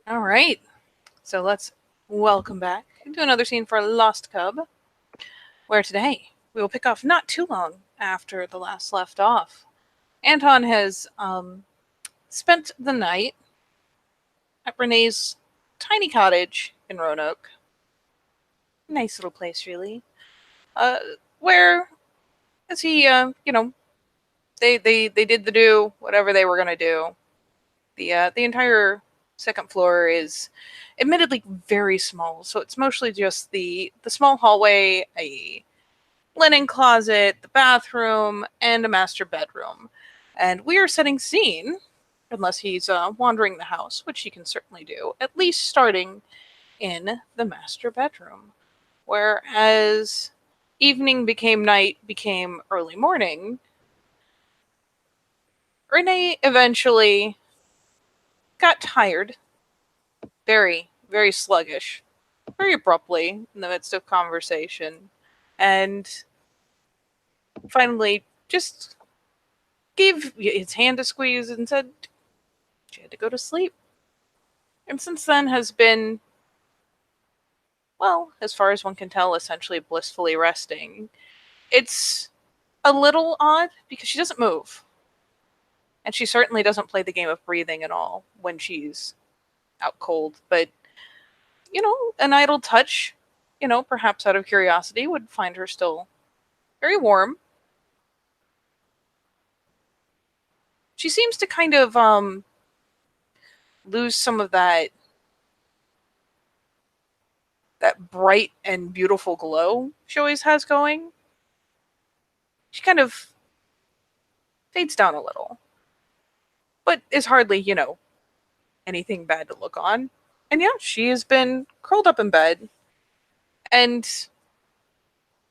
All right. So let's welcome back to another scene for Lost Cub, where today we will pick off not too long after the last left off. Anton has spent the night at Renee's tiny cottage in Roanoke. Nice little place, really. Uh, where, as he, they did the do whatever they were gonna do. The entire second floor is admittedly very small, so it's mostly just the small hallway, a linen closet, the bathroom, and a master bedroom. And we are setting scene, unless he's wandering the house, which he can certainly do, at least starting in the master bedroom, where as evening became night, became early morning, Renee eventually got tired, very, very sluggish, very abruptly in the midst of conversation, and finally just gave his hand a squeeze and said she had to go to sleep. And since then has been, well, as far as one can tell, essentially blissfully resting. It's a little odd because she doesn't move. And she certainly doesn't play the game of breathing at all when she's out cold. But, an idle touch, perhaps out of curiosity, would find her still very warm. She seems to kind of lose some of that bright and beautiful glow she always has going. She kind of fades down a little, but is hardly, anything bad to look on. And yeah, she has been curled up in bed. And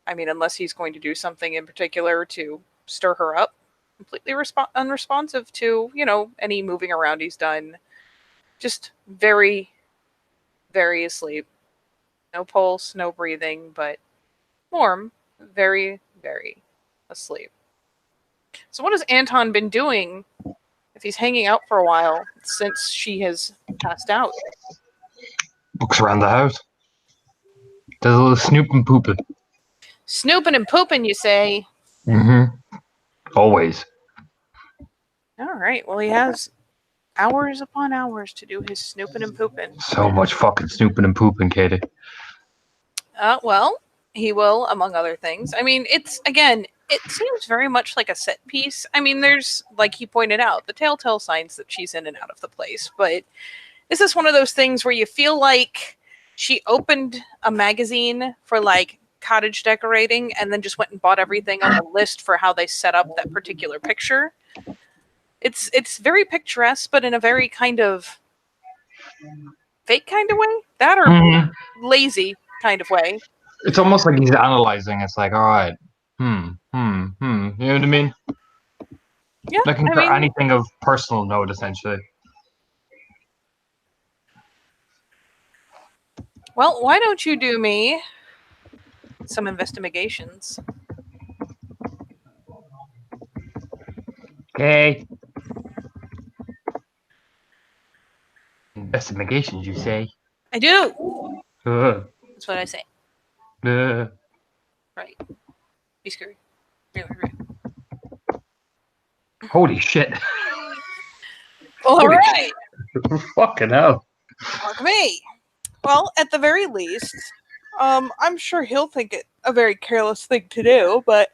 I mean, unless he's going to do something in particular to stir her up, completely unresponsive to, any moving around he's done. Just very, very asleep. No pulse, no breathing, but warm, very, very asleep. So, what has Anton been doing if he's hanging out for a while since she has passed out? Looks around the house. Does a little snoop and pooping. Snooping and pooping, you say? Mm-hmm. Always. All right. Well, he has hours upon hours to do his snooping and pooping. So much fucking snooping and pooping, Katie. Well, he will, among other things. I mean, it seems very much like a set piece. I mean, there's, like he pointed out, the telltale signs that she's in and out of the place. But is this one of those things where you feel like she opened a magazine for like cottage decorating and then just went and bought everything on the list for how they set up that particular picture? It's very picturesque, but in a very kind of fake kind of way. That or lazy kind of way. It's almost like he's analyzing. It's like, all right, You know what I mean? Yeah, Looking I for mean, anything of personal note, essentially. well, why don't you do me some investigations? Okay. Investigations, you say? I do. Uh, That's what I say. uh. Right. Be scary. Right. Holy shit. All Holy right. shit. Fucking hell. Fuck me. Well, at the very least, I'm sure he'll think it a very careless thing to do, but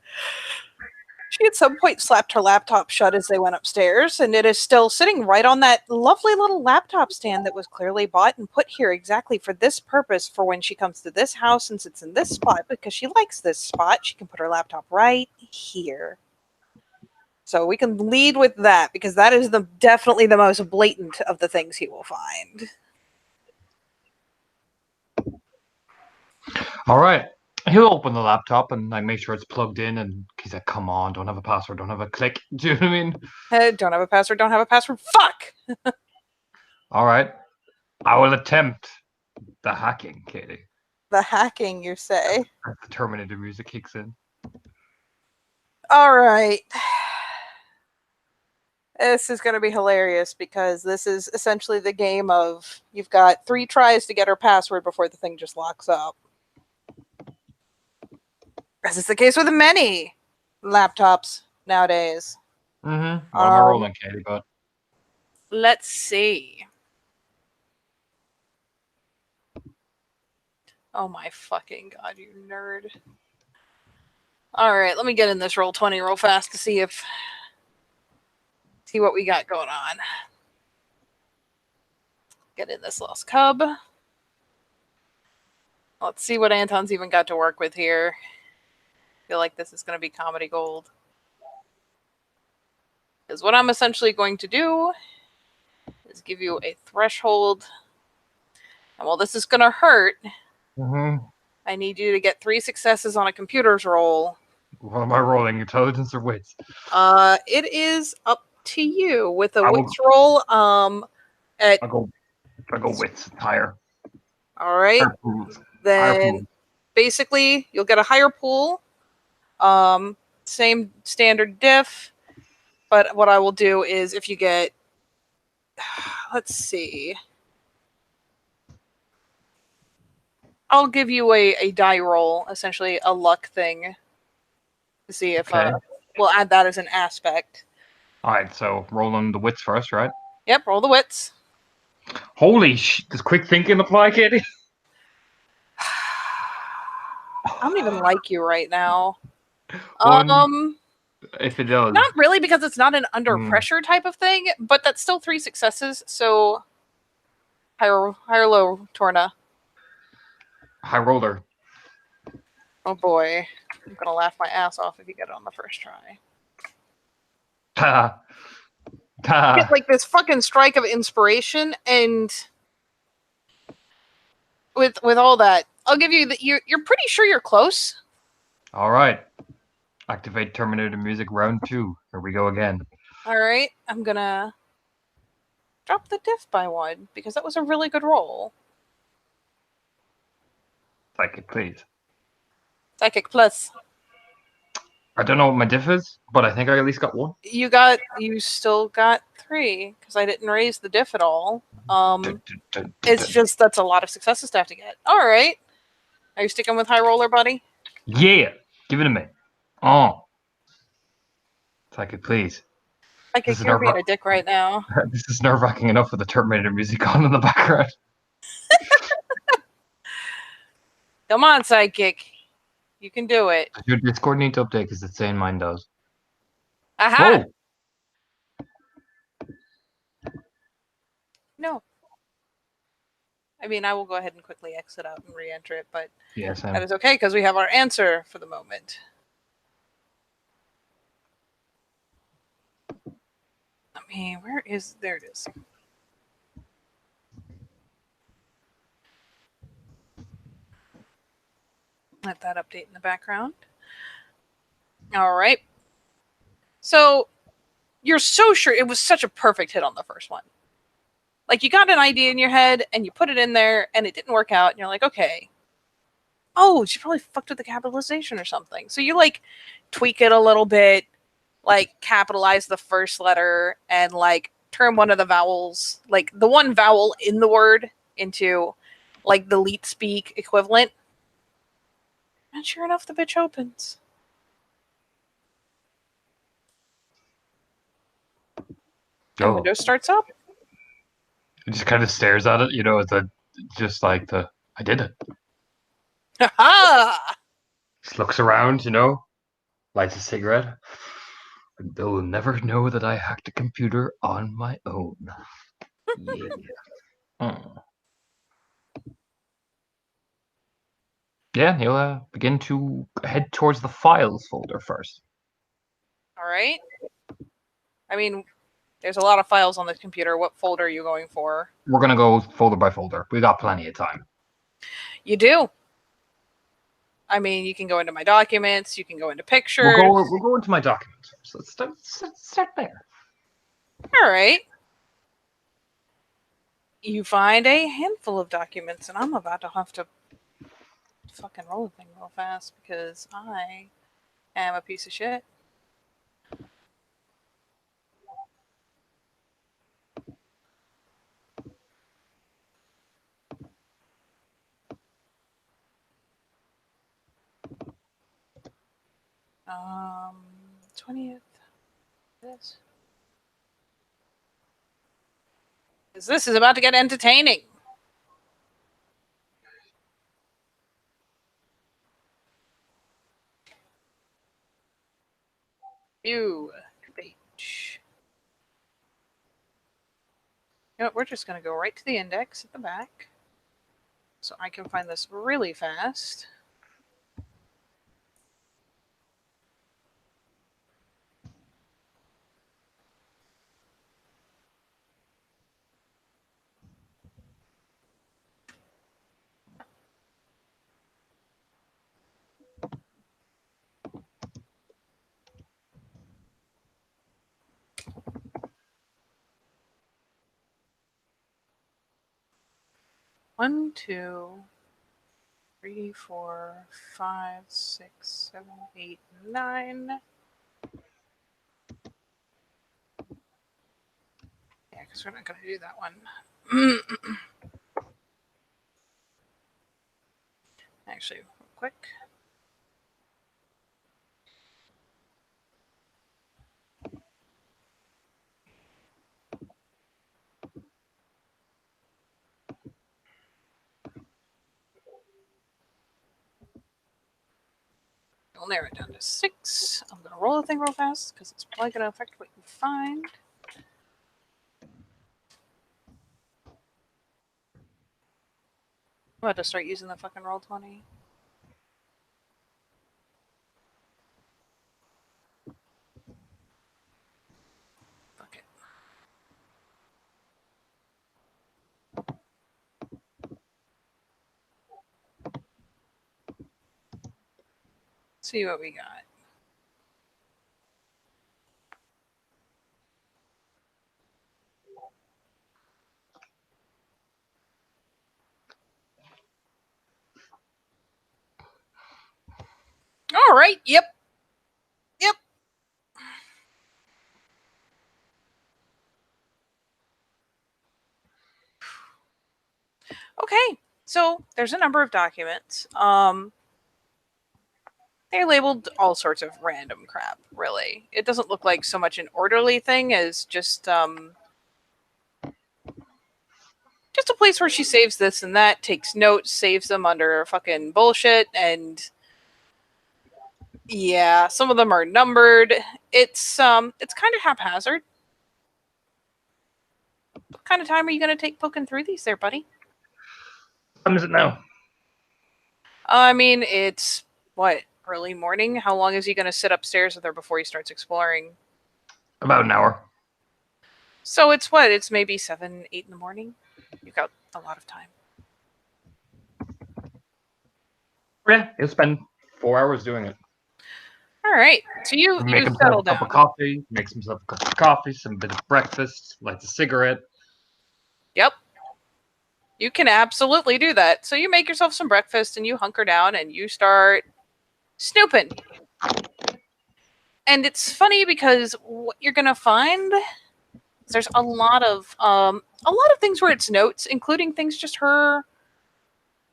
she at some point slapped her laptop shut as they went upstairs, and it is still sitting right on that lovely little laptop stand that was clearly bought and put here exactly for this purpose for when she comes to this house and sits in this spot because she likes this spot. She can put her laptop right here. So we can lead with that because that is definitely the most blatant of the things he will find. All right. He'll open the laptop and like make sure it's plugged in, and he's like, "Come on, don't have a password, don't have a click." Do you know what I mean? Don't have a password, don't have a password. Fuck! All right. I will attempt the hacking, Katie. The hacking, you say? The Terminator music kicks in. All right. This is going to be hilarious because this is essentially the game of you've got 3 tries to get her password before the thing just locks up. As is the case with many laptops nowadays. Mm-hmm. What am I rolling, Katie? But Let's see. Oh my fucking god, you nerd. Alright, let me get in this Roll20 real fast to see what we got going on. Get in this Lost Cub. Let's see what Anton's even got to work with here. I feel like this is going to be comedy gold. Because what I'm essentially going to do is give you a threshold. And while this is going to hurt, I need you to get 3 successes on a computer's roll. What am I rolling? Intelligence or wits? It is up to you with a wits roll. I'll go wits higher. All right. Then basically you'll get a higher pool. Same standard diff. But what I will do is if you get, let's see. I'll give you a die roll, essentially a luck thing, to see if we'll add that as an aspect. All right, so rolling the wits first, right? Yep, roll the wits. Holy shit! Does quick thinking apply, Katie? I don't even like you right now. If it does, not really, because it's not an under pressure type of thing, but that's still 3 successes. So higher low, Torna. High roller. Oh boy, I'm gonna laugh my ass off if you get it on the first try. Get like this fucking strike of inspiration, and with all that, I'll give you that. You're pretty sure you're close. All right. Activate Terminator music round 2. Here we go again. All right, I'm gonna drop the diff by 1 because that was a really good roll. Psychic, please. Psychic plus. I don't know what my diff is, but I think I at least got 1. You still got 3 because I didn't raise the diff at all. It's just that's a lot of successes to have to get. All right, are you sticking with high roller, buddy? Yeah, give it to me. Oh, Psychic, please. Psychic, you're being a dick right now. This is nerve-wracking enough with the Terminator music on in the background. Come on, Psychic. You can do it. Your Discord needs to update because it's saying mine does. Aha! Whoa. No. I mean, I will go ahead and quickly exit out and re-enter it, but that is okay because we have our answer for the moment. I mean, where is... There it is. Let that update in the background. All right. So, you're so sure it was such a perfect hit on the first one. Like, you got an idea in your head, and you put it in there, and it didn't work out, and you're like, okay. Oh, she probably fucked with the capitalization or something. So you, like, tweak it a little bit, like, capitalize the first letter, and, like, turn one of the vowels, like, the one vowel in the word into, like, the leet speak equivalent. And sure enough, the bitch opens. And Windows starts up. It just kind of stares at it, you know, just like I did it. Ha! Just looks around, you know, lights a cigarette. And they'll never know that I hacked a computer on my own. Yeah. Yeah, he'll begin to head towards the files folder first. All right. I mean, there's a lot of files on this computer. What folder are you going for? We're going to go folder by folder. We got plenty of time. You do. I mean, you can go into my documents. You can go into pictures. We'll go into my documents first. Let's start there. All right. You find a handful of documents, and I'm about to have to fucking roll the thing real fast because I am a piece of shit. 20th. This. This is about to get entertaining. Ew. Page. You know what, we're just going to go right to the index at the back. So I can find this really fast. One, two, 3, 4, 5, 6, 7, 8, 9. Yeah, because we're not going to do that one. Actually, real quick. We'll narrow it down to 6. I'm going to roll the thing real fast because it's probably going to affect what you find. I'm about to start using the fucking Roll20. Fuck it. See what we got. All right. Yep. Okay. So there's a number of documents. They're labeled all sorts of random crap, really. It doesn't look like so much an orderly thing as just a place where she saves this and that, takes notes, saves them under fucking bullshit, and yeah, some of them are numbered. It's kind of haphazard. What kind of time are you gonna take poking through these there, buddy? What time is it now? I mean, it's what, early morning? How long is he gonna sit upstairs with her before he starts exploring? About an hour. So it's what? It's maybe 7, 8 in the morning. You've got a lot of time. Yeah, he'll spend 4 hours doing it. All right. So you settle down. A cup of coffee, makes himself a cup of coffee, some bit of breakfast, lights a cigarette. Yep. You can absolutely do that. So you make yourself some breakfast and you hunker down and you start snooping. And it's funny because what you're gonna find is there's a lot of things where it's notes, including things just her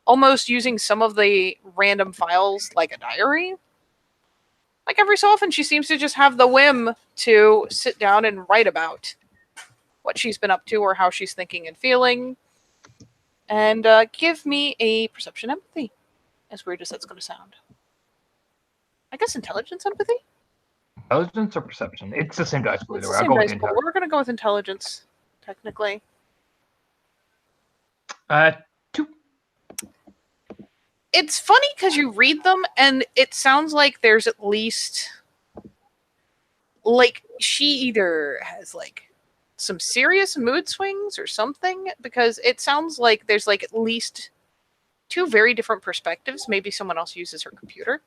almost using some of the random files like a diary. Like every so often, she seems to just have the whim to sit down and write about what she's been up to or how she's thinking and feeling. And give me a perception empathy, as weird as that's going to sound. I guess intelligence empathy? Intelligence or perception? It's the same dice pool. It's the same dice pool. We're going to go with intelligence, technically. 2. It's funny because you read them and it sounds like there's at least, like, she either has, like, some serious mood swings or something, because it sounds like there's, like, at least 2 very different perspectives. Maybe someone else uses her computer.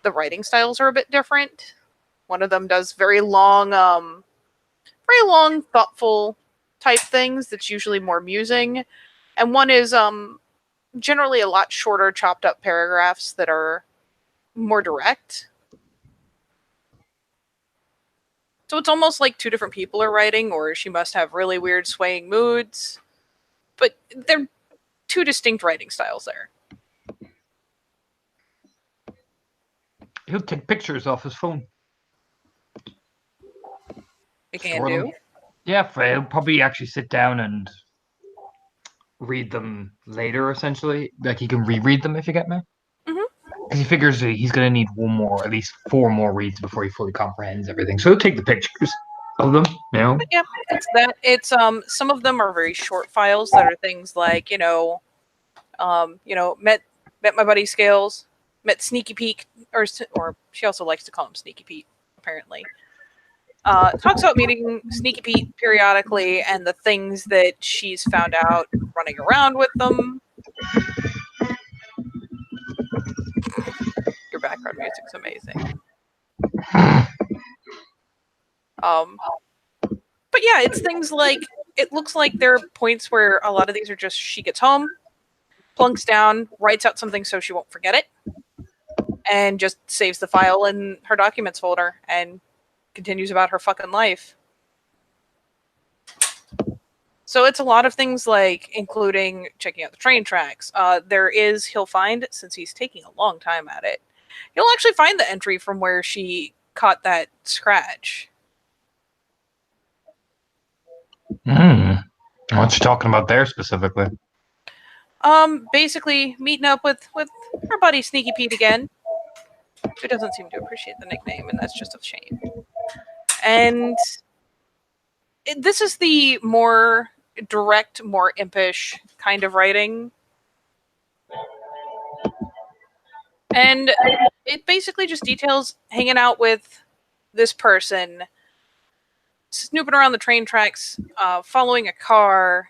The writing styles are a bit different. One of them does very long, thoughtful type things that's usually more musing. And one is generally a lot shorter, chopped up paragraphs that are more direct. So it's almost like 2 different people are writing, or she must have really weird swaying moods. But they're 2 distinct writing styles there. He'll take pictures off his phone. It can Store them. do. Yeah, he'll probably actually sit down and read them later, essentially. Like he can reread them, if you get me. Mhm. Because he figures he's going to need at least 4 more reads before he fully comprehends everything. So he'll take the pictures of them, you know. But yeah, it's that. It's some of them are very short files that are things like met my buddy Scales, met Sneaky Pete, or she also likes to call him Sneaky Pete, apparently. Talks about meeting Sneaky Pete periodically and the things that she's found out running around with them. Your background music's amazing. But yeah, it's things like it looks like there are points where a lot of these are just she gets home, plunks down, writes out something so she won't forget it, and just saves the file in her documents folder and continues about her fucking life. So it's a lot of things like including checking out the train tracks. He'll find, since he's taking a long time at it, he'll actually find the entry from where she caught that scratch. What you talking about there specifically? Basically meeting up with her buddy Sneaky Pete again, who doesn't seem to appreciate the nickname, and that's just a shame. And this is the more direct, more impish kind of writing. And it basically just details hanging out with this person, snooping around the train tracks, following a car.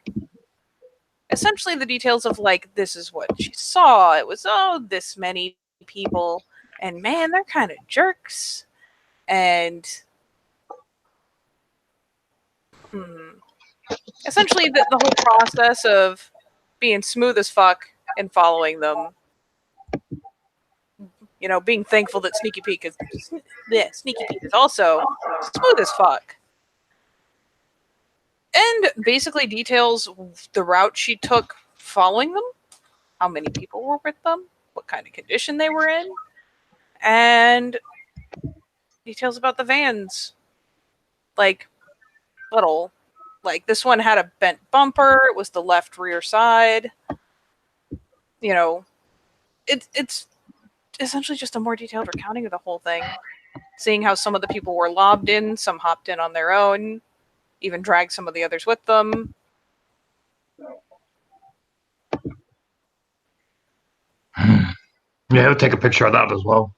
Essentially, the details of like, this is what she saw. It was, this many people. And man, they're kind of jerks. And essentially, the whole process of being smooth as fuck and following them. You know, being thankful that Sneaky Pete is also smooth as fuck. And basically details the route she took following them, how many people were with them, what kind of condition they were in, and details about the vans. Like, little. Like, this one had a bent bumper, it was the left rear side. You know, it's essentially just a more detailed recounting of the whole thing. Seeing how some of the people were lobbed in, some hopped in on their own, even dragged some of the others with them. Yeah, he'll take a picture of that as well.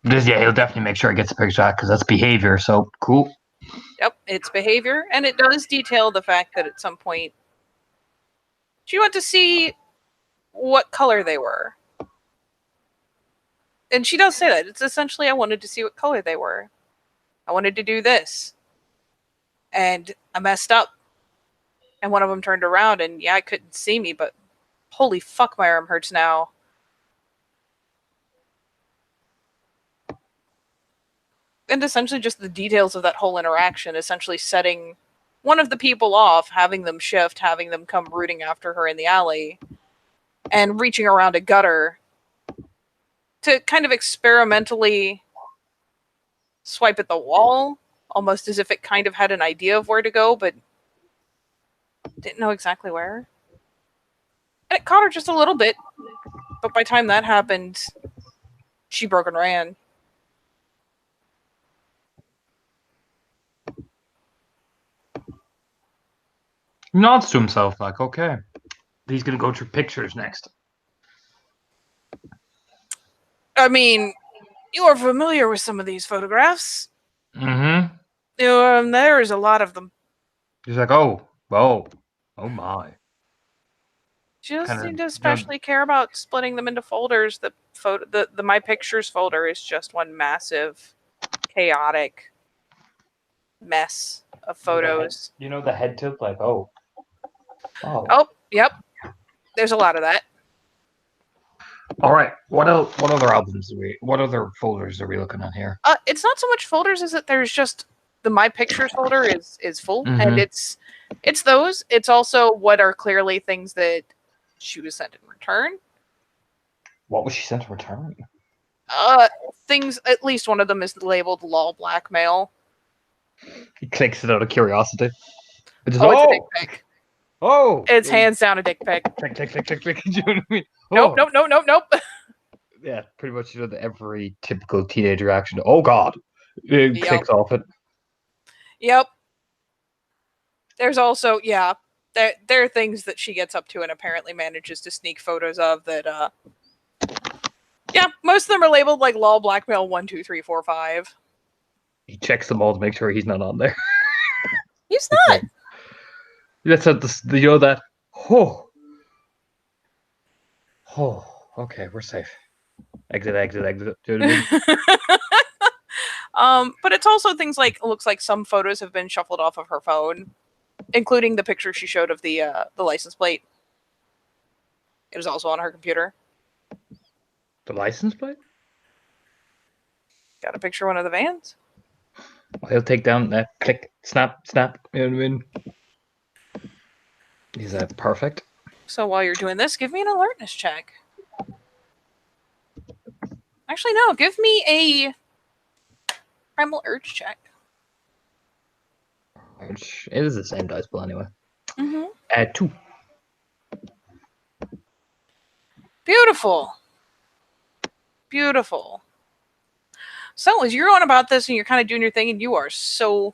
Yeah, he'll definitely make sure he gets a picture of that because that's behavior. So cool. Yep, it's behavior, and it does detail the fact that at some point she went to see what color they were. And she does say that. It's essentially, I wanted to see what color they were. I wanted to do this. And I messed up. And one of them turned around, and yeah, I couldn't see me, but holy fuck, my arm hurts now. And essentially just the details of that whole interaction, essentially setting one of the people off, having them shift, having them come rooting after her in the alley, and reaching around a gutter to kind of experimentally swipe at the wall, almost as if it kind of had an idea of where to go, but didn't know exactly where. And it caught her just a little bit, but by the time that happened, she broke and ran. He nods to himself like, okay, he's going to go through pictures next. I mean, you are familiar with some of these photographs. Mm-hmm. There is a lot of them. He's like, oh my. She doesn't Kinda, seem to especially care about splitting them into folders. The My Pictures folder is just one massive, chaotic mess of photos. You know the head tilt, like, oh. Oh, yep. There's a lot of that. All right. What other albums what other folders are we looking at here? It's not so much folders as that there's just the My Pictures folder is full, and it's those. It's also what are clearly things that she was sent in return. What was she sent to return? Things. At least one of them is labeled "lol blackmail." He clicks it out of curiosity. It's Oh, it's a dick pic. Oh! It's hands down a dick pic. Click, click, click, click, click. Do you know what I mean? Nope, Oh! nope, nope, nope, nope. Yeah, pretty much every typical teenager reaction. Oh God! It Yep. clicks off it. Yep. There's also, yeah, there are things that she gets up to and apparently manages to sneak photos of that, yeah, most of them are labeled like lol blackmail 1, 2, 3, 4, 5. He checks them all to make sure he's not on there. He's not. That's how you know that. Oh, oh. Okay, we're safe. Exit, exit, exit. Do you know what I mean? But it's also things like, it looks like some photos have been shuffled off of her phone, including the picture she showed of the license plate. It was also on her computer. The license plate? Got a picture of one of the vans. Well, he'll take down that click, snap, snap. You know what I mean? Is that perfect? So while you're doing this, give me an alertness check. Actually, no, give me a primal urge check. Which it is the same dice pool anyway. Mm-hmm. 2. Beautiful. Beautiful. So as you're on about this and you're kind of doing your thing and you are so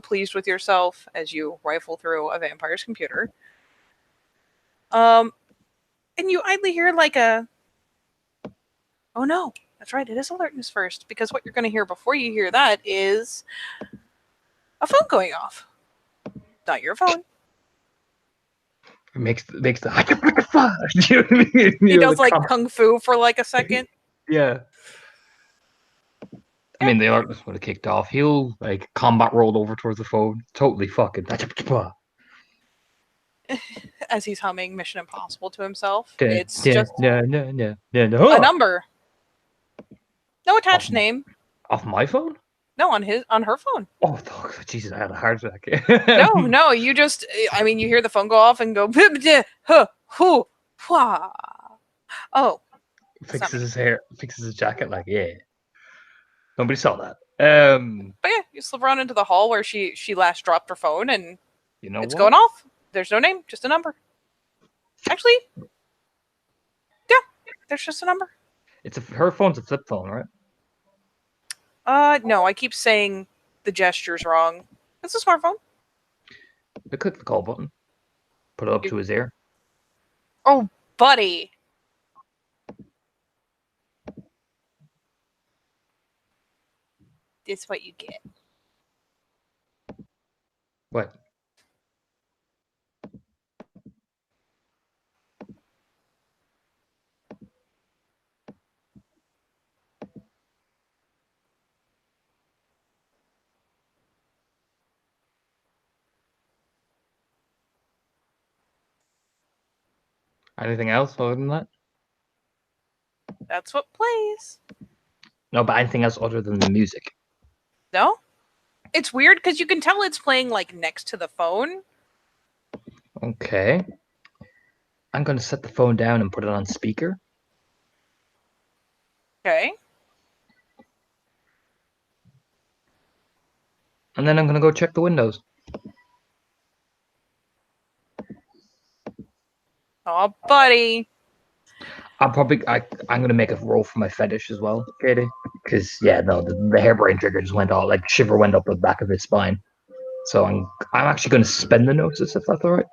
pleased with yourself as you rifle through a vampire's computer. And you idly hear like a, oh no, that's right, it is alertness first, because what you're going to hear before you hear that is a phone going off. Not your phone. It makes the you know what I mean? He does like kung fu for like a second. Yeah. I mean, the alertness would have kicked off. He'll like combat rolled over towards the phone. Totally fucking. As he's humming Mission Impossible to himself. Yeah, It's yeah, just no. a number. No attached Off- name. Off my phone? No, on her phone. Oh, fuck. Jesus, I had a heart attack. No, you just, I mean, you hear the phone go off and go, oh. Fixes his hair, fixes his jacket, like, yeah. Nobody saw that. But yeah, you slip around into the hall where she last dropped her phone and You know it's what? going off. There's no name, just a number. Actually, yeah, there's just a number. Her phone's a flip phone, right? No, I keep saying the gesture's wrong. It's a smartphone. I click the call button. Put it up to his ear. Oh, buddy. It's what you get. What? Anything else other than that? That's what plays. No, but anything else other than the music? No? It's weird because you can tell it's playing like next to the phone. Okay. I'm going to set the phone down and put it on speaker. Okay. And then I'm going to go check the windows. Oh, buddy. I'm going to make a roll for my fetish as well, Katie. Because, yeah, no, the hairbrain trigger just went all, like, shiver went up the back of his spine. So I'm actually going to spend the notice, if that's all right.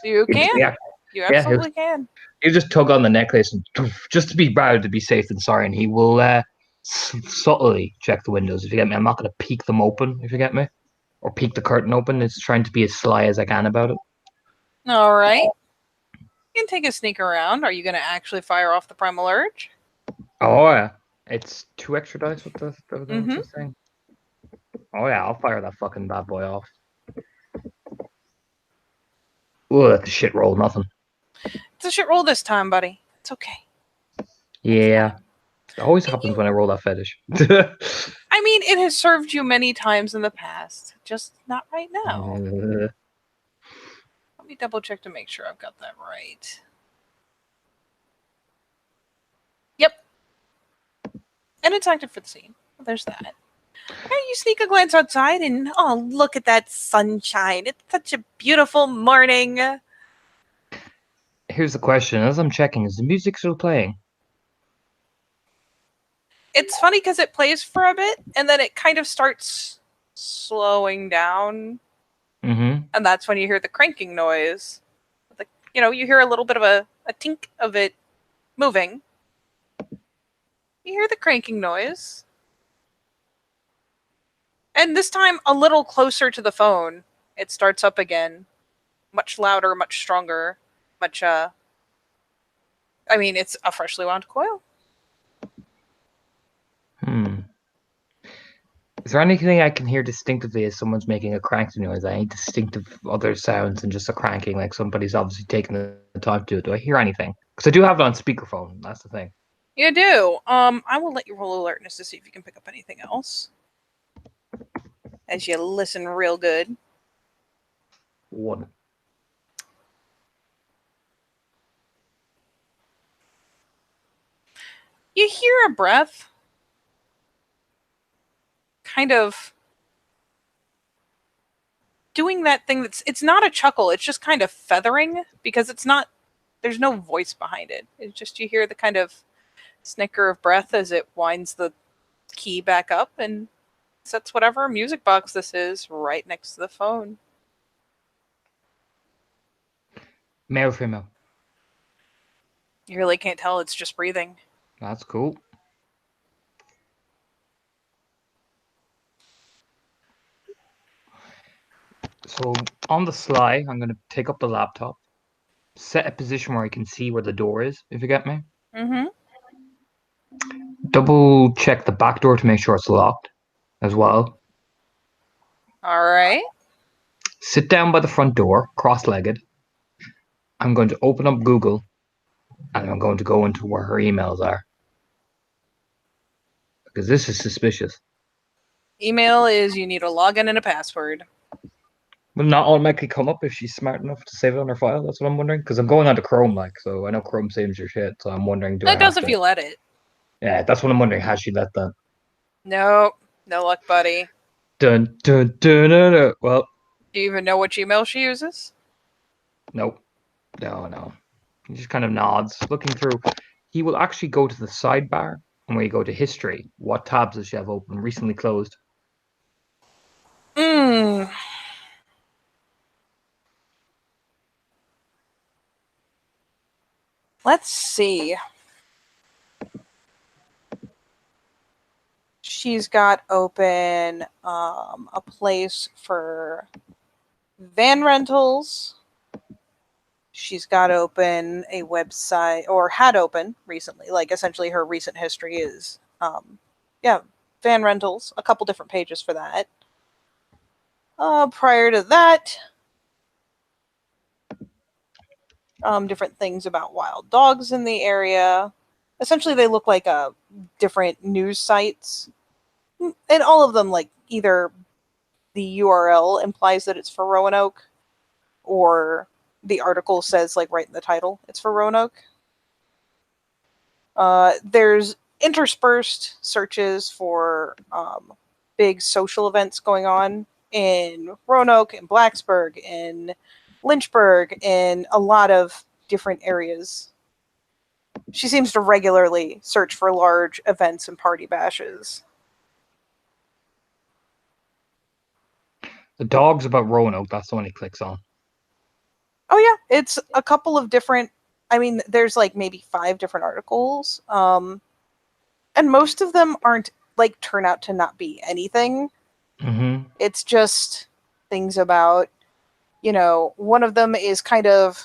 You can. Yeah, you absolutely can. He'll just tug on the necklace and just to be proud, to be safe and sorry, and he will subtly check the windows, if you get me. I'm not going to peek them open, if you get me. Or peek the curtain open. It's trying to be as sly as I can about it. All right. You can take a sneak around. Are you going to actually fire off the primal urge? Oh, yeah. It's 2 extra dice with the thing. Oh, yeah, I'll fire that fucking bad boy off. Oh, that's a shit roll, nothing. It's a shit roll this time, buddy. It's okay. Yeah. It always happens when I roll that fetish. I mean, it has served you many times in the past. Just not right now. Let me double check to make sure I've got that right. And it's active for the scene. There's that. You sneak a glance outside and, oh, look at that sunshine. It's such a beautiful morning. Here's the question. As I'm checking, is the music still playing? It's funny because it plays for a bit and then it kind of starts slowing down. Mm-hmm. And that's when you hear the cranking noise. You hear a little bit of a tink of it moving. You hear the cranking noise. And this time, a little closer to the phone, it starts up again. Much louder, much stronger, much, it's a freshly wound coil. Is there anything I can hear distinctively as someone's making a cranking noise? Any distinctive other sounds than just a cranking, like somebody's obviously taking the time to do it? Do I hear anything? Because I do have it on speakerphone. That's the thing. You do. I will let you roll alertness to see if you can pick up anything else. As you listen real good. 1. You hear a breath kind of doing that thing it's not a chuckle, it's just kind of feathering because there's no voice behind it. It's just you hear the kind of snicker of breath as it winds the key back up and sets whatever music box this is right next to the phone. Male or female? You really can't tell, it's just breathing. That's cool. So on the sly, I'm going to take up the laptop, set a position where I can see where the door is, if you get me. Mm-hmm. Double check the back door to make sure it's locked as well. All right. Sit down by the front door, cross-legged. I'm going to open up Google and I'm going to go into where her emails are. Because this is suspicious. Email is you need a login and a password. Will not automatically come up if she's smart enough to save it on her file. That's what I'm wondering. Because I'm going onto Chrome, so I know Chrome saves your shit. So I'm wondering, do I It does have if to? you let it. Yeah, that's what I'm wondering. Has she let that? Nope. No luck, buddy. Dun dun dun dun. Dun. Well, Do you even know which email she uses? nope. No. He just kind of nods, looking through. He will actually go to the sidebar, and where you go to history, what tabs does she have open? Recently closed. Let's see. She's got open a place for van rentals. She's got open a website, or had open recently. Like essentially her recent history is, van rentals. A couple different pages for that. Prior to that, different things about wild dogs in the area. Essentially, they look like different news sites, and all of them like either the URL implies that it's for Roanoke, or the article says like right in the title it's for Roanoke. There's interspersed searches for big social events going on in Roanoke, in Blacksburg, in Lynchburg, in a lot of different areas. She seems to regularly search for large events and party bashes. The dog's about Roanoke. That's the one he clicks on. Oh yeah, it's a couple of different. There's like maybe 5 different articles, and most of them aren't turn out to not be anything. Mm-hmm. It's just things about, one of them is kind of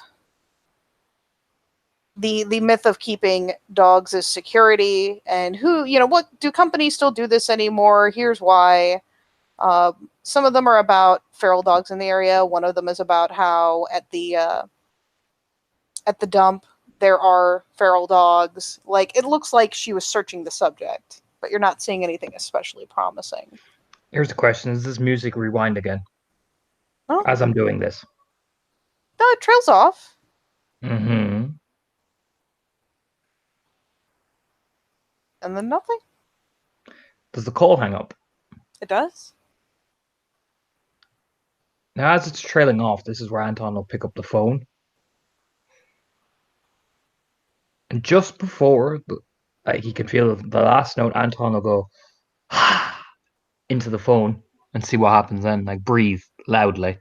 the myth of keeping dogs as security, and what do companies still do this anymore? Here's why. Some of them are about feral dogs in the area. One of them is about how at the dump there are feral dogs. Like, it looks like she was searching the subject, but you're not seeing anything especially promising. Here's the question: is this music rewind again? Oh, As I'm doing this. no, it trails off. Mm-hmm. And then nothing. Does the call hang up? It does. Now, as it's trailing off, this is where Anton will pick up the phone. And just before he can feel the last note, Anton will go into the phone and see what happens then. Like, breathe loudly.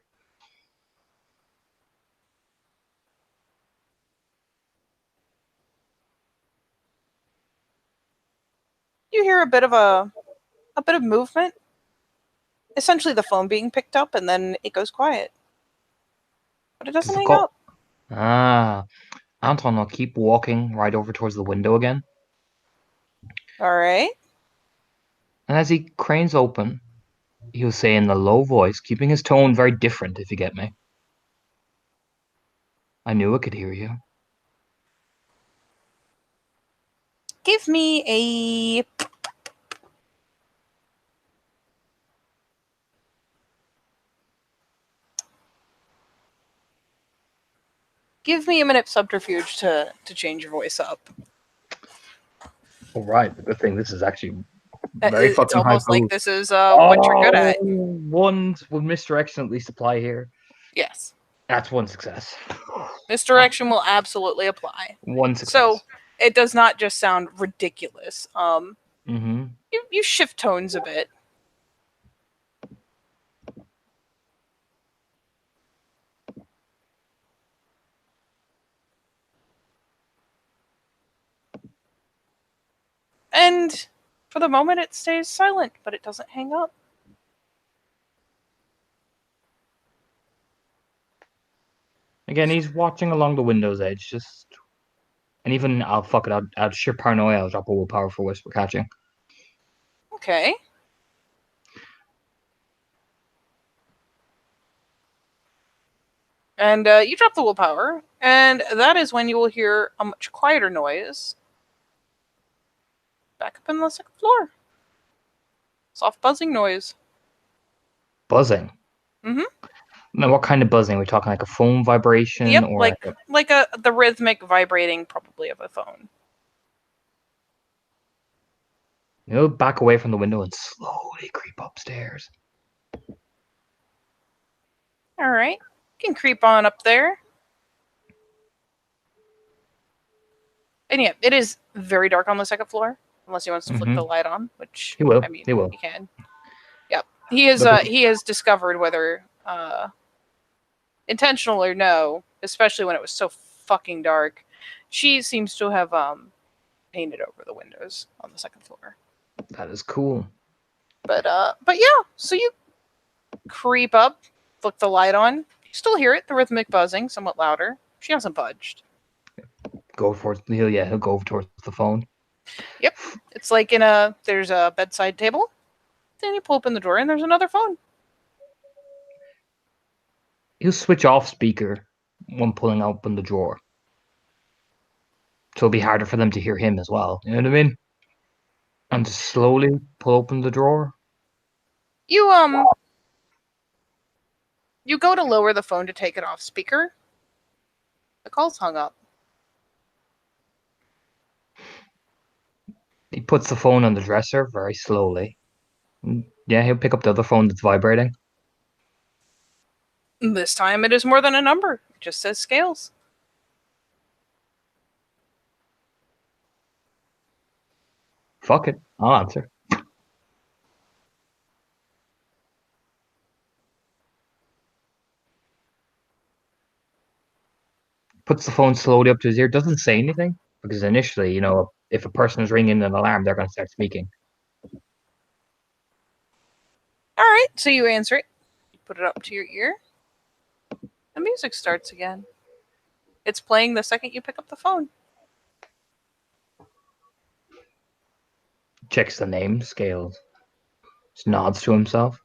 You hear a bit of movement. Essentially, the phone being picked up, and then it goes quiet. But it doesn't Does the hang call? up. Ah, Anton will keep walking right over towards the window again. All right. And as he cranes open, he'll say in a low voice, keeping his tone very different, if you get me. I knew I could hear you. Give me a. Give me a minute subterfuge to change your voice up. All right, the good thing this is actually very It's fucking high almost like post. this is what you're good at. One with misdirection at least apply here. Yes. That's one success. Misdirection will absolutely apply. One success. So it does not just sound ridiculous. Mm-hmm. You shift tones a bit. And for the moment, it stays silent, but it doesn't hang up. Again, he's watching along the window's edge, and even I'll fuck it out. Out of sheer paranoia, I'll drop a willpower for whisper catching. Okay. And you drop the willpower, and that is when you will hear a much quieter noise back up in the second floor. Soft buzzing noise. Buzzing. Mm-hmm. Now, what kind of buzzing? Are we talking like a phone vibration, Yep, or like the rhythmic vibrating, probably, of a phone. He'll back away from the window and slowly creep upstairs. All right, you can creep on up there. And yeah, it is very dark on the second floor, unless he wants to flick the light on, which He will. I mean, He will. he can. Yep, he has discovered whether intentional or no, especially when it was so fucking dark. She seems to have painted over the windows on the second floor. That is cool. But yeah, so you creep up, flick the light on. You still hear it, the rhythmic buzzing, somewhat louder. She hasn't budged. He'll go towards the phone. Yep. It's like there's a bedside table. Then you pull open the door and there's another phone. He'll switch off speaker when pulling open the drawer. So it'll be harder for them to hear him as well. You know what I mean? And just slowly pull open the drawer. You go to lower the phone to take it off speaker. The call's hung up. He puts the phone on the dresser very slowly. Yeah, he'll pick up the other phone that's vibrating. This time it is more than a number. It just says Scales. Fuck it. I'll answer. Puts the phone slowly up to his ear. Doesn't say anything. Because initially, if a person is ringing an alarm, they're going to start speaking. All right, so you answer it. You put it up to your ear. The music starts again. It's playing the second you pick up the phone. Checks the name, Scales. Just nods to himself.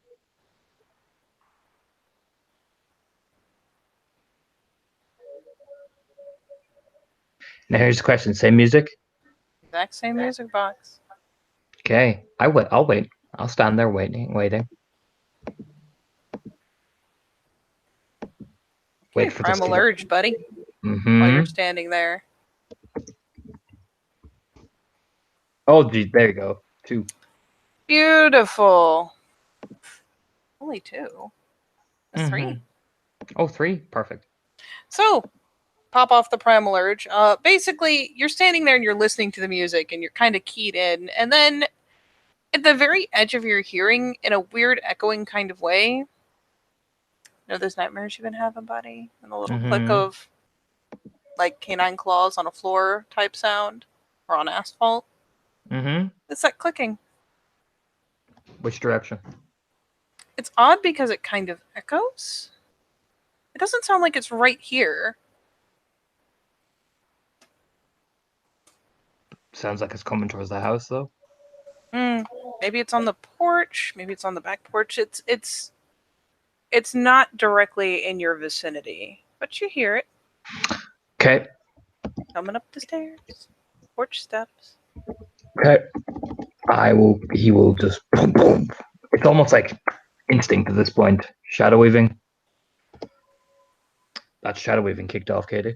Now here's the question. Same music? Exact same music box. Okay. I'll wait. I'll stand there waiting. Okay, Wait for primal this. urge, buddy. Mm-hmm. While you're standing there. Oh, geez, there you go. 2. Beautiful. Only 2. That's 3. Oh, 3? Perfect. So, pop off the primal urge. Basically, you're standing there and you're listening to the music and you're kind of keyed in, and then at the very edge of your hearing, in a weird echoing kind of way, you know those nightmares you've been having, buddy? And the little click of like canine claws on a floor type sound or on asphalt. It's that clicking. Which direction? It's odd because it kind of echoes. It doesn't sound like it's right here. Sounds like it's coming towards the house, though. Maybe it's on the porch. Maybe it's on the back porch. It's not directly in your vicinity, but you hear it. Okay. Coming up the stairs. Porch steps. Okay. He will just boom, boom. It's almost like instinct at this point. Shadow weaving. That's shadow weaving kicked off, Katie.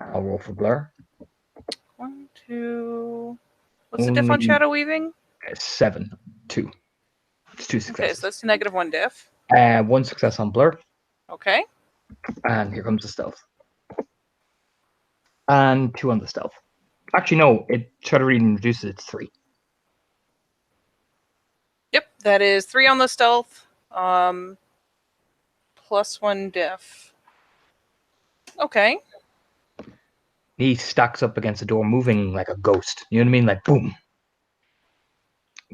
I'll roll for blur. 1, 2. What's the diff on shadow weaving? 7, 2. It's 2 successes. Okay, so that's -1 diff. 1 success on blur. Okay. And here comes the stealth. And 2 on the stealth. Actually, no. Shadow reading reduces it to 3. Yep, that is 3 on the stealth. +1 diff. Okay. He stacks up against the door, moving like a ghost. You know what I mean? Like, boom.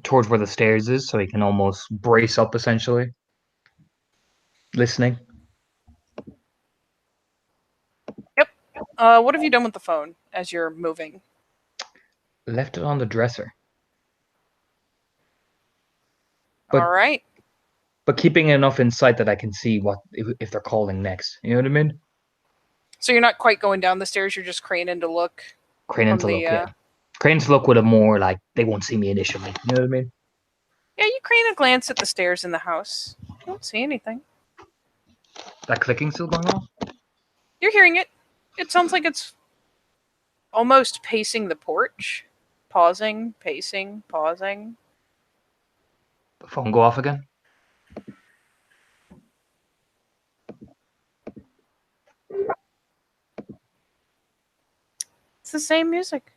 Towards where the stairs is, so he can almost brace up, essentially. Listening. Yep. What have you done with the phone as you're moving? Left it on the dresser. But, all right. But keeping enough in sight that I can see what if they're calling next. You know what I mean? So you're not quite going down the stairs, you're just craning to look. Craning to look, yeah. Craning to look with a more like, they won't see me initially. You know what I mean? Yeah, you crane a glance at the stairs in the house. You don't see anything. That clicking still going on? You're hearing it. It sounds like it's almost pacing the porch. Pausing, pacing, pausing. The phone go off again? It's the same music.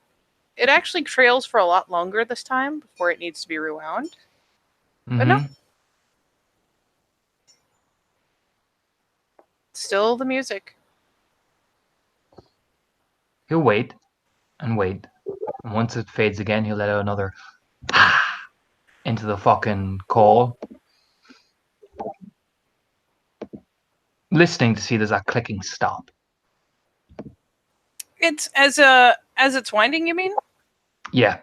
It actually trails for a lot longer this time before it needs to be rewound. But no. Still the music. He'll wait and wait. And once it fades again, he'll let out another into the fucking call. Listening to see does that clicking stop. It's as it's winding, you mean? Yeah.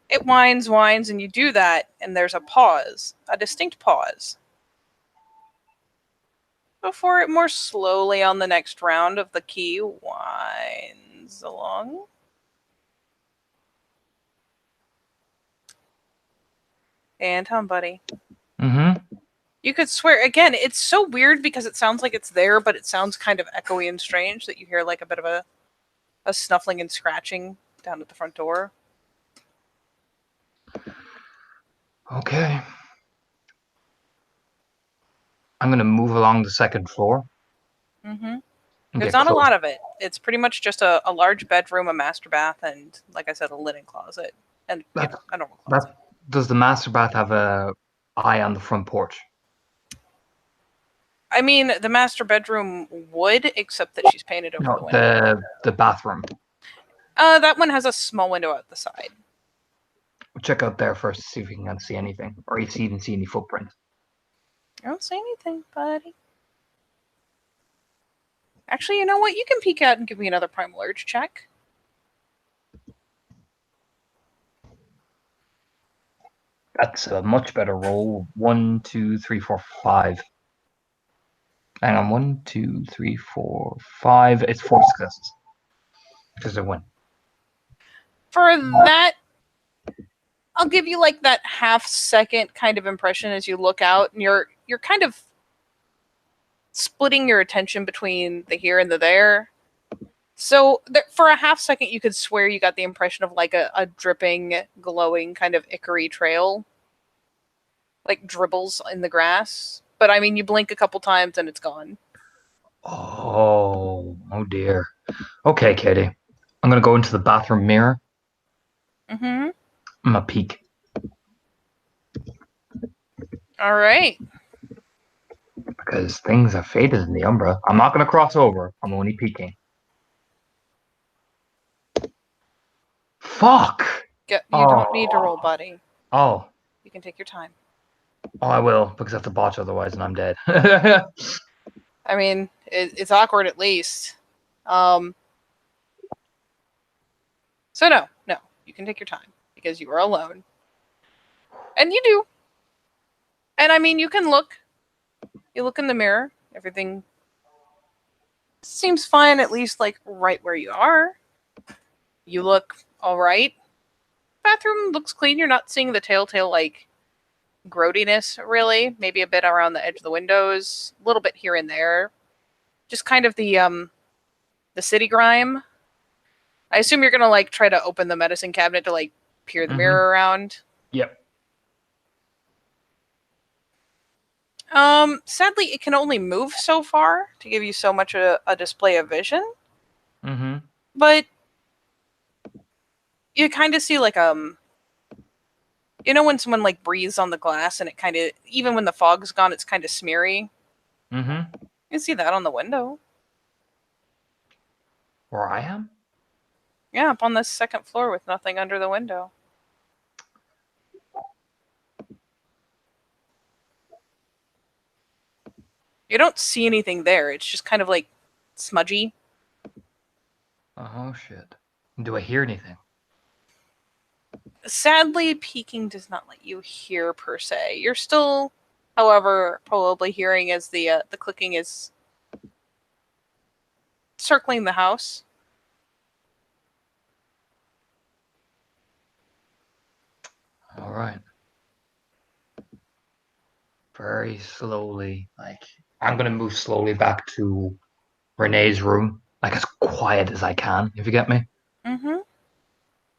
It winds, and you do that, and there's a pause. A distinct pause. Before it more slowly on the next round of the key winds along. And hum, buddy. You could swear, again, it's so weird because it sounds like it's there, but it sounds kind of echoey and strange that you hear like a bit of a snuffling and scratching down at the front door. Okay. I'm going to move along the second floor. There's not a lot of it. It's pretty much just a large bedroom, a master bath, and, like I said, a linen closet. And a normal closet. Does the master bath have a eye on the front porch? I mean, the master bedroom would, except that she's painted over the window. The bathroom. That one has a small window at the side. We'll check out there first to see if we can see anything, or even see any footprints. I don't see anything, buddy. Actually, you know what? You can peek out and give me another primal urge check. That's a much better roll. 1, 2, 3, 4, 5. Hang on, 1, 2, 3, 4, 5. It's 4 successes. Because I win. For that, I'll give you like that half-second kind of impression as you look out, and you're kind of splitting your attention between the here and the there. So for a half second, you could swear you got the impression of like a dripping, glowing kind of ichory trail, like dribbles in the grass. But I mean, you blink a couple times and it's gone. Oh dear. Okay, Katie. I'm gonna go into the bathroom mirror. Mm-hmm. I'm gonna peek. All right. Because things have faded in the Umbra. I'm not gonna cross over. I'm only peeking. Fuck! You don't need to roll, buddy. Oh. You can take your time. Oh, I will, because I have to botch otherwise and I'm dead. I mean, it's awkward at least. So no, you can take your time because you are alone, and you do. And I mean, you can look. You look in the mirror. Everything seems fine, at least like right where you are. You look all right. Bathroom looks clean. You're not seeing the telltale like grody-ness, really. Maybe a bit around the edge of the windows, a little bit here and there. Just kind of the city grime. I assume you're gonna like try to open the medicine cabinet to like peer the mirror around. Yep. Sadly, it can only move so far to give you so much a display of vision. Mm-hmm. But you kind of see like you know when someone like breathes on the glass and it kind of, even when the fog's gone, it's kind of smeary. Mm-hmm. You see that on the window. Where I am? Yeah, up on the second floor with nothing under the window. You don't see anything there. It's just kind of like smudgy. Oh shit. Do I hear anything? Sadly, peeking does not let you hear per se. You're still, however, probably hearing as the clicking is circling the house. All right. Very slowly, like I'm gonna move slowly back to Renee's room, like as quiet as I can, if you get me. Mm-hmm.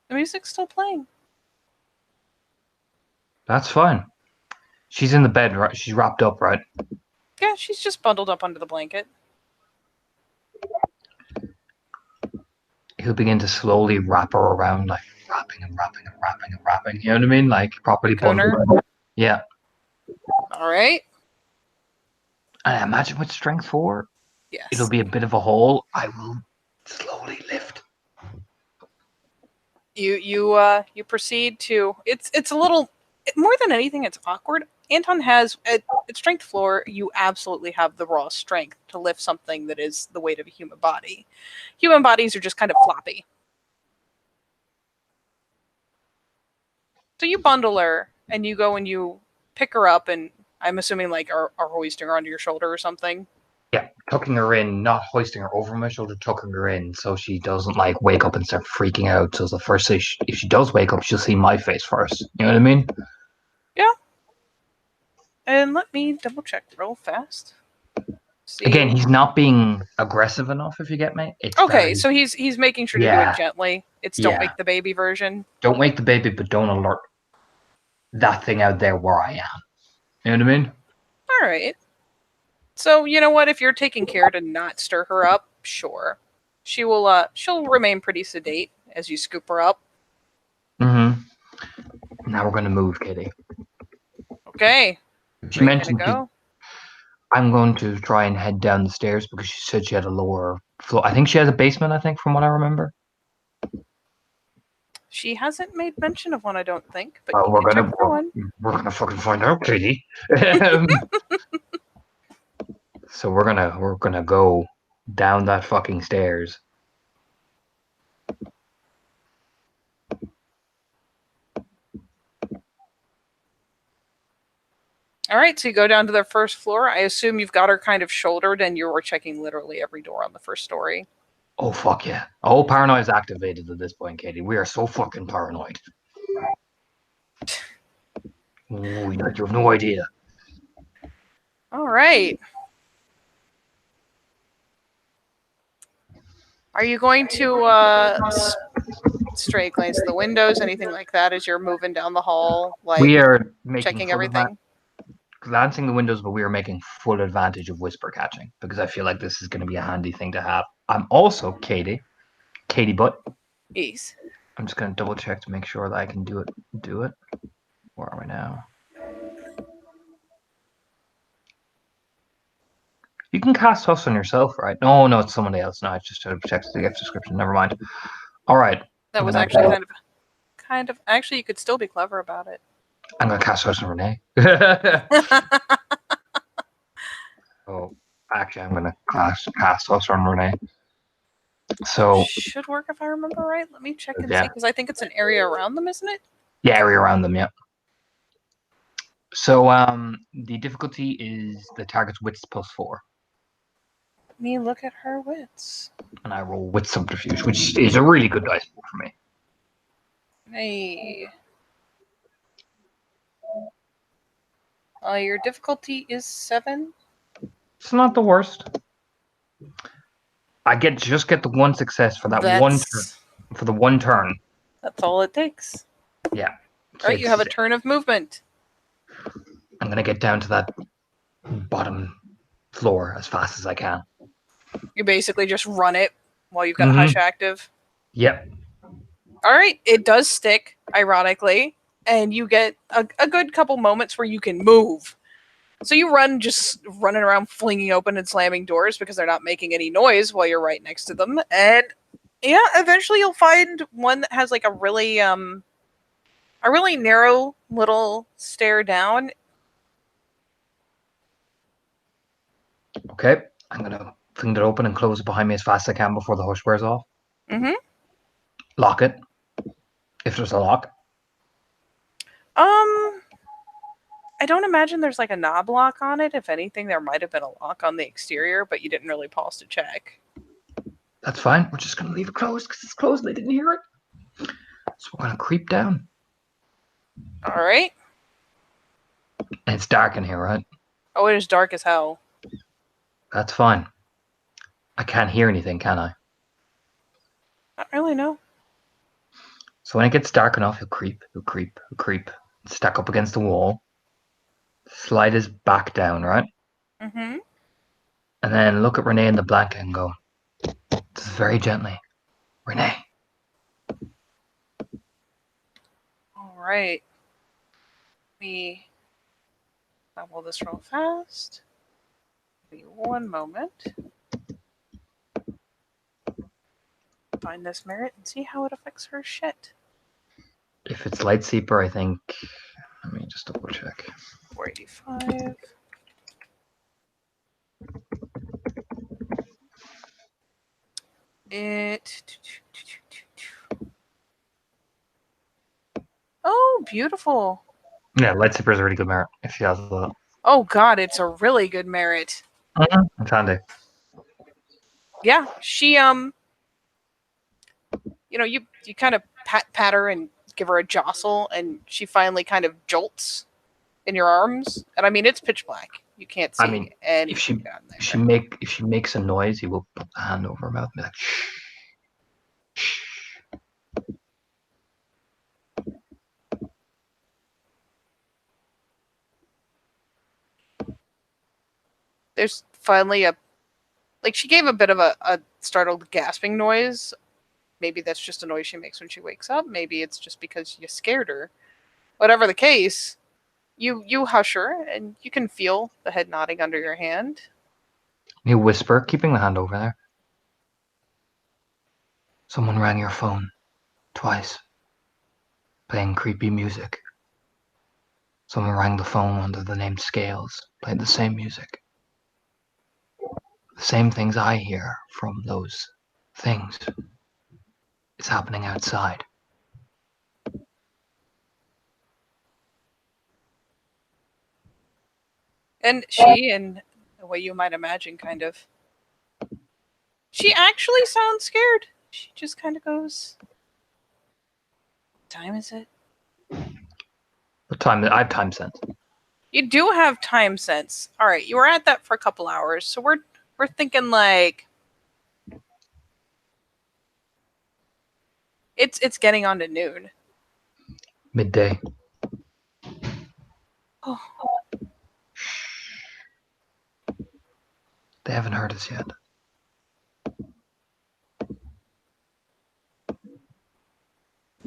The music's still playing. That's fine. She's in the bed, right? She's wrapped up, right? Yeah, she's just bundled up under the blanket. He'll begin to slowly wrap her around, like wrapping and wrapping and wrapping and wrapping. You know what I mean? Like properly bundled. Yeah. All right. And I imagine with strength 4, Yes. it'll be a bit of a hole. I will slowly lift. You proceed to, it's a little, more than anything, it's awkward. Anton has at strength 4, you absolutely have the raw strength to lift something that is the weight of a human body. Human bodies are just kind of floppy. So you bundle her and you go and you pick her up, and I'm assuming like are hoisting her onto your shoulder or something. Yeah, tucking her in, not hoisting her over my shoulder, tucking her in so she doesn't like wake up and start freaking out. So the first thing, if she does wake up, she'll see my face first. You know what I mean? Yeah. And let me double check real fast. See. Again, he's not being aggressive enough, if you get me. It's okay, so he's making sure to do it gently. It's don't make the baby version. Don't make the baby, but don't alert that thing out there where I am. You know what I mean? All right. So you know what? If you're taking care to not stir her up, sure, she will. She'll remain pretty sedate as you scoop her up. Mm-hmm. Now we're gonna move, Kitty. Okay. She mentioned I'm going to try and head down the stairs because she said she had a lower floor. I think she has a basement. I think, from what I remember. She hasn't made mention of one, I don't think. But we're gonna fucking find out, Katie. So we're gonna go down that fucking stairs. All right, so you go down to the first floor. I assume you've got her kind of shouldered, and you're checking literally every door on the first story. Oh fuck yeah! Oh, paranoia is activated at this point, Katie. We are so fucking paranoid. Oh, you have no idea. All right. Are you going to stray glance at the windows, anything like that, as you're moving down the hall, like We are making checking full everything? glancing the windows, but we are making full advantage of whisper catching because I feel like this is going to be a handy thing to have. I'm also Katie Butt. Yes. I'm just going to double check to make sure that I can do it. Where are we now? You can cast Huss on yourself, right? No, it's somebody else. No, I just tried to check the gift description. Never mind. All right. That was actually kind of. Actually, you could still be clever about it. I'm going to cast Huss on Renee. Oh, actually, I'm going to cast Huss on Renee. So should work if I remember right. Let me check and yeah. see, because I think it's an area around them, isn't it? Yeah, area around them. Yeah. So the difficulty is the target's wits +4. Let me look at her wits. And I roll wit subterfuge, which is a really good dice pool for me. Hey. Your difficulty is 7. It's not the worst. I just get the one success for that one turn. For the one turn. That's all it takes. Yeah. Right, you have a turn of movement. I'm gonna get down to that bottom floor as fast as I can. You basically just run it while you've got Hush active. Yep. All right, it does stick, ironically, and you get a good couple moments where you can move. So you run, just running around, flinging open and slamming doors because they're not making any noise while you're right next to them. And yeah, eventually you'll find one that has like a really narrow little stair down. Okay, I'm gonna fling it open and close it behind me as fast as I can before the hush wears off. Mm-hmm. Lock it. If there's a lock. I don't imagine there's like a knob lock on it. If anything, there might have been a lock on the exterior, but you didn't really pause to check. That's fine. We're just gonna leave it closed because it's closed and they didn't hear it. So we're gonna creep down. All right. And it's dark in here, right? Oh, it is dark as hell. That's fine. I can't hear anything, can I? Not really, no. So when it gets dark enough, he'll creep, stack up against the wall, slide his back down, right? Mm-hmm. And then look at Renee in the blanket and go, just very gently, Renee. All right. Let me level this real fast. Give me 1 moment. Find this merit and see how it affects her shit. If it's Lightseeper, I think. Let me just double check. 485. Oh, beautiful. Yeah, Lightseeper is a really good merit if she has that. Oh god, it's a really good merit. It's handy. Yeah, she you kind of pat her and give her a jostle, and she finally kind of jolts in your arms. And I mean, it's pitch black; you can't see. I mean, if she makes a noise, he will put the hand over her mouth and be like, shh, shh. There's finally she gave a bit of a startled gasping noise. Maybe that's just a noise she makes when she wakes up. Maybe it's just because you scared her. Whatever the case, you hush her, and you can feel the head nodding under your hand. You whisper, keeping the hand over there. Someone rang your phone twice, playing creepy music. Someone rang the phone under the name Scales, played the same music. The same things I hear from those things is happening outside. And she, in the way you might imagine, she actually sounds scared. She just kind of goes, "What time is it?" What time? I have time sense. You do have time sense. All right, you were at that for a couple hours, so we're thinking like It's getting on to noon. Midday. Oh, They haven't heard us yet.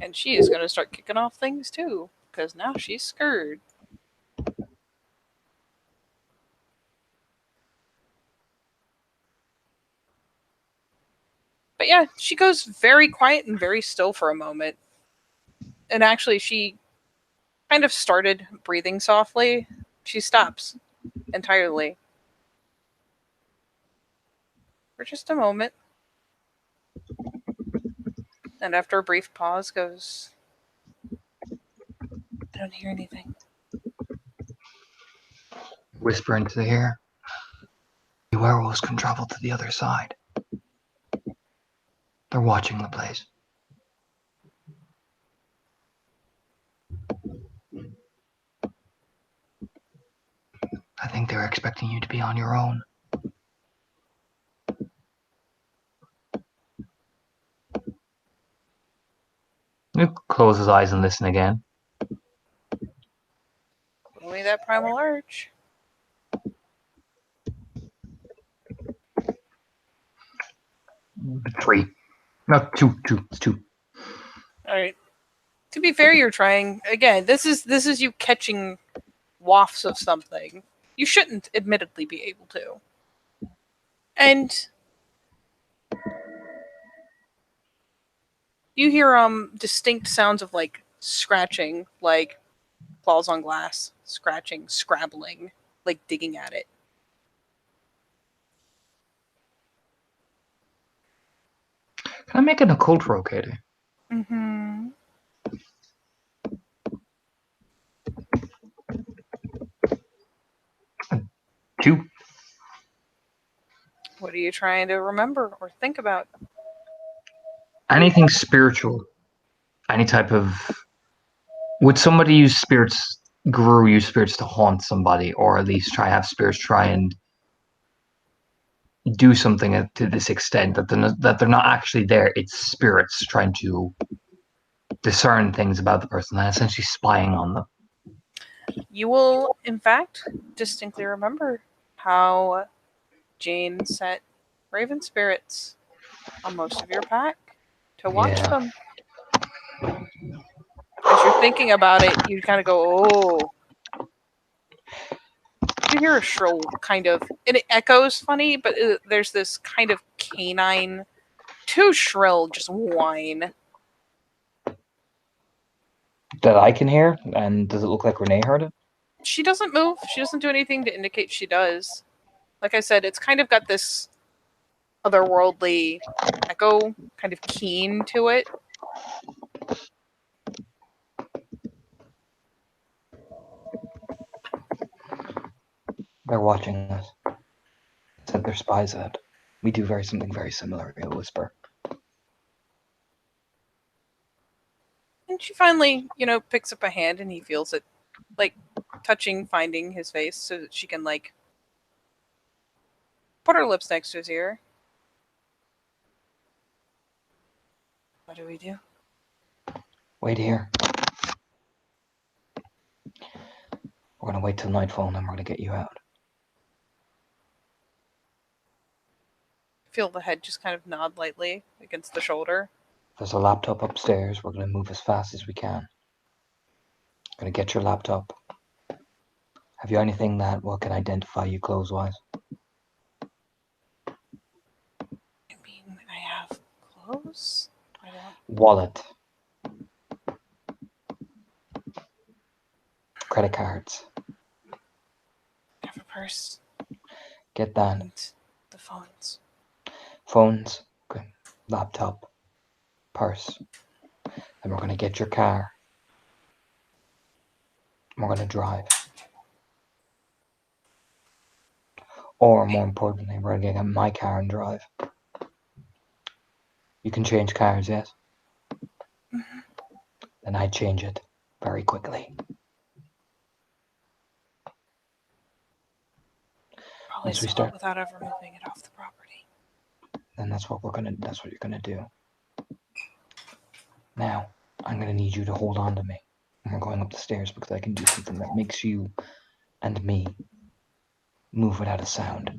and she is going to start kicking off things too, because now she's scared. But yeah, she goes very quiet and very still for a moment. And actually, she kind of started breathing softly. She stops entirely for just a moment. And after a brief pause, goes, I don't hear anything. Whisper into the ear. The werewolves can travel to the other side. They're watching the place. I think they're expecting you to be on your own. He'll close his eyes and listen again. Roll me that primal urge. 3. No, 2. It's 2. All right. To be fair, you're trying again. This is you catching wafts of something. You shouldn't, admittedly, be able to. And you hear distinct sounds of like scratching, like claws on glass, scratching, scrabbling, like digging at it. Can I make an occult roll, Katie? Mm-hmm. 2. What are you trying to remember or think about? Anything spiritual. Any type of... Would somebody use spirits, guru use spirits to haunt somebody, or at least have spirits try and do something to this extent that they're not actually there? It's spirits trying to discern things about the person and essentially spying on them. You will, in fact, distinctly remember how Jane set raven spirits on most of your pack to watch them. As you're thinking about it, you kind of go, oh. You hear a shrill kind of, and it echoes funny, but there's this kind of canine, too shrill, just whine. That I can hear? And does it look like Renee heard it? She doesn't move. She doesn't do anything to indicate she does. Like I said, it's kind of got this otherworldly echo, kind of keen to it. They're watching us. Said they're spies out. We do something very similar, he'll whisper. And she finally, picks up a hand and he feels it, like, touching, finding his face so that she can, like, put her lips next to his ear. What do we do? Wait here. We're gonna wait till nightfall and then we're gonna get you out. Feel the head just kind of nod lightly against the shoulder. There's a laptop upstairs. We're gonna move as fast as we can. Gonna get your laptop. Have you anything that can identify you clothes-wise? I mean, I have clothes. I don't. Wallet. Credit cards. I have a purse. Get that. And the phones. Phones. Okay. Laptop. Purse. Then we're gonna get your car. We're gonna drive. Or more importantly, we're gonna get my car and drive. You can change cars, yes? Mm-hmm. Then I change it very quickly. Probably Once we sell it start, without ever moving it off the property. then that's what you're gonna do. Now, I'm going to need you to hold on to me. And we're going up the stairs because I can do something that makes you and me move without a sound.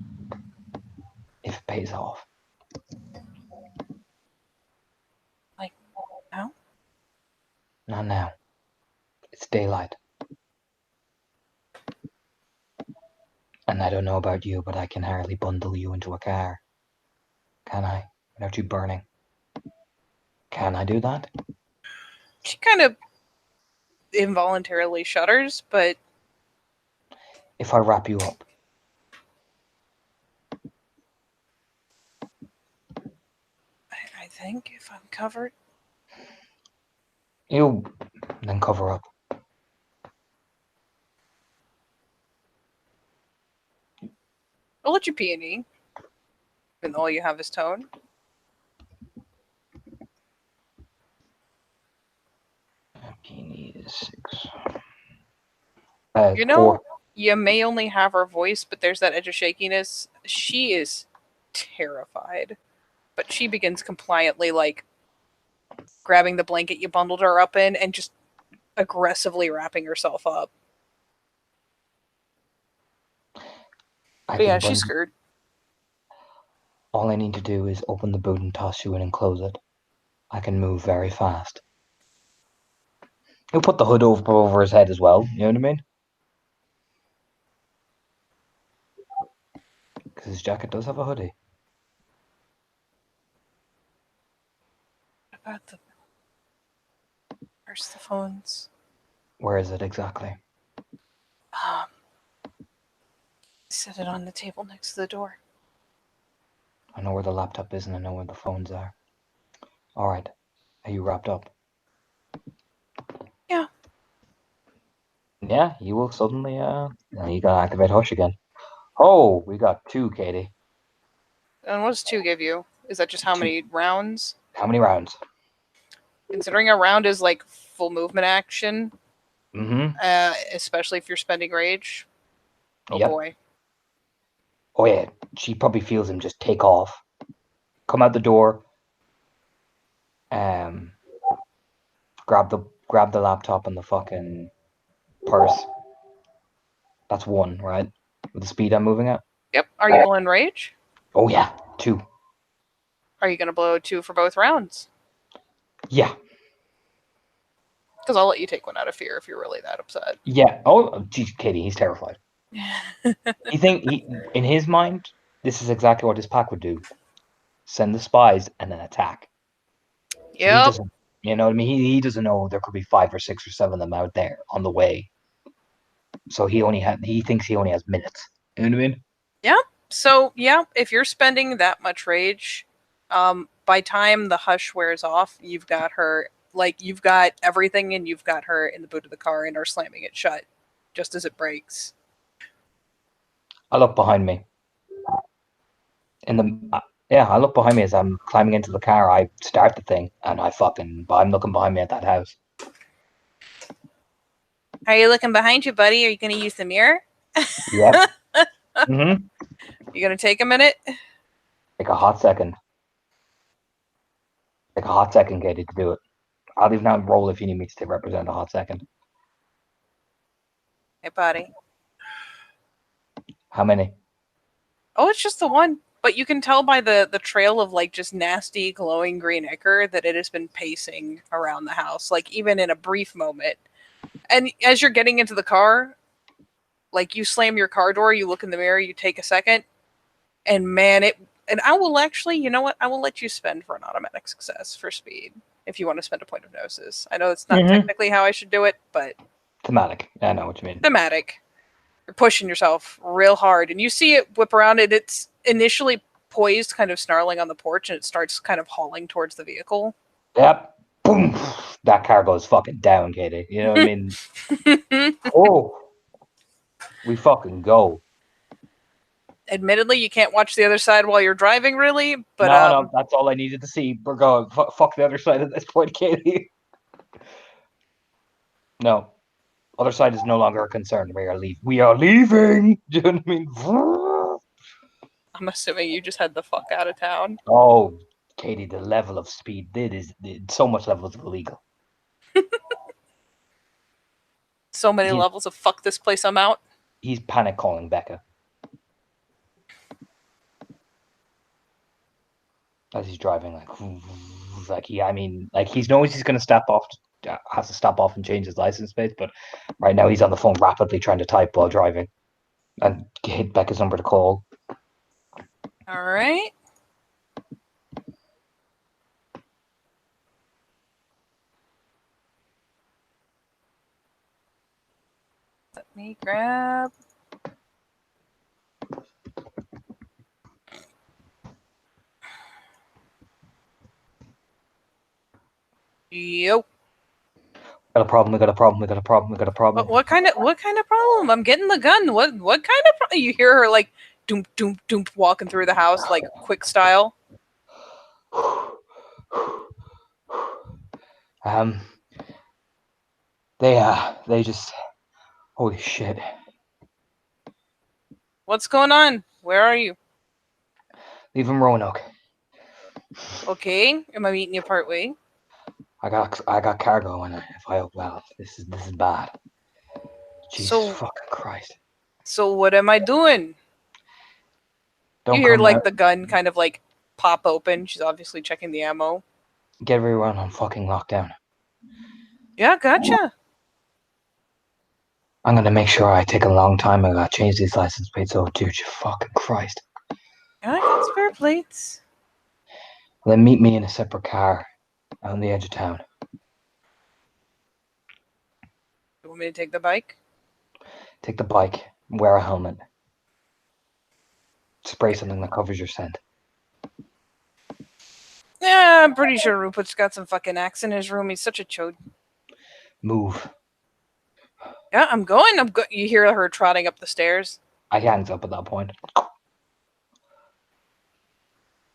If it pays off. Like, now? Not now. It's daylight. And I don't know about you, but I can hardly bundle you into a car. Can I? Without you burning. Can I do that? She kind of involuntarily shudders, but If I wrap you up. I think if I'm covered. You then cover up. I'll let you peony. And all you have is tone. Peony is 6. You know, 4. you may only have her voice, but there's that edge of shakiness. She is terrified. But she begins compliantly, like, grabbing the blanket you bundled her up in and just aggressively wrapping herself up. But yeah, she's scared. All I need to do is open the boot and toss you in and close it. I can move very fast. He'll put the hood over his head as well, you know what I mean? Because his jacket does have a hoodie. What about the... Where's the phones? Where is it exactly? Set it on the table next to the door. I know where the laptop is and I know where the phones are. Alright. Are you wrapped up? Yeah. Yeah, you will suddenly, now you gotta activate Hush again. Oh, we got 2, Katie. And what does 2 give you? Is that just how 2. many rounds? How many rounds? Considering a round is like full movement action, Mm-hmm. especially if you're spending rage. Oh Yep. boy. Oh yeah, she probably feels him just take off. Come out the door. Grab the laptop and the fucking purse. That's 1, right? With the speed I'm moving at. Yep. Are you blowing rage? Oh yeah, 2. Are you going to blow 2 for both rounds? Yeah. Because I'll let you take one out of fear if you're really that upset. Yeah. Oh, geez, Katie, he's terrified. In his mind, this is exactly what his pack would do. Send the spies and then attack. So he doesn't, you know what I mean? He doesn't know there could be 5 or 6 or 7 of them out there on the way. So he thinks he only has minutes. You know what I mean? Yeah. So yeah, if you're spending that much rage, by time the hush wears off, you've got her, like, you've got everything and you've got her in the boot of the car and are slamming it shut just as it breaks. I look behind me. I look behind me as I'm climbing into the car. I start the thing and I'm looking behind me at that house. Are you looking behind you, buddy? Are you going to use the mirror? Yep. Mm-hmm. You going to take a minute? Take a hot second. Take a hot second, Katie, to do it. I'll even out roll if you need me to represent a hot second. Hey, buddy. How many? Oh, it's just the one. But you can tell by the trail of, like, just nasty glowing green ichor that it has been pacing around the house, like, even in a brief moment. And as you're getting into the car, like, you slam your car door, you look in the mirror, you take a second, and man, and I will actually, you know what? I will let you spend for an automatic success for speed if you want to spend a point of gnosis. I know it's not technically how I should do it, but thematic. I know what you mean. Thematic. You're pushing yourself real hard, and you see it whip around, and it's initially poised, kind of snarling on the porch, and it starts kind of hauling towards the vehicle. Yep. Boom. That car goes fucking down, Katie. You know what I mean? Oh. We fucking go. Admittedly, you can't watch the other side while you're driving, really, but no, that's all I needed to see. We're going. Fuck the other side at this point, Katie. No. Other side is no longer a concern. We are leaving. Do you know what I mean? I'm assuming you just had the fuck out of town. Oh, Katie, the level of speed so much levels of illegal. So many levels of fuck this place, I'm out. He's panic calling Becca as he's driving, he knows he's going to stop off, has to stop off and change his license plate, but right now he's on the phone rapidly trying to type while driving and hit Becca's number to call. All right. Let me grab. Yo. We got a problem. What kind of problem? I'm getting the gun. What kind of problem? You hear her like doom doom doom walking through the house like quick style. They just, holy shit. What's going on? Where are you? Leave him Roanoke. Okay, am I meeting you part way? I got cargo in it. This is bad. Jesus fucking Christ. So what am I doing? Don't you hear like out. the gun kind of like pop open. She's obviously checking the ammo. Get everyone on fucking lockdown. Yeah, gotcha. I'm gonna make sure I take a long time. I gotta change these license plates. Oh, dude, you fucking Christ. I got spare plates. Then meet me in a separate car on the edge of town. You want me to take the bike? Take the bike. Wear a helmet. Spray something that covers your scent. Yeah, I'm pretty sure Rupert's got some fucking axe in his room. He's such a chode. Move. Yeah, I'm going. You hear her trotting up the stairs. I hangs up at that point.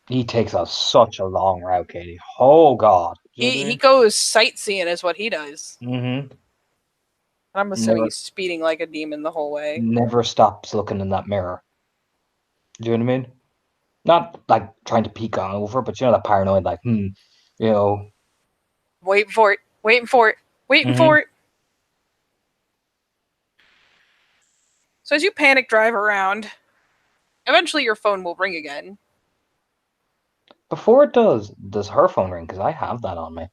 He takes us such a long route, Katie. Oh God. He goes sightseeing is what he does. Mm-hmm. I'm assuming he's speeding like a demon the whole way. Never stops looking in that mirror. Do you know what I mean? Not like trying to peek on over, but you know that paranoid, like, you know. Waiting for it. So as you panic drive around, eventually your phone will ring again. Before it does her phone ring? Because I have that on me.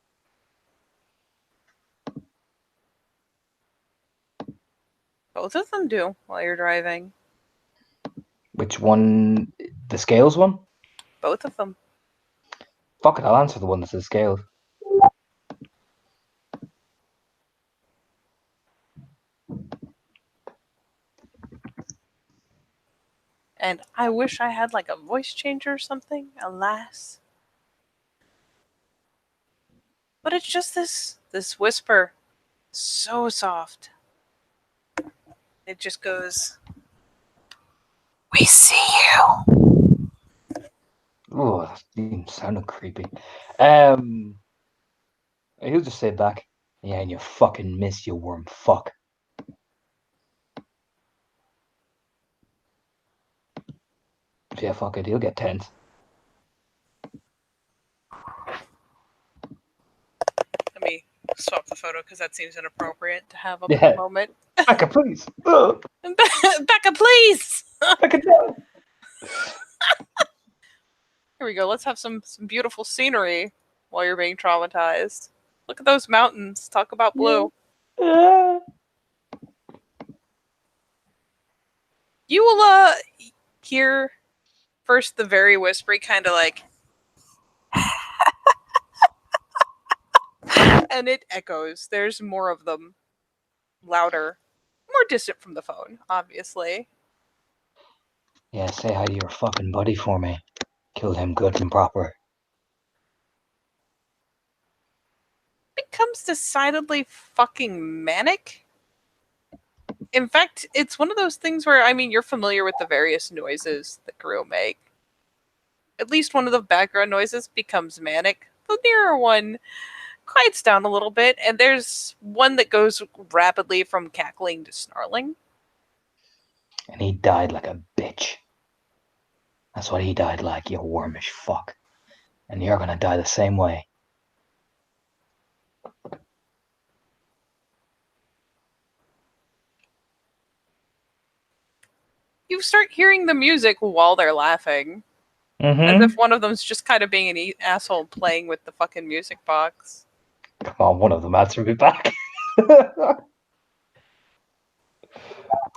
Both of them do while you're driving. Which one? The scales one? Both of them. Fuck it, I'll answer the one that says scales. And I wish I had like a voice changer or something, alas. But it's just this whisper. So soft. It just goes, "We see you." Oh, that even sounded creepy. He'll just say back, yeah, and you fucking miss, you worm fuck. Yeah, fuck it, he'll get tense. Let me swap the photo because that seems inappropriate to have up at the moment. Becca, please. Becca, please. Becca, no. Here we go. Let's have some beautiful scenery while you're being traumatized. Look at those mountains. Talk about blue. You will hear first the very whispery kind of like and it echoes. There's more of them. Louder. More distant from the phone, obviously. Yeah, say hi to your fucking buddy for me. Killed him good and proper. Becomes decidedly fucking manic. In fact, it's one of those things where, I mean, you're familiar with the various noises that Gru make. At least one of the background noises becomes manic. The nearer one quiets down a little bit, and there's one that goes rapidly from cackling to snarling. And he died like a bitch. That's what he died like, you wormish fuck. And you're gonna die the same way. You start hearing the music while they're laughing. As if one of them's just kind of being an asshole playing with the fucking music box. Come on, one of them answer me back.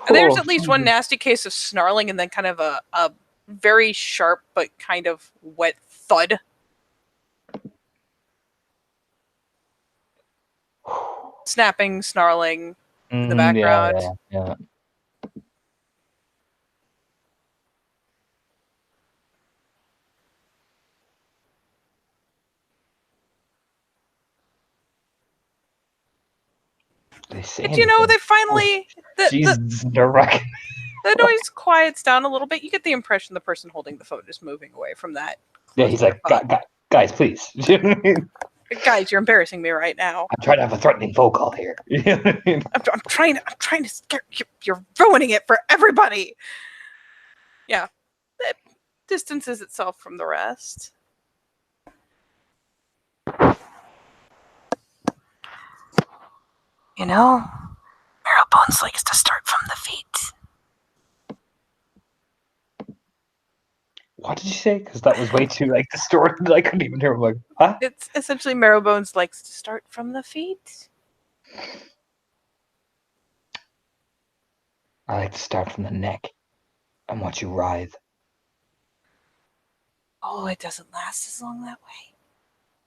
There's at least one nasty case of snarling and then kind of a very sharp but kind of wet thud. Snapping, snarling in the background. Yeah. But you know, they finally the noise quiets down a little bit. You get the impression the person holding the phone is moving away from that. Yeah, he's like, guys, please. Guys, you're embarrassing me right now. I'm trying to have a threatening phone call here. I'm trying to scare you. You're ruining it for everybody. Yeah, it distances itself from the rest. You know, Marrow Bones likes to start from the feet. What did you say? Because that was way too distorted. I couldn't even hear him. Like, huh? It's essentially Marrow Bones likes to start from the feet. I like to start from the neck and watch you writhe. Oh, it doesn't last as long that way.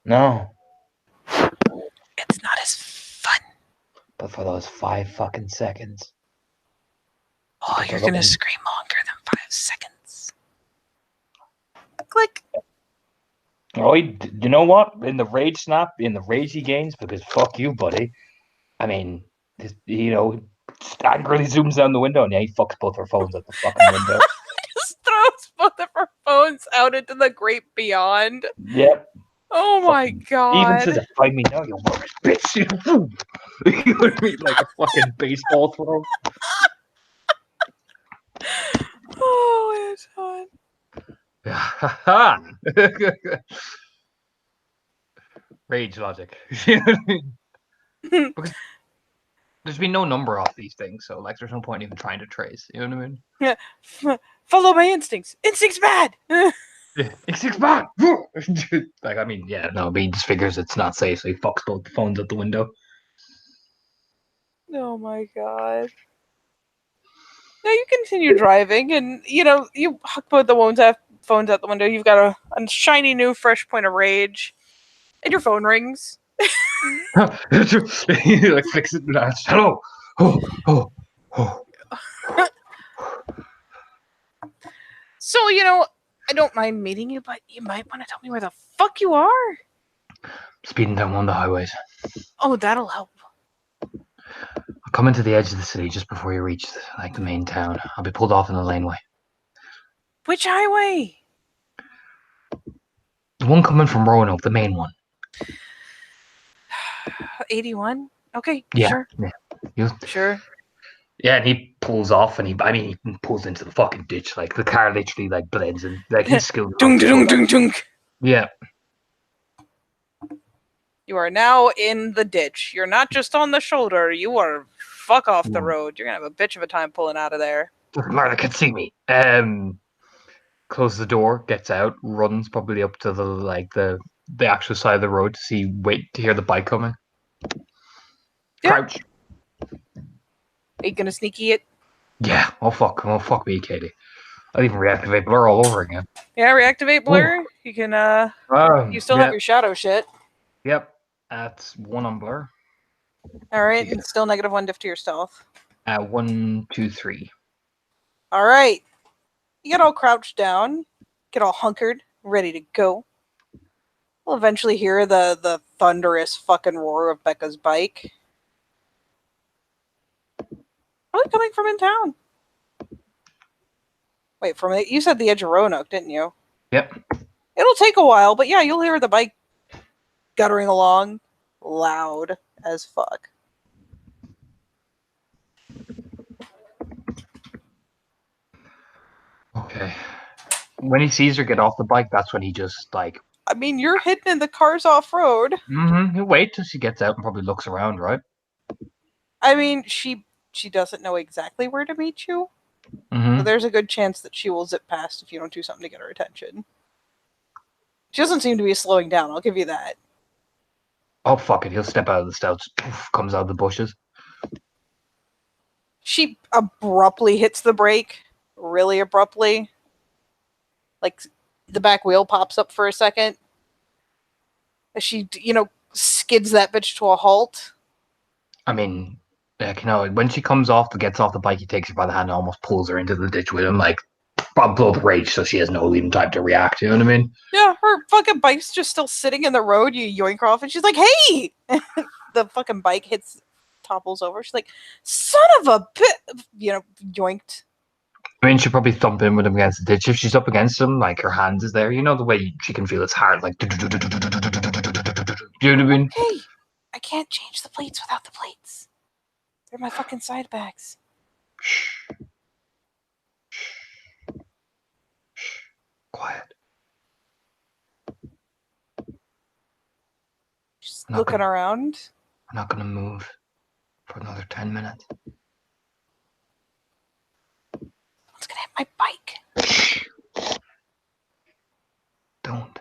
No. It's not as fun. But for those 5 fucking seconds. Oh, you're gonna scream longer than 5 seconds. Click. Oh, you know what? In the rage snap, in the rage he gains, because fuck you, buddy. I mean, angrily zooms down the window and he fucks both our phones out the fucking window. Just throws both of our phones out into the great beyond. Yep. Oh my god. Even says, "Find me now, you mother bitch." You know what I mean? Like a fucking baseball throw. Oh, it's fun. Rage logic. Because there's been no number off these things, so there's no point even trying to trace. You know what I mean? Yeah. Follow my instincts. Instincts bad. Instincts bad. He just figures it's not safe, so he fucks both the phones out the window. Oh my god. Now you continue driving, and you huck both the phones out the window. You've got a shiny new fresh point of rage, and your phone rings. Fix it. Hello. Oh. So I don't mind meeting you, but you might want to tell me where the fuck you are. Speeding down one of the highways. Oh, that'll help. I'll come into the edge of the city just before you reach the main town. I'll be pulled off in the laneway. Which highway? The one coming from Roanoke, the main one. 81? Okay, yeah, sure. Yeah. Sure. Yeah, and he pulls off, and he pulls into the fucking ditch. The car literally blends, and he's skilled. Dunk, dunk, dunk, dunk. Yeah. You are now in the ditch. You're not just on the shoulder. You are fuck off the road. You're gonna have a bitch of a time pulling out of there. Martha can see me. Closes the door, gets out, runs probably up to the actual side of the road to wait to hear the bike coming. Yeah. Crouch. Are you gonna sneaky it? Yeah. Oh fuck me, Katie. I'll even reactivate blur all over again. Yeah, reactivate blur. Oh. You can you still have your shadow shit. Yep. That's 1 on blur. Alright, and still -1 diff to your stealth. 1, 2, 3. Alright. You get all crouched down, get all hunkered, ready to go. We'll eventually hear the thunderous fucking roar of Becca's bike. Probably coming from in town. Wait, you said the edge of Roanoke, didn't you? Yep. It'll take a while, but yeah, you'll hear the bike guttering along, loud as fuck. Okay. When he sees her get off the bike, that's when he just I mean, you're hidden in the car's off road. Mm-hmm. He'll wait till she gets out and probably looks around, right? I mean, she doesn't know exactly where to meet you. Mm-hmm. So there's a good chance that she will zip past if you don't do something to get her attention. She doesn't seem to be slowing down, I'll give you that. Oh, fuck it. He'll step out of the stouts. Poof, comes out of the bushes. She abruptly hits the brake, really abruptly. Like, the back wheel pops up for a second. As she, skids that bitch to a halt. I mean, like, when she gets off the bike, he takes her by the hand and almost pulls her into the ditch with him, like, blow the rage so she has no even time to react, you know what I mean? Yeah, her fucking bike's just still sitting in the road. You yoink her off, and she's like, "Hey!" The fucking bike topples over. She's like, "Son of a yoinked." I mean, she'll probably thump in with him against the ditch. If she's up against him, like, her hands is there, the way she can feel his heart, like, you know what I mean? Hey, I can't change the plates without the plates. They're my fucking side bags. Shh. Quiet. She's I'm not looking gonna, around. I'm not gonna move for another 10 minutes. Someone's gonna hit my bike. Shh. Don't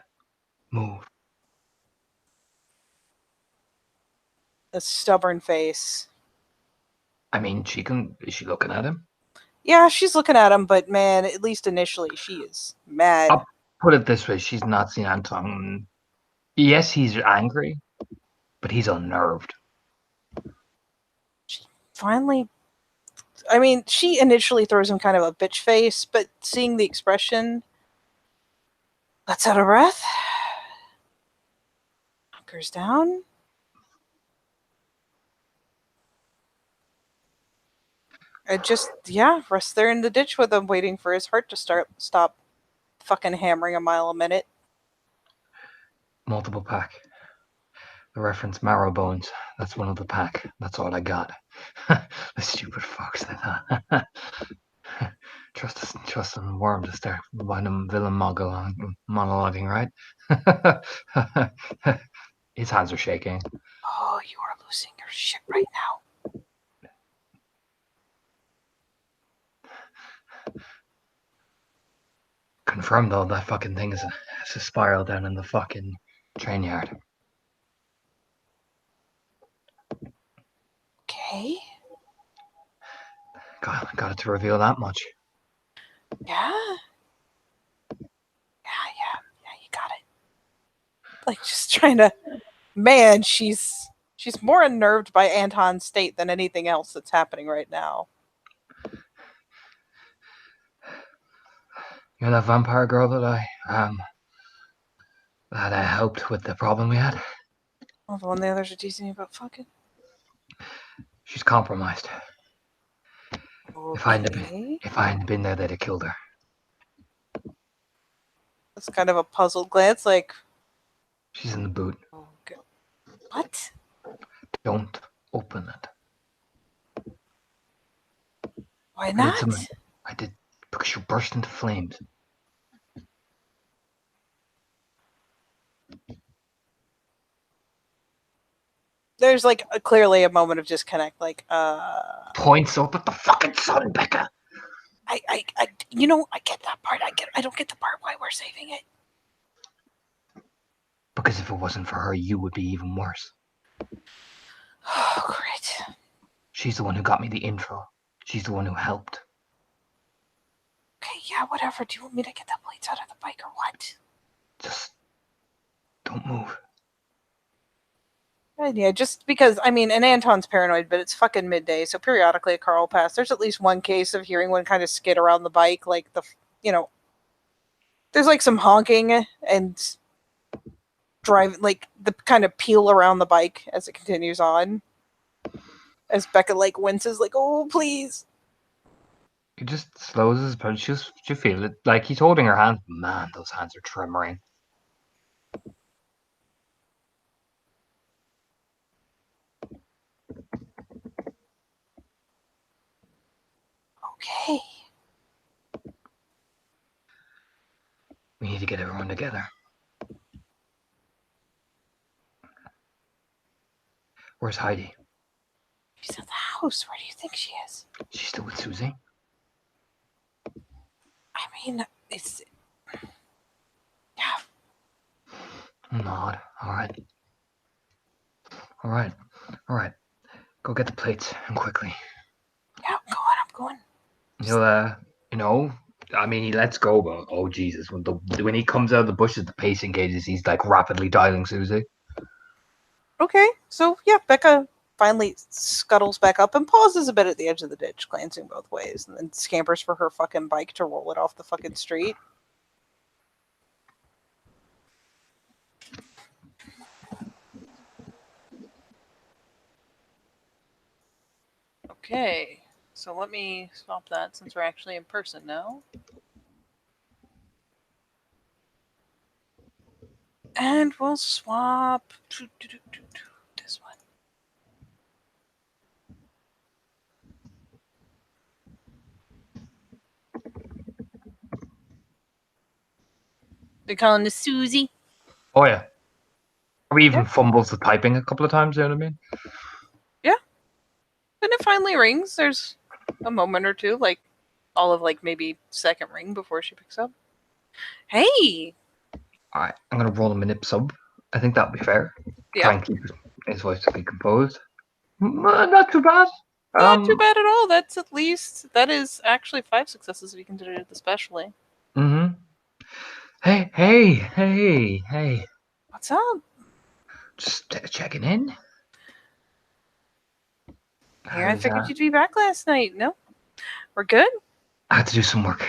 move. A stubborn face. I mean, is she looking at him? Yeah, she's looking at him, but man, at least initially, she is mad. I'll put it this way, she's not seen Anton. Yes, he's angry, but he's unnerved. Finally, I mean, she initially throws him kind of a bitch face, but seeing the expression, lets out a breath, hunkers down. I just, rest there in the ditch with him, waiting for his heart to stop fucking hammering a mile a minute. Multiple pack. The reference marrow bones. That's one of the pack. That's all I got. The stupid fucks. Trust in the worm to start villain monologuing, right? His hands are shaking. Oh, you are losing your shit right now. Confirmed though, that fucking thing has a spiral down in the fucking train yard. Okay. Got it to reveal that much. Yeah. Yeah, you got it. Like, just trying to. Man, she's more unnerved by Anton's state than anything else that's happening right now. You're that vampire girl that I helped with the problem we had. Oh, the one the others are teasing you about fucking. She's compromised. Okay. If I hadn't been there, they'd have killed her. It's kind of a puzzled glance, like. She's in the boot. Okay. What? Don't open it. Why not? I did because you burst into flames. There's like clearly a moment of disconnect. Like, Points up at the fucking sun, Becca. I get that part. I don't get the part why we're saving it. Because if it wasn't for her, you would be even worse. Oh, great. She's the one who got me the intro. She's the one who helped. Okay, yeah, whatever. Do you want me to get the plates out of the bike or what? Just don't move. Yeah, just because, I mean, and Anton's paranoid, but it's fucking midday, so periodically a car will pass. There's at least one case of hearing one kind of skid around the bike, like there's like some honking and driving, like the kind of peel around the bike as it continues on. As Becca like winces, like, oh, please. He just slows his approach. She'll feel it. Like he's holding her hand. Man, those hands are trembling. Okay. We need to get everyone together. Where's Heidi? She's at the house. Where do you think she is? She's still with Susie? I mean, it's... Yeah. Not. Alright. Alright. Alright. Go get the plates and quickly. Yeah, I'm going. He'll, I mean, he lets go, but oh Jesus, when he comes out of the bushes, the pacing gauges, he's like rapidly dialing Susie. Okay, so yeah, Becca finally scuttles back up and pauses a bit at the edge of the ditch, glancing both ways, and then scampers for her fucking bike to roll it off the fucking street. Okay, so let me swap that since we're actually in person now. And we'll swap this one. They're calling this Susie. Oh yeah. Or even Yeah. fumbles the piping a couple of times, you know what I mean? Then it finally rings. There's a moment or two, like all of like maybe second ring before she picks up. Hey! Alright, I'm gonna roll him a nip sub. I think that'd be fair. Yeah. Try and keep his voice to be composed. Not too bad. Not too bad at all. That is actually 5 successes if you consider it especially. Mm-hmm. Hey. What's up? Just checking in. Here, I figured you'd be back last night. No? We're good? I had to do some work.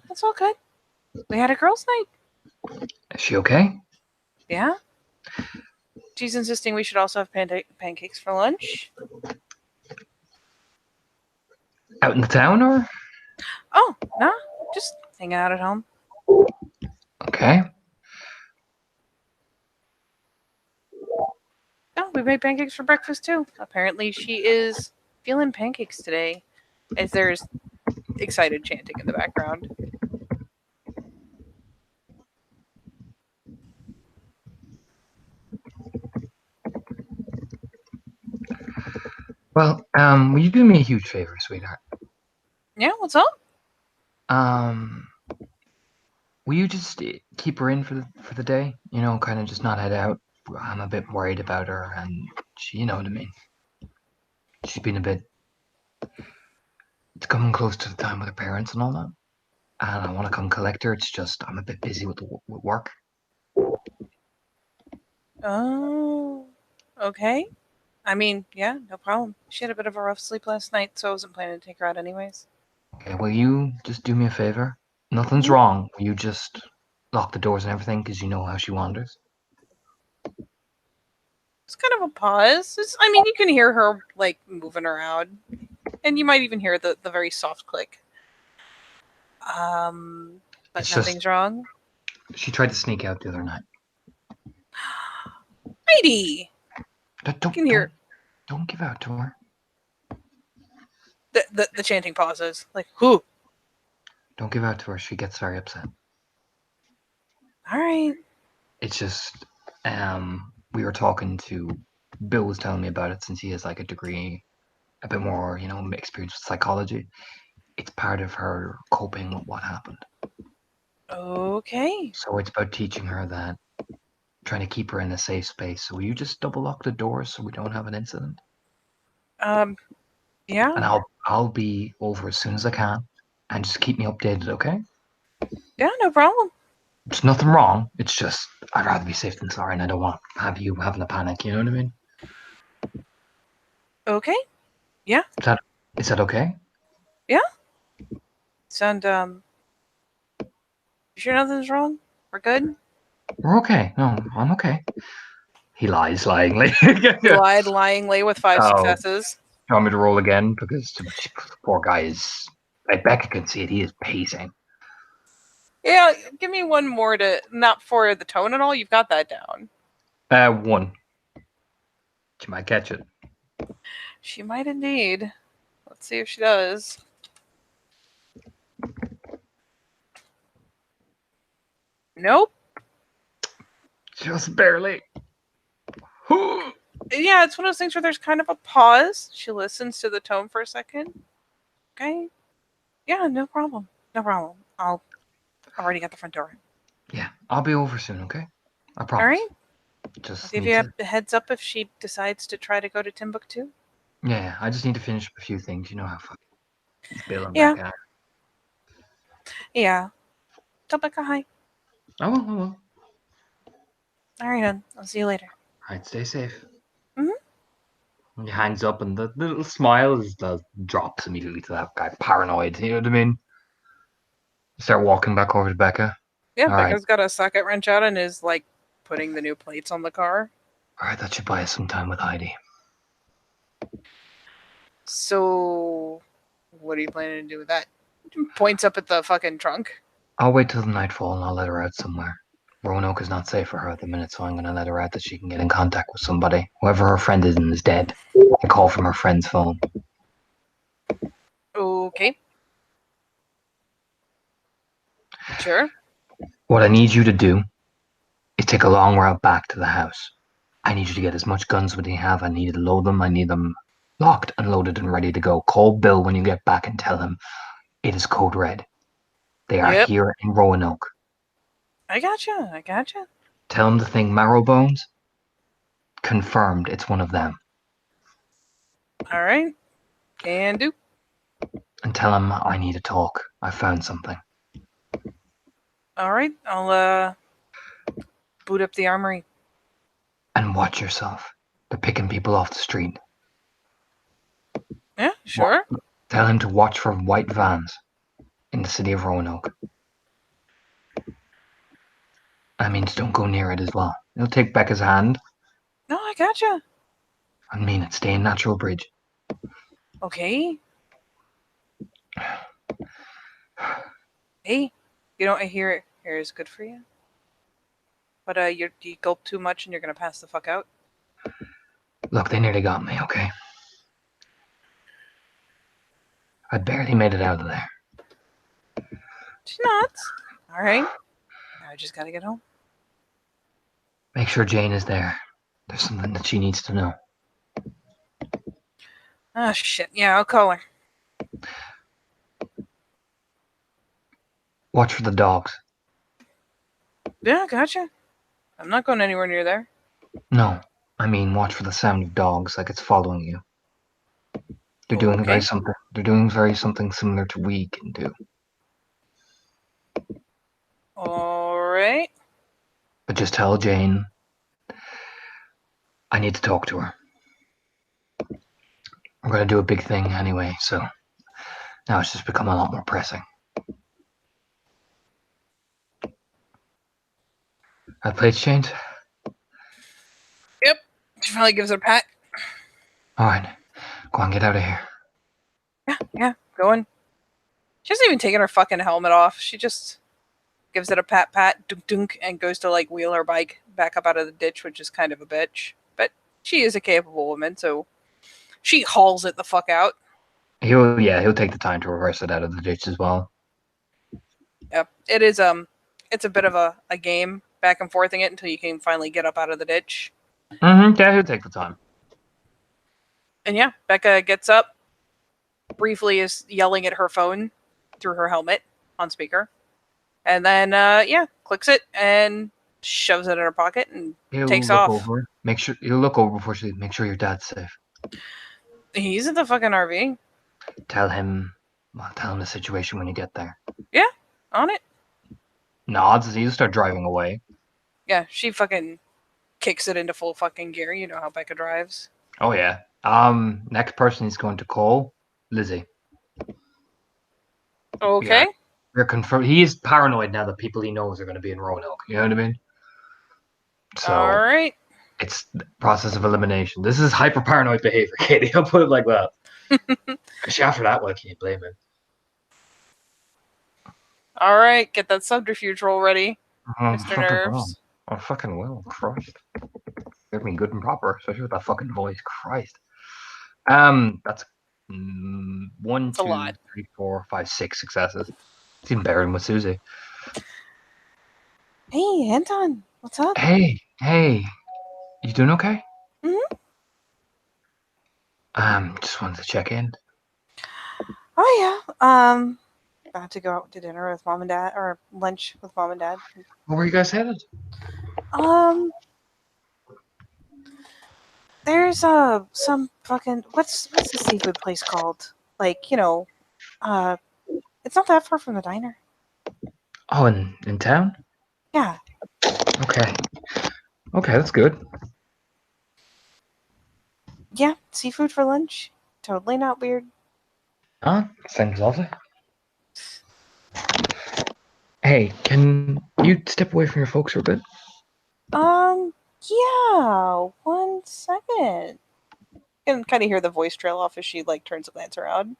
That's all good. We had a girls' night. Is she okay? Yeah? She's insisting we should also have pancakes for lunch. Out in the town, or? Oh, no. Just hanging out at home. Okay. Oh, we made pancakes for breakfast too. Apparently she is feeling pancakes today, as there's excited chanting in the background. Well, will you do me a huge favor, sweetheart? Yeah, what's up? Will you just keep her in for the day? You know, kind of just not head out. I'm a bit worried about her, and you know what I mean. She's been a bit. It's coming close to the time with her parents and all that, and I want to come collect her. It's just I'm a bit busy with work. Oh, okay. I mean, yeah, no problem. She had a bit of a rough sleep last night, so I wasn't planning to take her out anyways. Okay, will you just do me a favor? Nothing's Mhm. wrong. Will you just lock the doors and everything because you know how she wanders? It's kind of a pause. I mean, you can hear her like moving around, and you might even hear the very soft click. But It's nothing's wrong. She tried to sneak out the other night. Heidi, Don't can hear don't give out to her. the chanting pauses. Like, who? Don't give out to her. She gets very upset. All right. It's just we were talking to Bill was telling me about it since he has like a degree, a bit more, experience with psychology. It's part of her coping with what happened. Okay. So it's about teaching her that, trying to keep her in a safe space. So will you just double lock the doors so we don't have an incident? Yeah. And I'll be over as soon as I can, and just keep me updated, okay? Yeah, no problem. There's nothing wrong. It's just I'd rather be safe than sorry, and I don't want to have you having a panic. You know what I mean? Okay. Yeah. Is that okay? Yeah. Sound you sure nothing's wrong? We're good? We're okay. No, I'm okay. He lies lyingly. He lied lyingly with 5 successes. You want me to roll again? Because the poor guy is, like Becca can see it, he is pacing. Yeah, give me one more to, not for the tone and all, you've got that down. 1. She might catch it. She might indeed. Let's see if she does. Nope. Just barely. Yeah, it's one of those things where there's kind of a pause. She listens to the tone for a second. Okay. Yeah, no problem. No problem. I've already got the front door. Yeah, I'll be over soon, okay? I All promise. right. I'll Just give need you to. a heads up if she decides to try to go to Timbuktu. Yeah, I just need to finish up a few things. You know how fucking Bill and Yeah. Becca are. Yeah. Tell Becca hi. I will. All right, hon. I'll see you later. Alright, stay safe. Mhm. He hangs up, and the little smile drops immediately to that guy. Paranoid, you know what I mean? Start walking back over to Becca. Yeah, All right. Becca's got a socket wrench out and is like putting the new plates on the car. Alright, that should buy us some time with Heidi. So, what are you planning to do with that? Points up at the fucking trunk. I'll wait till the nightfall and I'll let her out somewhere. Roanoke is not safe for her at the minute, so I'm going to let her out that she can get in contact with somebody. Whoever her friend is dead. And call from her friend's phone. Okay. Sure. What I need you to do is take a long route back to the house. I need you to get as much guns as you have. I need to load them. I need them locked and loaded and ready to go. Call Bill when you get back and tell him it is Code Red. They are Yep. here in Roanoke. I gotcha. Tell him the thing Marrowbones. Confirmed it's one of them. All right. Can do. And tell him I need to talk. I found something. All right. I'll boot up the armory. And watch yourself. They're picking people off the street. Yeah, sure. Tell him to watch for white vans in the city of Roanoke. That means don't go near it as well. He'll take Becca's hand. No, I gotcha. I mean it. Stay in Natural Bridge. Okay. Hey, I hear air is good for you. But you gulp too much and you're gonna pass the fuck out. Look, they nearly got me, okay? I barely made it out of there. She's nuts. All right. I just gotta get home. Make sure Jane is there. There's something that she needs to know. Oh shit. Yeah, I'll call her. Watch for the dogs. Yeah, gotcha. I'm not going anywhere near there. No, I mean watch for the sound of dogs, like it's following you. They're doing Okay. something similar to we can do. All right. But just tell Jane I need to talk to her. I'm gonna do a big thing anyway, so now it's just become a lot more pressing. That plate's changed? Yep. She finally gives it a pat. Alright. Go on, get out of here. Yeah, going. She hasn't even taken her fucking helmet off. She just gives it a pat, dunk dunk, and goes to like wheel her bike back up out of the ditch, which is kind of a bitch. But she is a capable woman, so she hauls it the fuck out. He'll take the time to reverse it out of the ditch as well. Yep. It is it's a bit of a game back and forthing it until you can finally get up out of the ditch. Yeah, he'll take the time. And yeah, Becca gets up, briefly is yelling at her phone through her helmet on speaker. And then clicks it and shoves it in her pocket and takes off. Over. He'll look over before she make sure your dad's safe. He's in the fucking RV. Tell him the situation when you get there. Yeah, on it. Nods as he'll start driving away. Yeah, she fucking kicks it into full fucking gear. You know how Becca drives. Oh yeah. Next person he's going to call, Lizzie. Okay. We're confirmed. He is paranoid now that people he knows are going to be in Roanoke. You know what I mean? So All right. it's the process of elimination. This is hyper paranoid behavior, Katie. I'll put it like that. Because after that, well, can you blame him? All right, get that subterfuge roll ready, Oh, Mr. Nerves. I fucking will. Christ. Get me good and proper, especially with that fucking voice. Christ. That's 1, It's a 2, lot. 3, 4, 5, 6 successes. It's even better than with Susie. Hey, Anton, what's up? Hey, you doing okay? Mhm. Just wanted to check in. Oh yeah. About to go out to dinner with mom and dad, or lunch with mom and dad. Where were you guys headed? Um, there's some fucking what's the seafood place called? Like, it's not that far from the diner. Oh, in town? Yeah. Okay. Okay, that's good. Yeah, seafood for lunch. Totally not weird. Sounds lovely. Hey, can you step away from your folks for a bit? Yeah, 1 second. You can kind of hear the voice trail off as she like turns a glance around.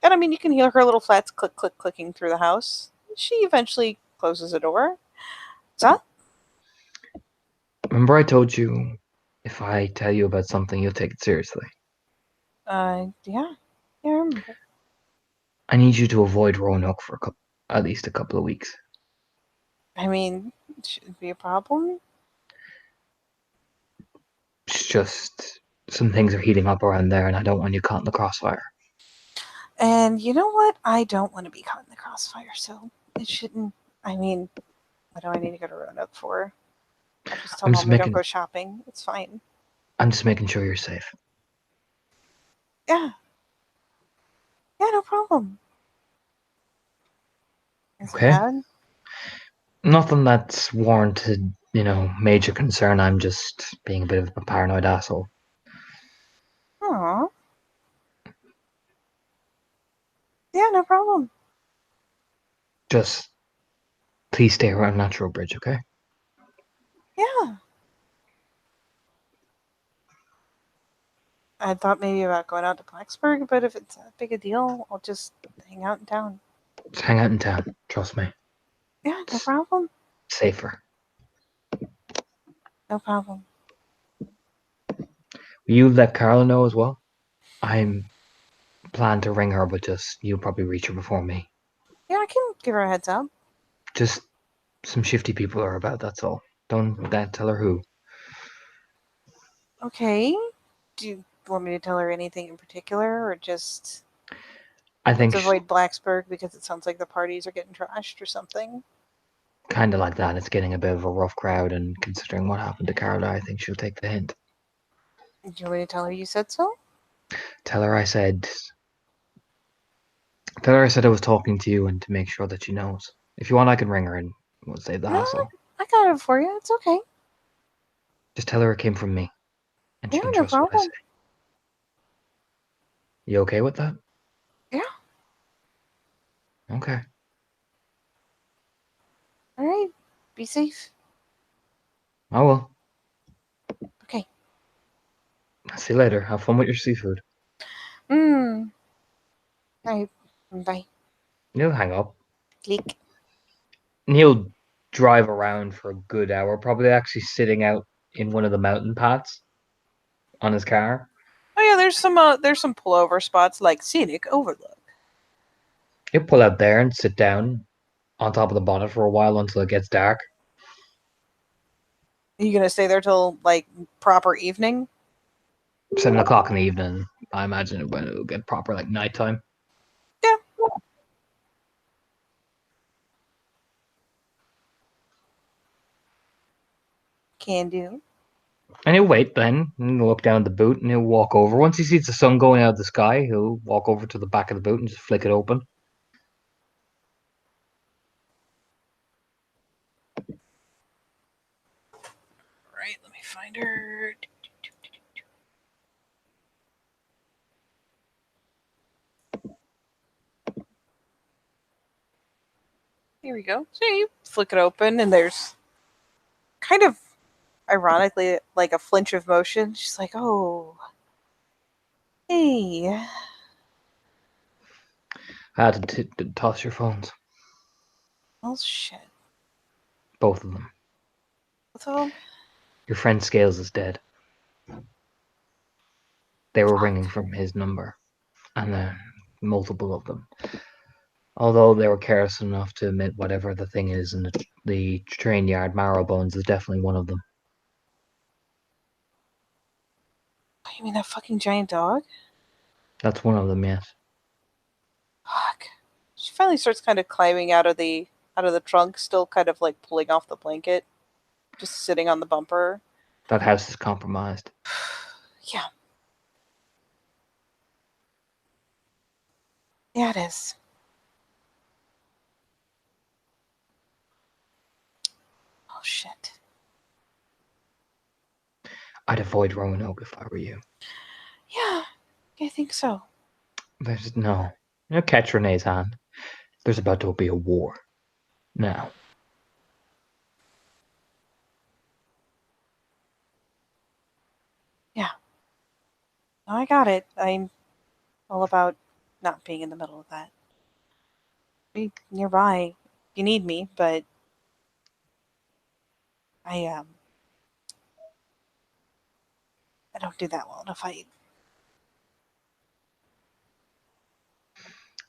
And I mean, you can hear her little flats click, click, clicking through the house. She eventually closes the door. What's up? Remember I told you if I tell you about something, you'll take it seriously. Yeah, I remember. I need you to avoid Roanoke for at least a couple of weeks. I mean, shouldn't be a problem. It's just some things are heating up around there, and I don't want you caught in the crossfire. And you know what? I don't want to be caught in the crossfire, so it shouldn't. I mean, what do I need to go to Roanoke for? I'll just tell I'm just mom we don't making go shopping. It's fine. I'm just making sure you're safe. Yeah. Yeah, no problem. Is it Okay? bad? Nothing that's warranted, major concern. I'm just being a bit of a paranoid asshole. Aw. Yeah, no problem. Just please stay around Natural Bridge, okay? Yeah. I thought maybe about going out to Blacksburg, but if it's that big a deal, I'll just hang out in town. Just hang out in town. Trust me. Yeah, no It's problem. safer. No problem. Will you let Carla know as well? I'm plan to ring her, but just you'll probably reach her before me. Yeah, I can give her a heads up. Just some shifty people are about, that's all. Don't tell her who. Okay. Do you want me to tell her anything in particular, or just I let's think avoid Blacksburg because it sounds like the parties are getting trashed or something? kind of like that. It's getting a bit of a rough crowd, and considering what happened to Carla, I think she'll take the hint. Do you want me to tell her you said so? Tell her I said. Tell her I said I was talking to you, and to make sure that she knows. If you want, I can ring her and we'll save the No, hassle. I got it for you. It's okay. Just tell her it came from me, and Yeah, she can no trust what I say. problem. You okay with that? Yeah. Okay. All right. Be safe. I will. Okay. I'll see you later. Have fun with your seafood. All right. Bye. He'll hang up. Click. And he'll drive around for a good hour, probably actually sitting out in one of the mountain paths on his car. Oh yeah, there's some pullover spots like scenic overlook. He'll pull out there and sit down on top of the bonnet for a while until it gets dark. Are you gonna stay there till like proper evening? 7 o'clock in the evening, I imagine when it'll get proper like nighttime. Yeah. Can do. And he'll wait then, and he'll look down at the boot, and he'll walk over. Once he sees the sun going out of the sky, he'll walk over to the back of the boot and just flick it open. Right, let me find her. Here we go. So you flick it open, and there's kind of ironically like a flinch of motion. She's like, "Oh, hey, I had to toss your phones, well, shit." both of them. So, Your friend Scales is dead. They were fuck. ringing from his number, and multiple of them. Although they were careless enough to admit whatever the thing is in the train yard, marrow bones is definitely one of them. I You mean that fucking giant dog? That's one of them, yes. Fuck. She finally starts kind of climbing out of the trunk, still kind of like pulling off the blanket, just sitting on the bumper. That house is compromised. Yeah. Yeah, it is. Oh shit. I'd avoid Roanoke if I were you. Yeah, I think so. There's no. You know, catch Renee's hand. There's about to be a war. Now. Yeah. No, I got it. I'm all about not being in the middle of that. Be nearby if you need me, but I I don't do that well in a fight.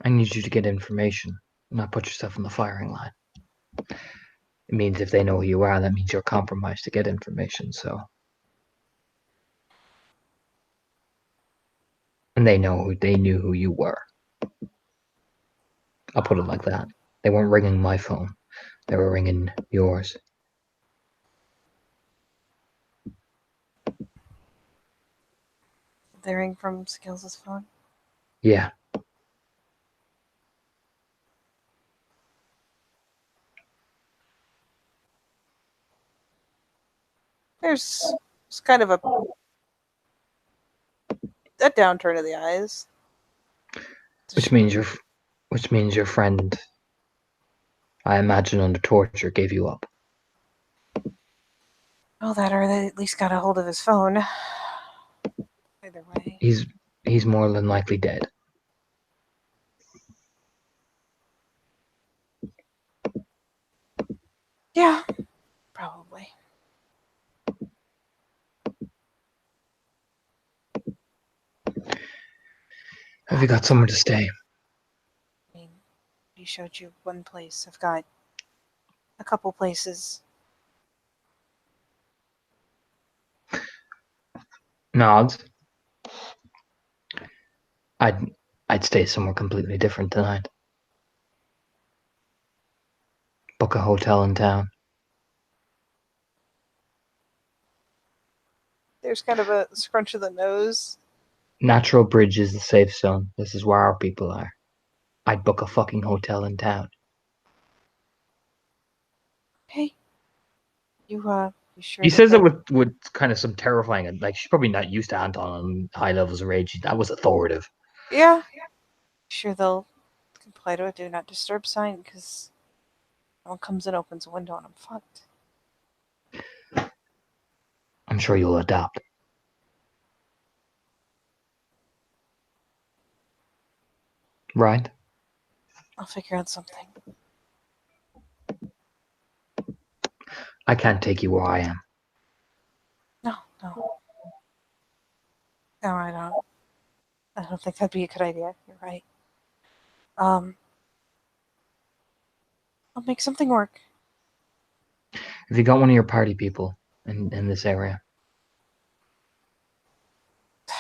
I need you to get information, not put yourself on the firing line. It means if they know who you are, that means you're compromised to get information, so. And they knew who you were. I'll put it like that. They weren't ringing my phone. They were ringing yours. They ring from Skills' phone. Yeah. There's kind of a downturn of the eyes. Which means your friend, I imagine under torture, gave you up. Oh, that or they at least got a hold of his phone. Either way. He's more than likely dead. Yeah, probably. Have you got somewhere to stay? I mean, he showed you one place. I've got a couple places. Nods. I'd stay somewhere completely different tonight. Book a hotel in town. There's kind of a scrunch of the nose. Natural Bridge is the safe zone. This is where our people are. I'd book a fucking hotel in town. Hey, you sure? He says it with kind of some terrifying, and like she's probably not used to Anton on high levels of rage. That was authoritative. Yeah. Sure they'll comply to a do not disturb sign because someone comes in, opens a window, and I'm fucked. I'm sure you'll adapt. Right? I'll figure out something. I can't take you where I am. No. No, I don't. I don't think that'd be a good idea. You're right. I'll make something work. Have you got one of your party people in this area? I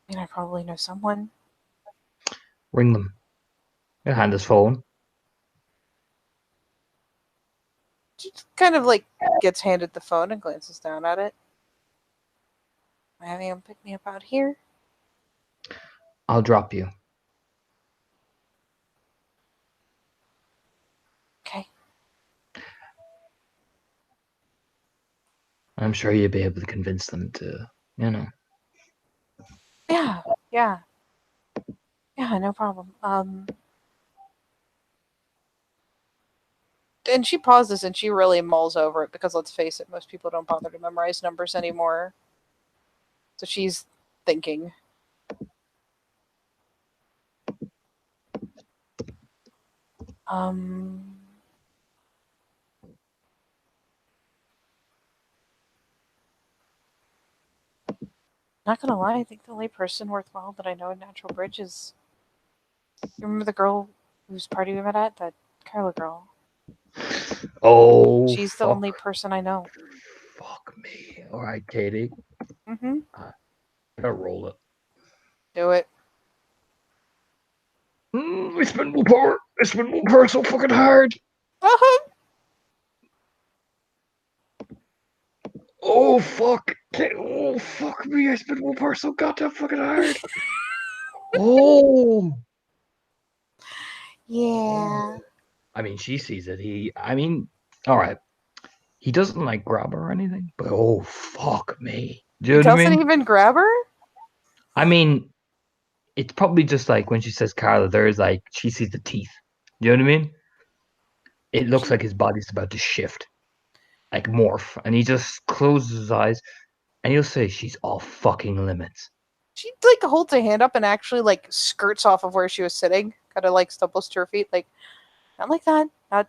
mean, I probably know someone. Ring them. He'll hand his phone. Just kind of like gets handed the phone and glances down at it. Am I having him pick me up out here? I'll drop you. Okay. I'm sure you'll be able to convince them to, Yeah, no problem. And she pauses and she really mulls over it because let's face it, most people don't bother to memorize numbers anymore. So she's thinking. Um, Not gonna lie, I think the only person worthwhile that I know in Natural Bridge is. You remember the girl whose party we met at? That Carla girl. Oh, She's the only person I know. Fuck me. All right, Katie. Mm-hmm. I gotta roll it. Do it. I spent willpower. I spent willpower so fucking hard. Uh-huh. Oh fuck! Oh fuck me! I spent willpower so goddamn fucking hard. Oh. Yeah. I mean, she sees it. I mean, all right. He doesn't like grab her or anything, but oh fuck me. Do He you know what I doesn't mean? even grab her? I mean, it's probably just like when she says Carla, there's like she sees the teeth. Do you know what I mean? It looks like his body's about to shift, like morph, and he just closes his eyes and he'll say she's off fucking limits. She like holds a hand up and actually like skirts off of where she was sitting. Kind of like stumbles to her feet, like not like that, not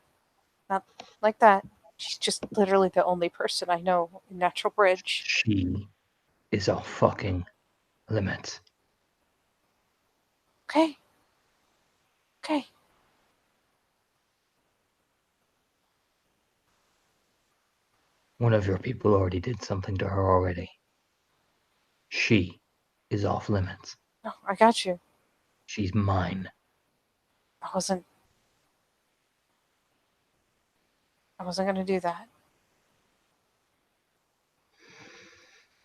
like that. She's just literally the only person I know in Natural Bridge. She is off fucking limits. Okay. Okay. One of your people already did something to her already. She is off limits. No, I got you. She's mine. I wasn't gonna do that.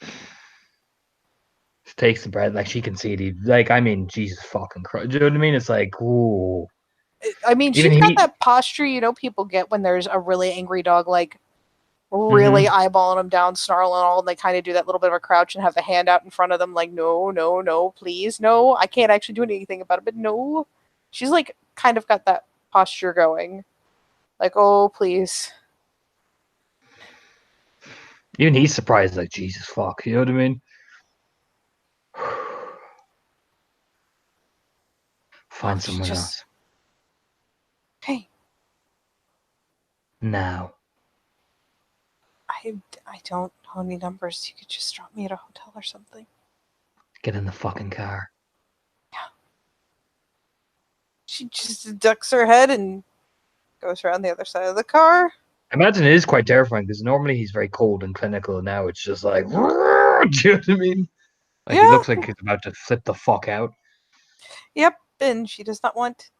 She takes the breath, like she can see it. Like, I mean, Jesus fucking Christ. Do you know what I mean? It's like, ooh. I mean, Even she's got he, that posture people get when there's a really angry dog, like really Mhm. eyeballing them down, snarling all, and they kind of do that little bit of a crouch and have the hand out in front of them, like, no, no, no, please, no, I can't actually do anything about it, but no. She's like kind of got that posture going. Like, oh, please. even he's surprised, like, Jesus fuck. You know what I mean? Oh, Find she someone just. else. Hey, Now. I don't know any numbers. You could just drop me at a hotel or something. Get in the fucking car. She just ducks her head and goes around the other side of the car. I imagine it is quite terrifying because normally he's very cold and clinical. And now it's just like, do you know what I mean? Like, he Yeah, looks like he's about to flip the fuck out. yep, and she does not want.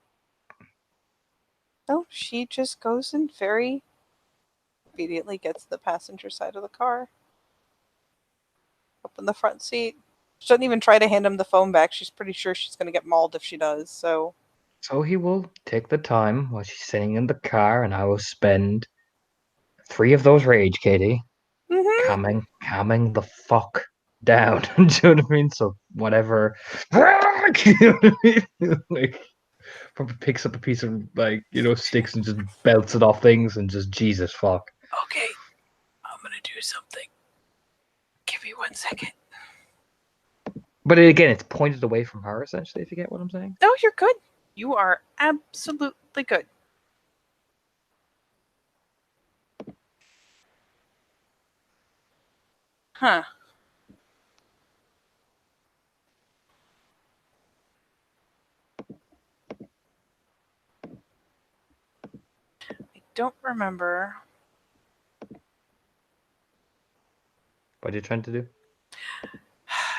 No, she just goes and very obediently gets the passenger side of the car. Up in the front seat. She doesn't even try to hand him the phone back. She's pretty sure she's going to get mauled if she does, so. So he will take the time while she's sitting in the car, and I will spend 3 of those rage, Katie, Mm-hmm. calming the fuck down. Do you know what I mean? So whatever, you know what I mean? Like, probably picks up a piece of like sticks and just belts it off things and just Jesus fuck. Okay, I'm going to do something. Give me 1 second. But again, it's pointed away from her essentially. If you get what I'm saying. No, you're good. You are absolutely good. Huh. I don't remember. What are you trying to do?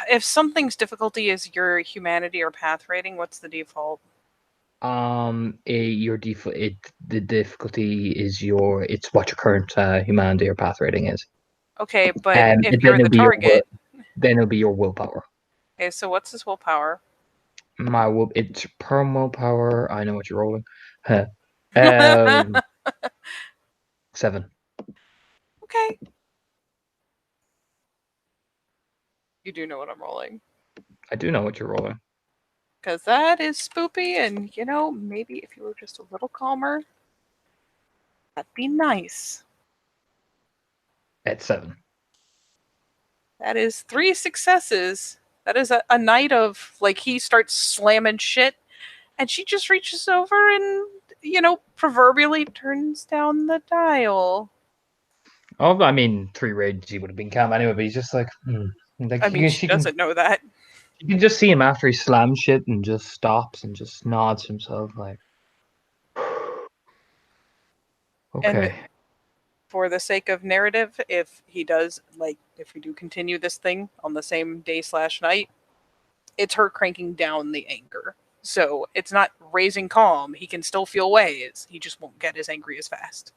If something's difficulty is your humanity or path rating, what's the default? Your default. The difficulty is it's what your current humanity or path rating is. Okay, but And if then you're the it'll be target. then it'll be your willpower. Okay, so what's his willpower? It's perm willpower. I know what you're rolling. Huh. Um, 7. Okay. You do know what I'm rolling. I do know what you're rolling. Because that is spoopy, and maybe if you were just a little calmer, that'd be nice. At 7. That is 3 successes. That is a night of, like, he starts slamming shit, and she just reaches over and, proverbially turns down the dial. Oh, I mean, 3 rage, he would have been calm anyway, but he's just like, like I mean, she doesn't know that. you can just see him after he slams shit and just stops and just nods to himself like, And okay. for the sake of narrative, if he does, like, if we do continue this thing on the same day/night, it's her cranking down the anger. So it's not raising calm. He can still feel ways. He just won't get as angry as fast.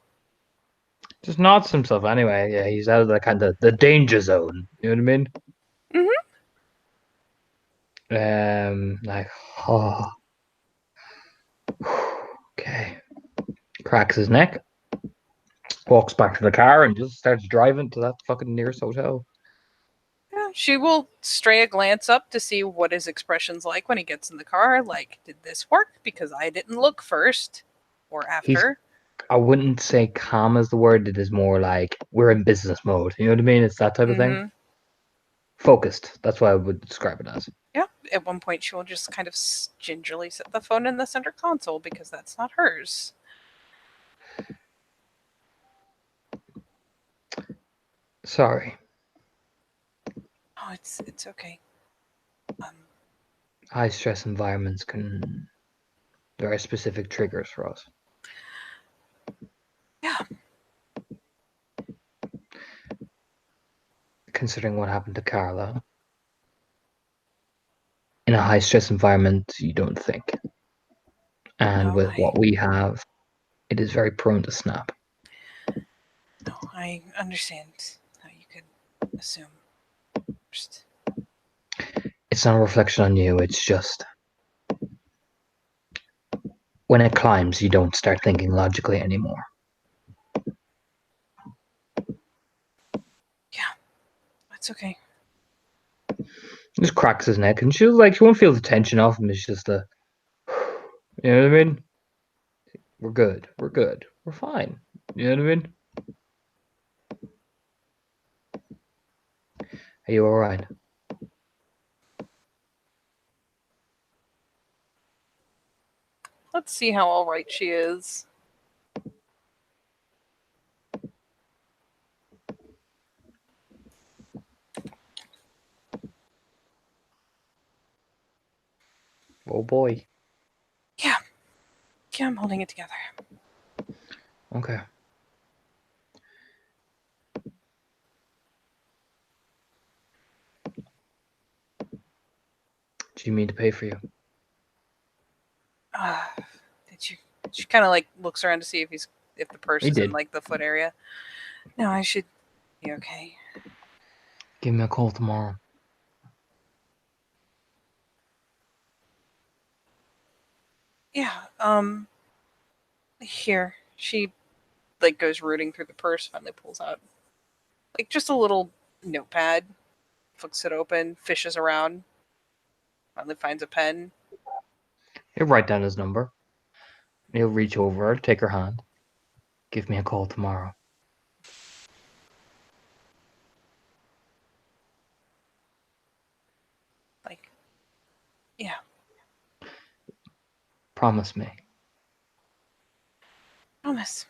Just nods himself anyway. Yeah, he's out of the kind of the danger zone. You know what I mean? Like, oh, okay. Cracks his neck, walks back to the car, and just starts driving to that fucking nearest hotel. Yeah, she will stray a glance up to see what his expression's like when he gets in the car. Like, did this work? Because I didn't look first or He's, after. I wouldn't say calm is the word. It is more like we're in business mode. You know what I mean? It's that type of thing. Mm-hmm. Focused. That's what I would describe it as. Yeah, at one point she will just kind of gingerly set the phone in the center console because that's not hers. Sorry. Oh, it's okay. High stress environments can there are specific triggers for us. Yeah. Considering what happened to Carla. In a high stress environment, you don't think. And No, with what we have, it is very prone to snap. No, I understand how you could assume. Just... It's not a reflection on you, it's just when it climbs, you don't start thinking logically anymore. Yeah, that's okay. He just cracks his neck, and she won't feel the tension off him. It's just a, you know what I mean? We're good. We're fine. You know what I mean? Are you alright? Let's see how alright she is. Oh boy. Yeah, I'm holding it together. Okay. Do you mean to pay for you? Did you? She kind of like looks around to see if the purse He is in did. like the foot area. No, I should be okay. Give me a call tomorrow. Yeah. Here she like goes rooting through the purse. Finally pulls out like just a little notepad. Flicks it open. Fishes around. Finally finds a pen. He'll write down his number. He'll reach over her, take her hand. Give me a call tomorrow. Like, yeah. Promise me. Promise.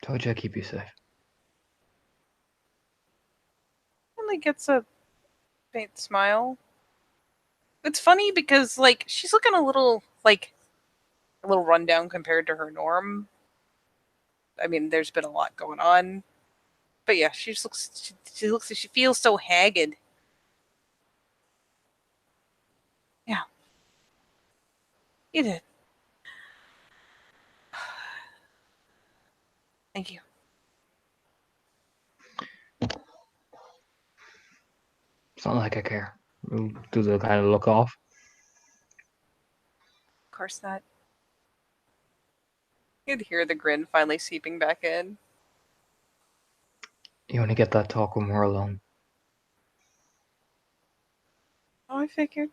Told you I'd keep you safe. Finally gets a faint smile. It's funny because like she's looking a little rundown compared to her norm. I mean, there's been a lot going on, but yeah, she feels so haggard. Yeah, you did. Thank you. It's not like I care. Do the kind of look off. Of course not. You'd hear the grin finally seeping back in. You only get that talk when we're alone. Oh, I figured.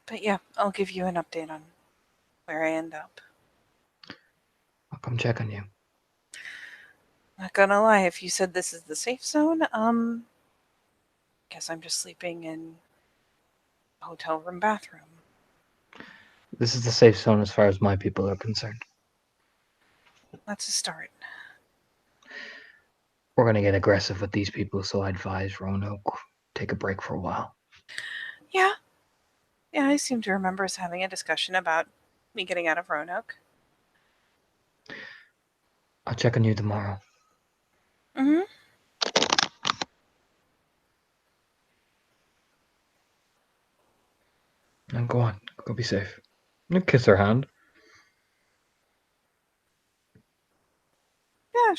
But yeah, I'll give you an update on where I end up. I'll come check on you. Not gonna lie, if you said this is the safe zone, guess I'm just sleeping in a hotel room bathroom. This is the safe zone as far as my people are concerned. That's a start. We're going to get aggressive with these people, so I advise Roanoke take a break for a while. Yeah. Yeah, I seem to remember us having a discussion about me getting out of Roanoke. I'll check on you tomorrow. Mm-hmm. Now go on. Go be safe. You kiss her hand. Yeah,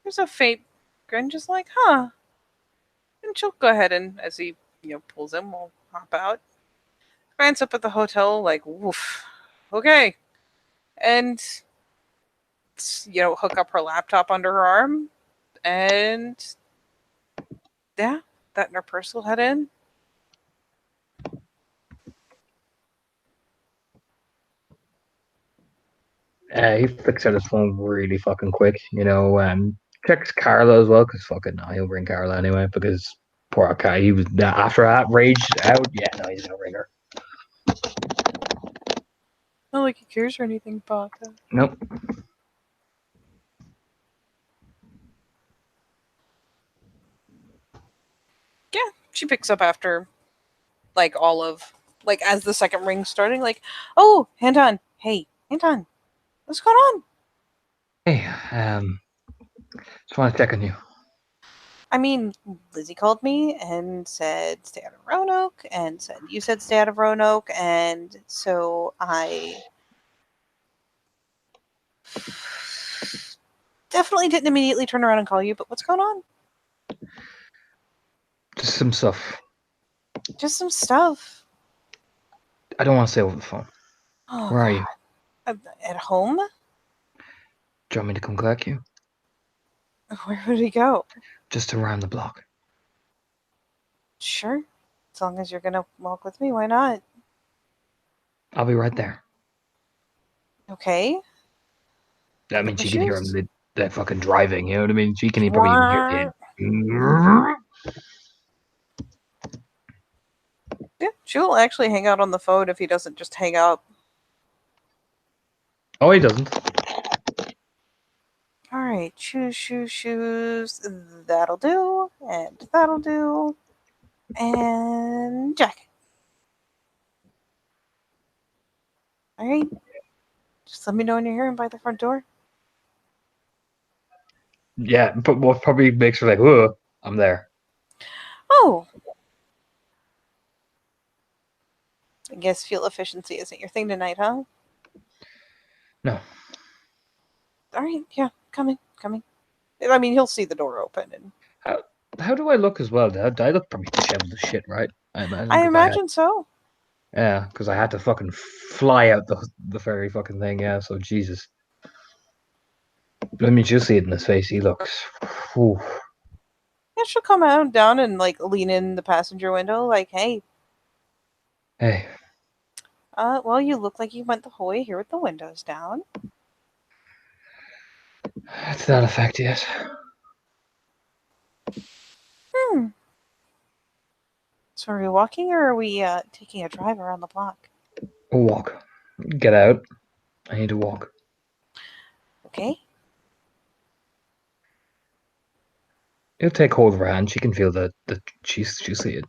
there's a faint grin, just like, huh. And she'll go ahead and, as he, pulls him, we'll hop out. Glance up at the hotel, like, woof. Okay. And, hook up her laptop under her arm. And, yeah, that and her purse will head in. He flicks out his phone really fucking quick. Checks Carla as well, because fucking no, he'll ring Carla anyway, because poor guy, he was after that rage out. Yeah, no, he's gonna ring her. Not like he cares or anything about that. Nope. Yeah, she picks up after, like, as the second ring's starting, like, oh, Anton, hey, Anton, what's going on? Hey, just want to check on you. I mean, Lizzie called me and said stay out of Roanoke, and said you said stay out of Roanoke, and so I definitely didn't immediately turn around and call you, but what's going on? Just some stuff. Just some stuff. I don't want to say over the phone. Oh, Where are you? At home? Do you want me to come collect you? Where would we go? Just around the block. Sure. As long as you're gonna walk with me, why not? I'll be right there. Okay. I mean, My she can hear shoes. him. They're fucking driving. You know what I mean? She can probably even hear it. Yeah, she'll actually hang out on the phone if he doesn't just hang up. Oh, he doesn't. All right, shoes. That'll do, and that'll do, and jacket. All right, just let me know when you're here and by the front door. Yeah, but what probably makes her like, "Whoa, I'm there." Oh, I guess fuel efficiency isn't your thing tonight, huh? No. All right, yeah, coming. I mean, he'll see the door open, and How do I look as well? Do I look probably disheveled as shit, right? I imagine I because I had, imagine so. yeah, because I had to fucking fly out the very fucking thing. Yeah, so Jesus. Let me just see it in his face. He looks. Whew. Yeah, she'll come out down and like lean in the passenger window, like, hey, Hey, well, you look like you went the whole way here with the windows down. to that effect, yes. Hmm. So are we walking or are we taking a drive around the block? We'll walk. Get out. I need to walk. Okay. He'll take hold of her hand. She can feel that she's see it.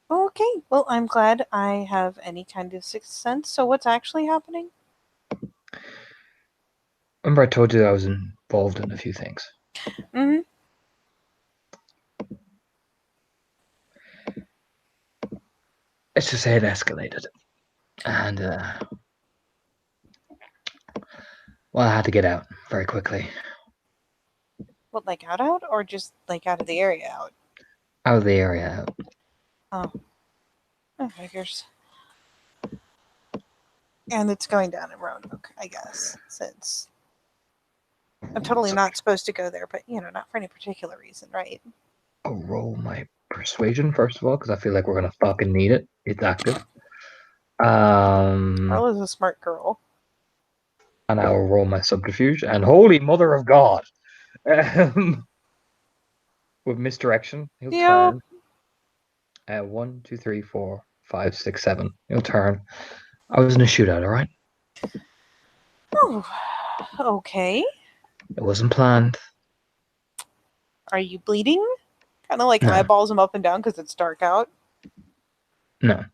Okay. Well, I'm glad I have any kind of sixth sense. So what's actually happening? Remember, I told you that I was involved in a few things. Mm-hmm. Let's just say it escalated, and well, I had to get out very quickly. What, like out, or just like out of the area out? Out of the area. Oh, that figures. And it's going down in Roanoke, I guess, since I'm totally So not supposed to go there, but not for any particular reason, right? I'll roll my persuasion first of all, because I feel like we're gonna fucking need it. It's active. Carla's a smart girl. And I will roll my subterfuge. And holy mother of God, with misdirection, he'll Yeah. turn. 1, 2, 3, 4, 5, 6, 7. He'll turn. I was in a shootout. All right. Oh, okay. It wasn't planned. Are you bleeding? Kind of like No. eyeballs him up and down because it's dark out. No.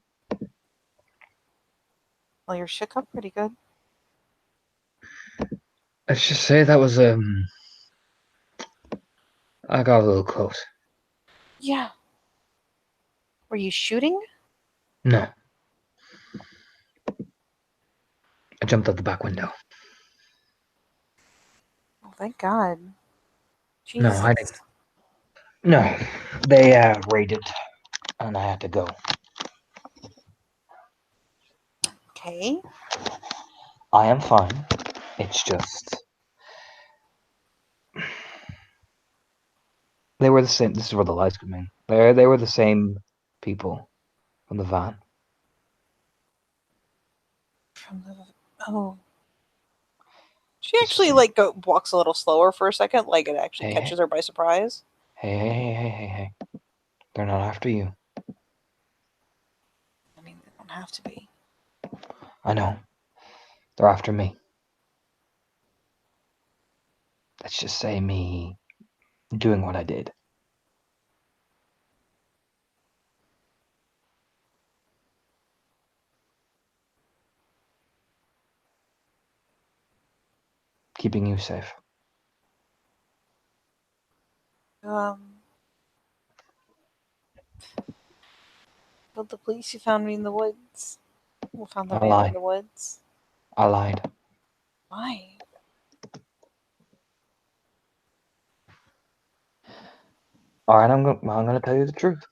Well, you're shook up pretty good. Let's just say that was I got a little close. Yeah. Were you shooting? No. I jumped out the back window. Oh, thank God. No, Jesus. I didn't. No. They raided and I had to go. Okay. I am fine. It's just they were the same. This is where the lies come in. They were the same people from the van. From the oh, she actually like walks a little slower for a second, like it actually Hey, catches her by surprise. hey. They're not after you. I mean, they don't have to be. I know. They're after me. Let's just say me doing what I did. Keeping you safe. Um, but the police who found me in the woods, who found the I van in lied. the woods. I lied. Why? All right, I'm gonna tell you the truth.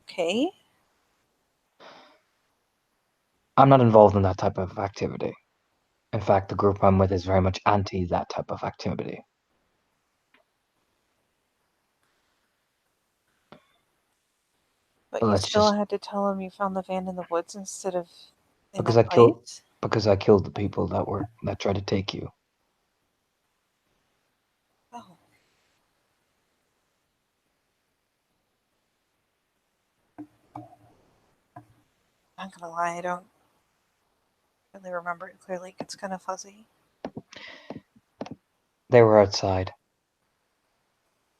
Okay. I'm not involved in that type of activity. In fact, the group I'm with is very much anti that type of activity. But But you let's still just had to tell him you found the van in the woods instead of in because that I killed place. the people that tried to take you. Oh, I'm not gonna lie, I don't really remember it clearly. It's kind of fuzzy. They were outside.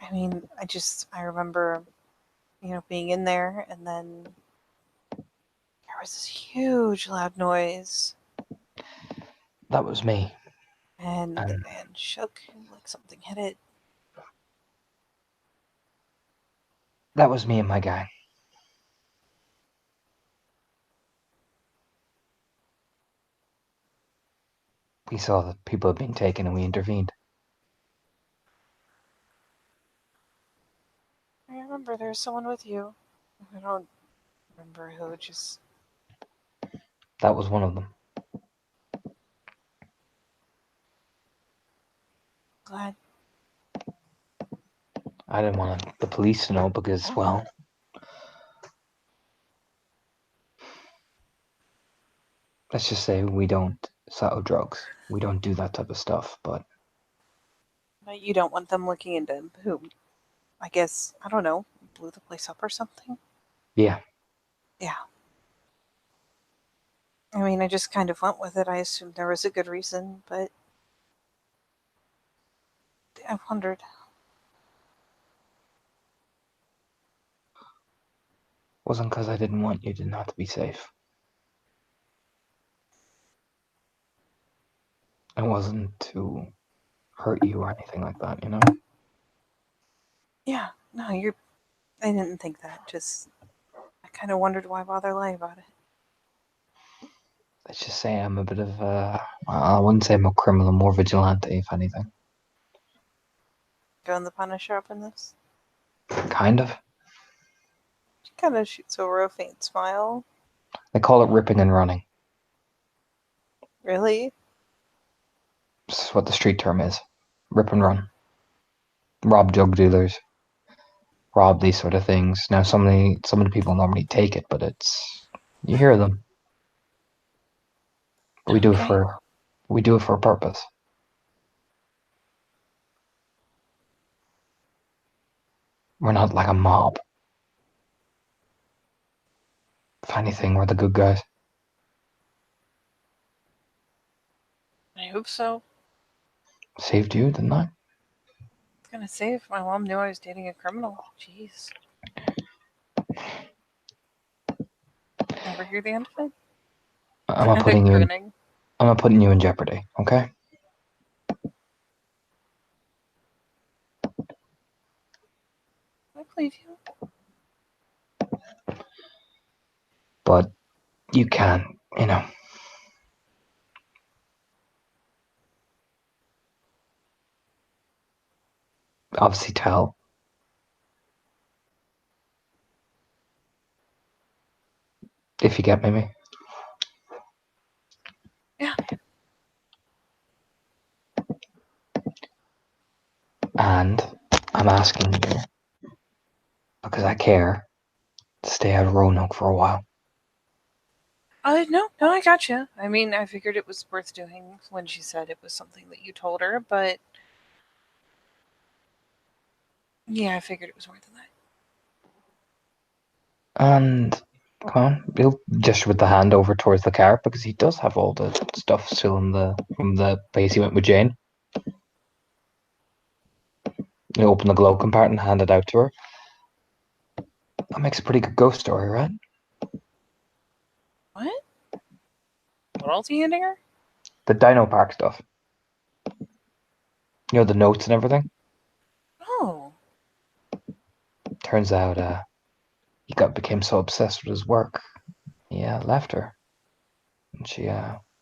I mean, I remember, being in there, and then there was this huge loud noise, That was me. and the And van shook like something hit it. that was me and my gang. We saw that people had been taken and we intervened. I remember there was someone with you. I don't remember who. Just That was one of them. glad. I didn't want the police to know because, well, let's just say we don't sell drugs. We don't do that type of stuff. But But you don't want them looking into who? I guess I don't know. Blew the place up or something. yeah, Yeah. I mean, I just kind of went with it. I assumed there was a good reason, but I wondered. wasn't because I didn't want you to not be safe. It wasn't to hurt you or anything like that, you know? Yeah, no, you're. I didn't think that. Just I kind of wondered why bother lying about it. Let's just say I'm a bit of I wouldn't say I'm a criminal, more vigilante, if anything. Going the Punisher up in this. Kind of. She kind of shoots over a faint smile. They call it ripping and running. Really? This is what the street term is. Rip and run. Rob drug dealers. Rob these sort of things. Now some of the people normally take it, but it's you hear them. But Okay. we do it for a purpose. We're not like a mob. If anything, we're the good guys. I hope so. Saved you, didn't I? gonna say if my mom knew I was dating a criminal. Jeez. Never hear the end of it. I'm not And putting you in. grinning. I'm not putting you in jeopardy. Okay. I believe you. But you can, you know. Obviously tell. If you get me. Yeah. And I'm asking you, because I care, to stay out of Roanoke for a while. No, I gotcha. I mean, I figured it was worth doing when she said it was something that you told her, but yeah, I figured it was worth that. And come on, he'll gesture with the hand over towards the car because he does have all the stuff still from the place he went with Jane. You open the glove compartment and hand it out to her. That makes a pretty good ghost story, right? What? What else are you handing her? The Dino Park stuff. You know, the notes and everything. Oh. Turns out he became so obsessed with his work, he left her. And she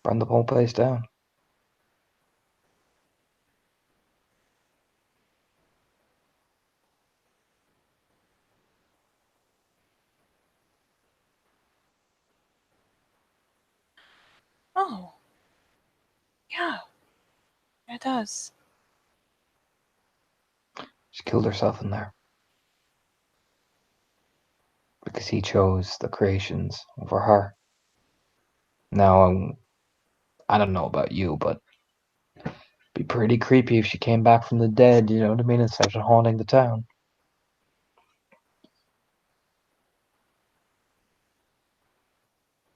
burned the whole place down. Oh. Yeah. It does. She killed herself in there. Because he chose the creations over her. Now, I don't know about you, but it'd be pretty creepy if she came back from the dead, you know what I mean, and started haunting the town.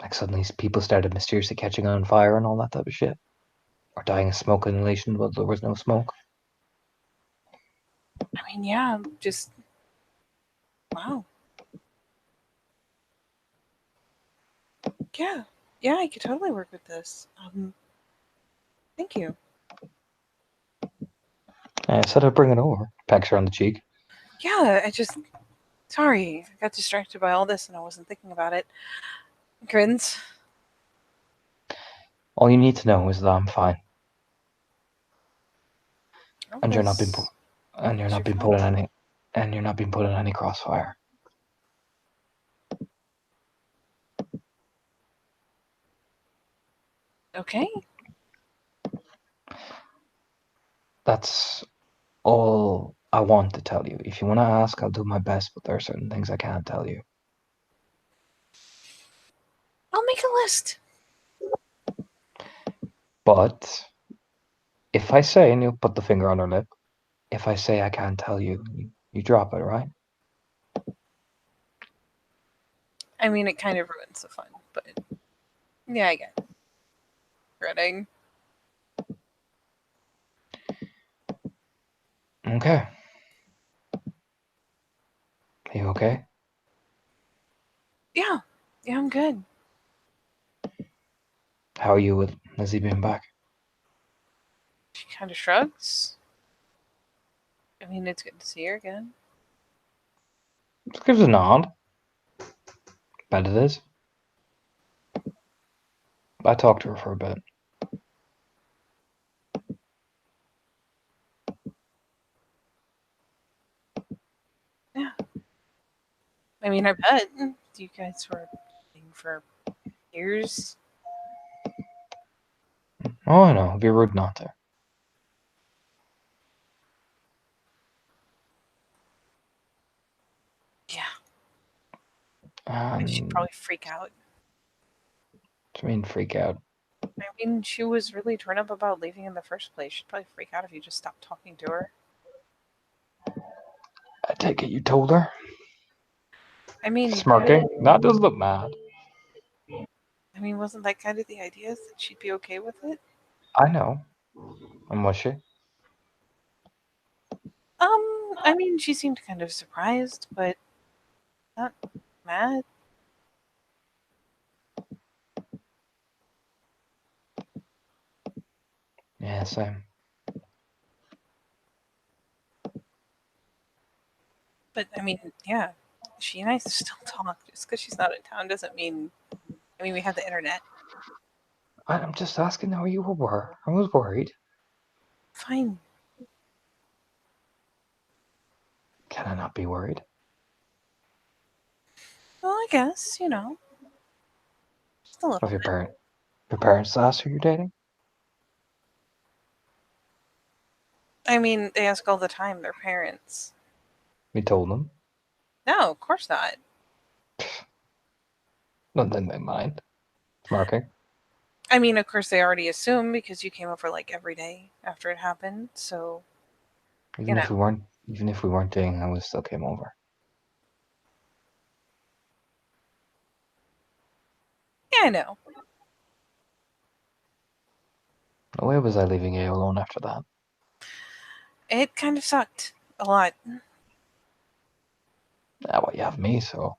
Like suddenly people started mysteriously catching on fire and all that type of shit. Or dying of smoke inhalation, but there was no smoke. I mean, yeah, just wow. Yeah. Yeah, I could totally work with this. Thank you. I said I'd bring it over. Pecks her on the cheek. Yeah, sorry. I got distracted by all this and I wasn't thinking about it. Grins. All you need to know is that I'm fine. Oh, And you're not being that's and you're that's not your being fault. put in any crossfire. Okay. That's all I want to tell you. If you want to ask, I'll do my best, but there are certain things I can't tell you. I'll make a list. But if I say, and you'll put the finger on her lip, if I say I can't tell you, you drop it, right? I mean, it kind of ruins the fun, but yeah, I get it. Grinning. Okay. Are you okay? Yeah. Yeah, I'm good. How are you with Lizzie being back? She kind of shrugs. I mean, it's good to see her again. Just gives a nod. Bet it is. I talked to her for a bit. Yeah. I mean, I bet you guys were dating for years. Oh, I know. It'd be rude not to. Yeah. She'd And probably freak out. I mean, freak out. I mean, she was really torn up about leaving in the first place. She'd probably freak out if you just stopped talking to her. I take it you told her. I mean, Smirking. That does look mad. wasn't that kind of the idea that she'd be okay with it? I know. And was she? I mean, she seemed kind of surprised, but not mad. Yeah, same. But I mean, yeah, she and I still talk. Just because she's not in town doesn't mean. I mean, we have the internet. I'm just asking how you were. I was worried. Fine. Can I not be worried? Well, I guess just a little Of your bit. parents asked who you're dating? I mean, they ask all the time. Their parents. You told them. No, of course not. Not then they mind. Smirking. I mean, of course they already assume because you came over like every day after it happened. So you Even if know. we weren't even if we weren't dating, I would still came over. Yeah, I know. No way was I leaving you alone after that. It kind of sucked a lot. Ah, well, you have me, so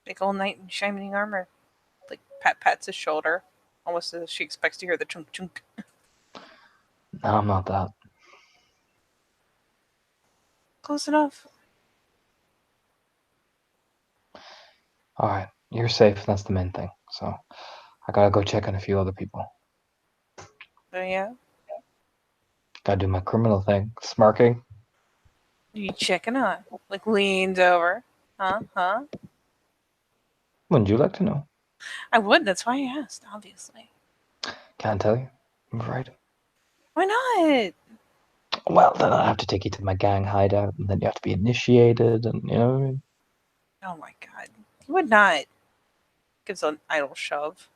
Big old knight in shining armor. Like pats his shoulder, almost as if she expects to hear the chunk chunk. no, I'm not that. Close enough. Alright, you're safe, that's the main thing. So I gotta go check on a few other people. Oh yeah. Gotta do my criminal thing. Smirking. You checking on? Like leans over. Huh? Huh? Wouldn't you like to know? I would. That's why I asked. Obviously. Can't tell you. I'm afraid. Why not? Well, then I have to take you to my gang hideout, and then you have to be initiated, and you know what I mean? Oh my god. You would not. Gives an idle shove.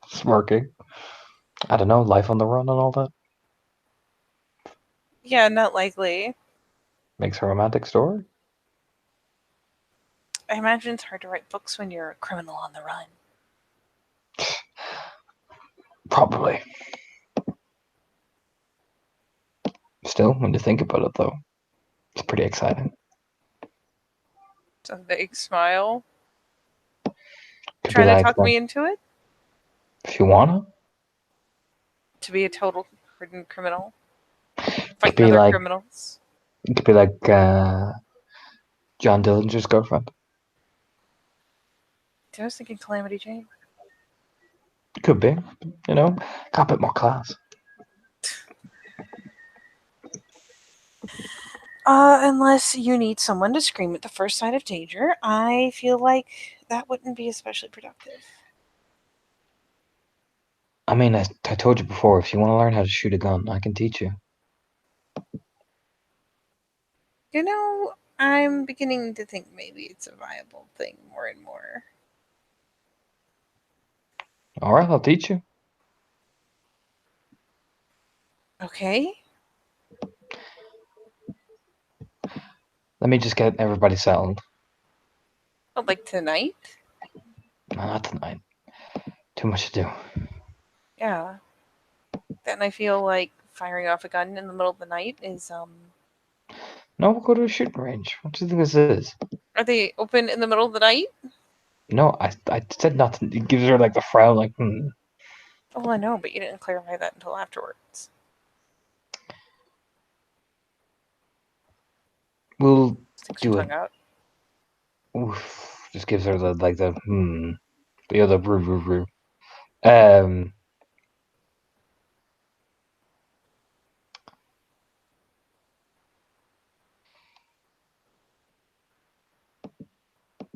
Smirking. I don't know, life on the run and all that. Yeah, not likely. Makes a romantic story. I imagine it's hard to write books when you're a criminal on the run. Probably. Still, when you think about it, though, it's pretty exciting. It's a big smile. Could be Trying to like, talk me into it? if you wanna, To be a total hardened criminal? could Fighting be other like, criminals? it could be like John Dillinger's girlfriend. I was thinking Calamity Jane. Could be, you know, got a bit more class. Unless you need someone to scream at the first sign of danger, I feel like that wouldn't be especially productive. I mean, I told you before, if you want to learn how to shoot a gun, I can teach you. I'm beginning to think maybe it's a viable thing more and more. All right, I'll teach you. Okay? Let me just get everybody settled. But like tonight? No, not tonight. Too much to do. Yeah. Then I feel like firing off a gun in the middle of the night is, No, we'll go to a shooting range. What do you think this is? Are they open in the middle of the night? No, I said nothing. It gives her like the frown, like, hmm. Oh, I know, but you didn't clarify that until afterwards. We'll Sticks your do it. tongue out. Oof. Just gives her the hmm. The other roo roo roo. In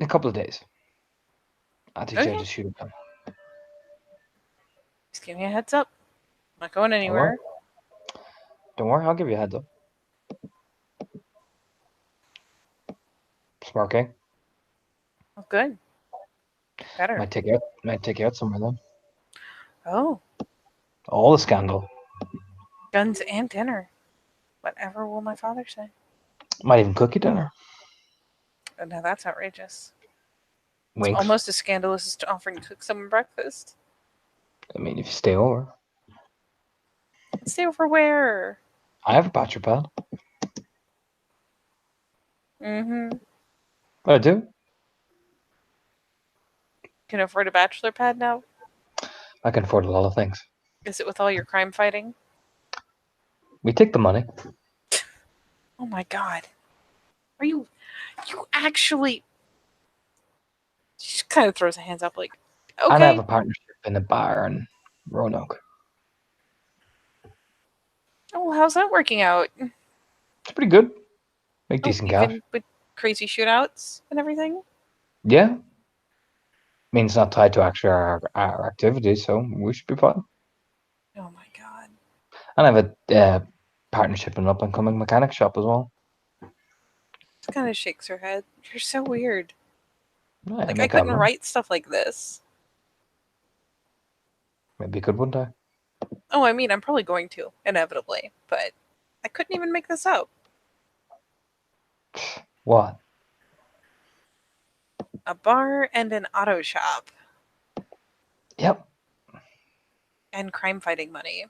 a couple of days, I'll teach you how Okay. to shoot a gun. Just give me a heads up. I'm not going Don't worry. anywhere. Don't worry. I'll give you a heads up. Smirking. Oh, good. Better. Might take you out. Might take you out somewhere then. Oh, All the scandal. guns and dinner. Whatever will my father say? Might even cook you dinner. Oh, now that's outrageous. It's Winks. almost as scandalous as offering to cook someone breakfast. I mean, if you stay over. Stay over where? I have a bachelor pad. Mm-hmm. I do. Can afford a bachelor pad now? I can afford a lot of things. Is it with all your crime fighting? We take the money. Oh my god. Are you actually she just kind of throws her hands up like, And I have okay. a partnership in a bar in Roanoke. Oh, how's that working out? It's pretty good. Make Oh, decent cash. even with crazy shootouts and everything? Yeah. I mean, it's not tied to actually our activities, so we should be fine. Oh my god. And I have a partnership in an up and coming mechanic shop as well. She kind of shakes her head. You're so weird. Yeah, Like, I make that couldn't money. write stuff like this. Maybe you could one day. Oh, I mean, I'm probably going to, inevitably, but I couldn't even make this up. What? A bar and an auto shop Yep. and crime fighting money.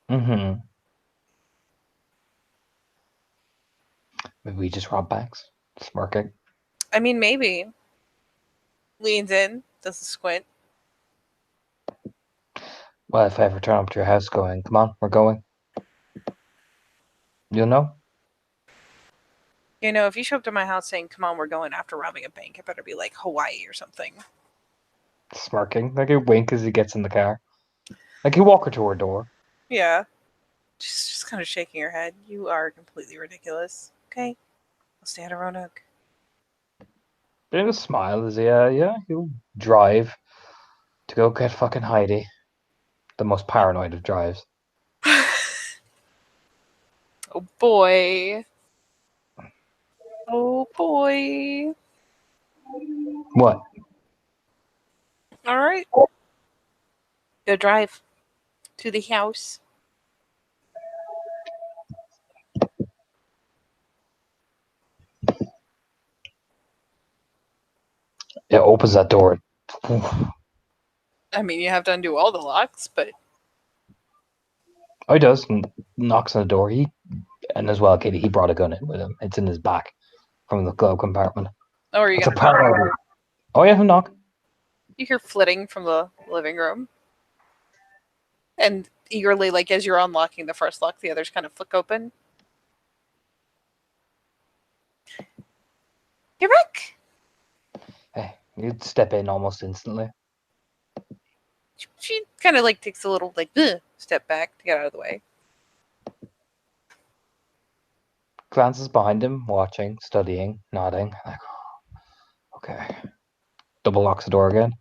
Mm-hmm. Maybe we just rob banks. Smirking. I mean, maybe. Leans in, does a squint. Well, if I ever turn up to your house going, come on, we're going. You'll know? You know, if you show up to my house saying, come on, we're going after robbing a bank, it better be like Hawaii or something. Smirking. Like a wink as he gets in the car. Like he walk her to her door. Yeah. Just kind of shaking her head. You are completely ridiculous. Okay. I'll stay out of Roanoke. Then a smile as yeah, he'll drive to go get fucking Heidi. The most paranoid of drives. Oh boy. Oh boy. What? All right. Go drive to the house. It opens that door. I mean, you have to undo all the locks, but Oh, he does. And knocks on the door. And as well, Katie, he brought a gun in with him. It's in his back from the glove compartment. oh, are you It's a gonna knock? paranoid. Oh yeah, he'll knock. You hear flitting from the living room, and eagerly, like as you're unlocking the first lock, the others kind of flick open. You're back. Hey, you'd step in almost instantly. She kind of like takes a little like "Ugh," step back to get out of the way. Glances behind him, watching, studying, nodding. Like, okay. Double locks the door again.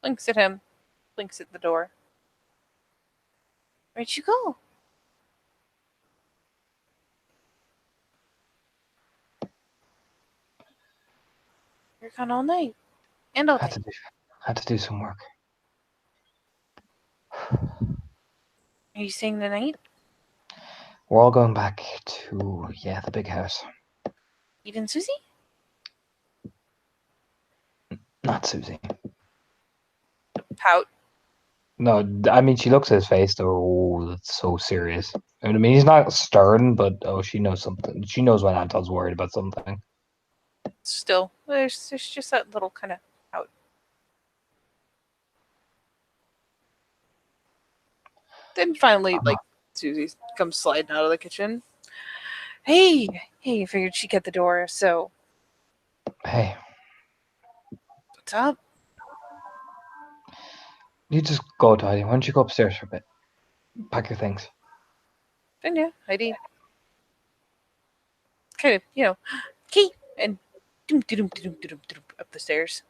Blinks at him. Blinks at the door. Where'd you go? You're gone all night and all Had day. to do some work. Are you staying the night? We're all going back to the big house. Even Susie? Not Susie. Pout. No, I mean she looks at his face. Oh, that's so serious. I mean, he's not stern, but she knows something. She knows when Anton's worried about something. Still, there's just that little kind of pout. Then finally, like Susie comes sliding out of the kitchen. Hey, I figured she'd get the door. So Hey, what's up? you just go, Tidy. Why don't you go upstairs for a bit? Pack your things. And yeah, Heidi kind of, key and up the stairs.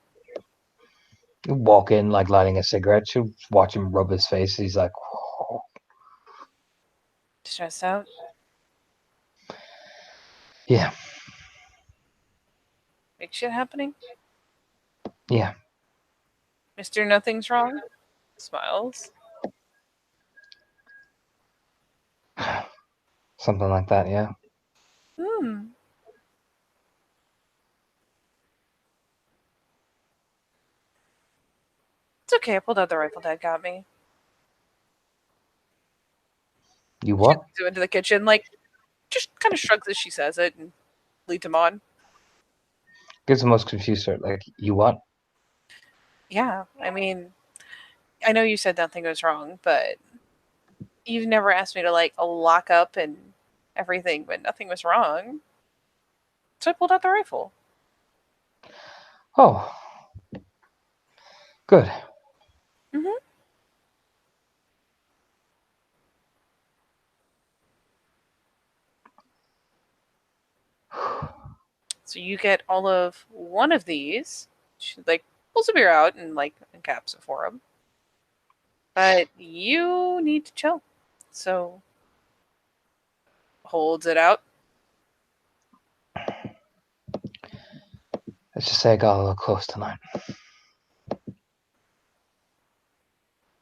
You walk in like lighting a cigarette. She'll watch him rub his face. He's like, whoa. Stressed out. Yeah, Big shit happening. yeah. Mr. Nothing's wrong. Smiles. Something like that, yeah. Hmm. It's okay. I pulled out the rifle Dad got me. You what? She leads him into the kitchen, like, just kind of shrugs as she says it and leads him on. Gives the most confused start. Like, you what? Yeah, I mean, I know you said nothing was wrong, but you've never asked me to, like, lock up and everything, but nothing was wrong. So I pulled out the rifle. Oh, good. Mm-hmm. So you get all of one of these. She, like, pulls a beer out and, like, caps it for him. But you need to chill. So holds it out. Let's just say I got a little close tonight.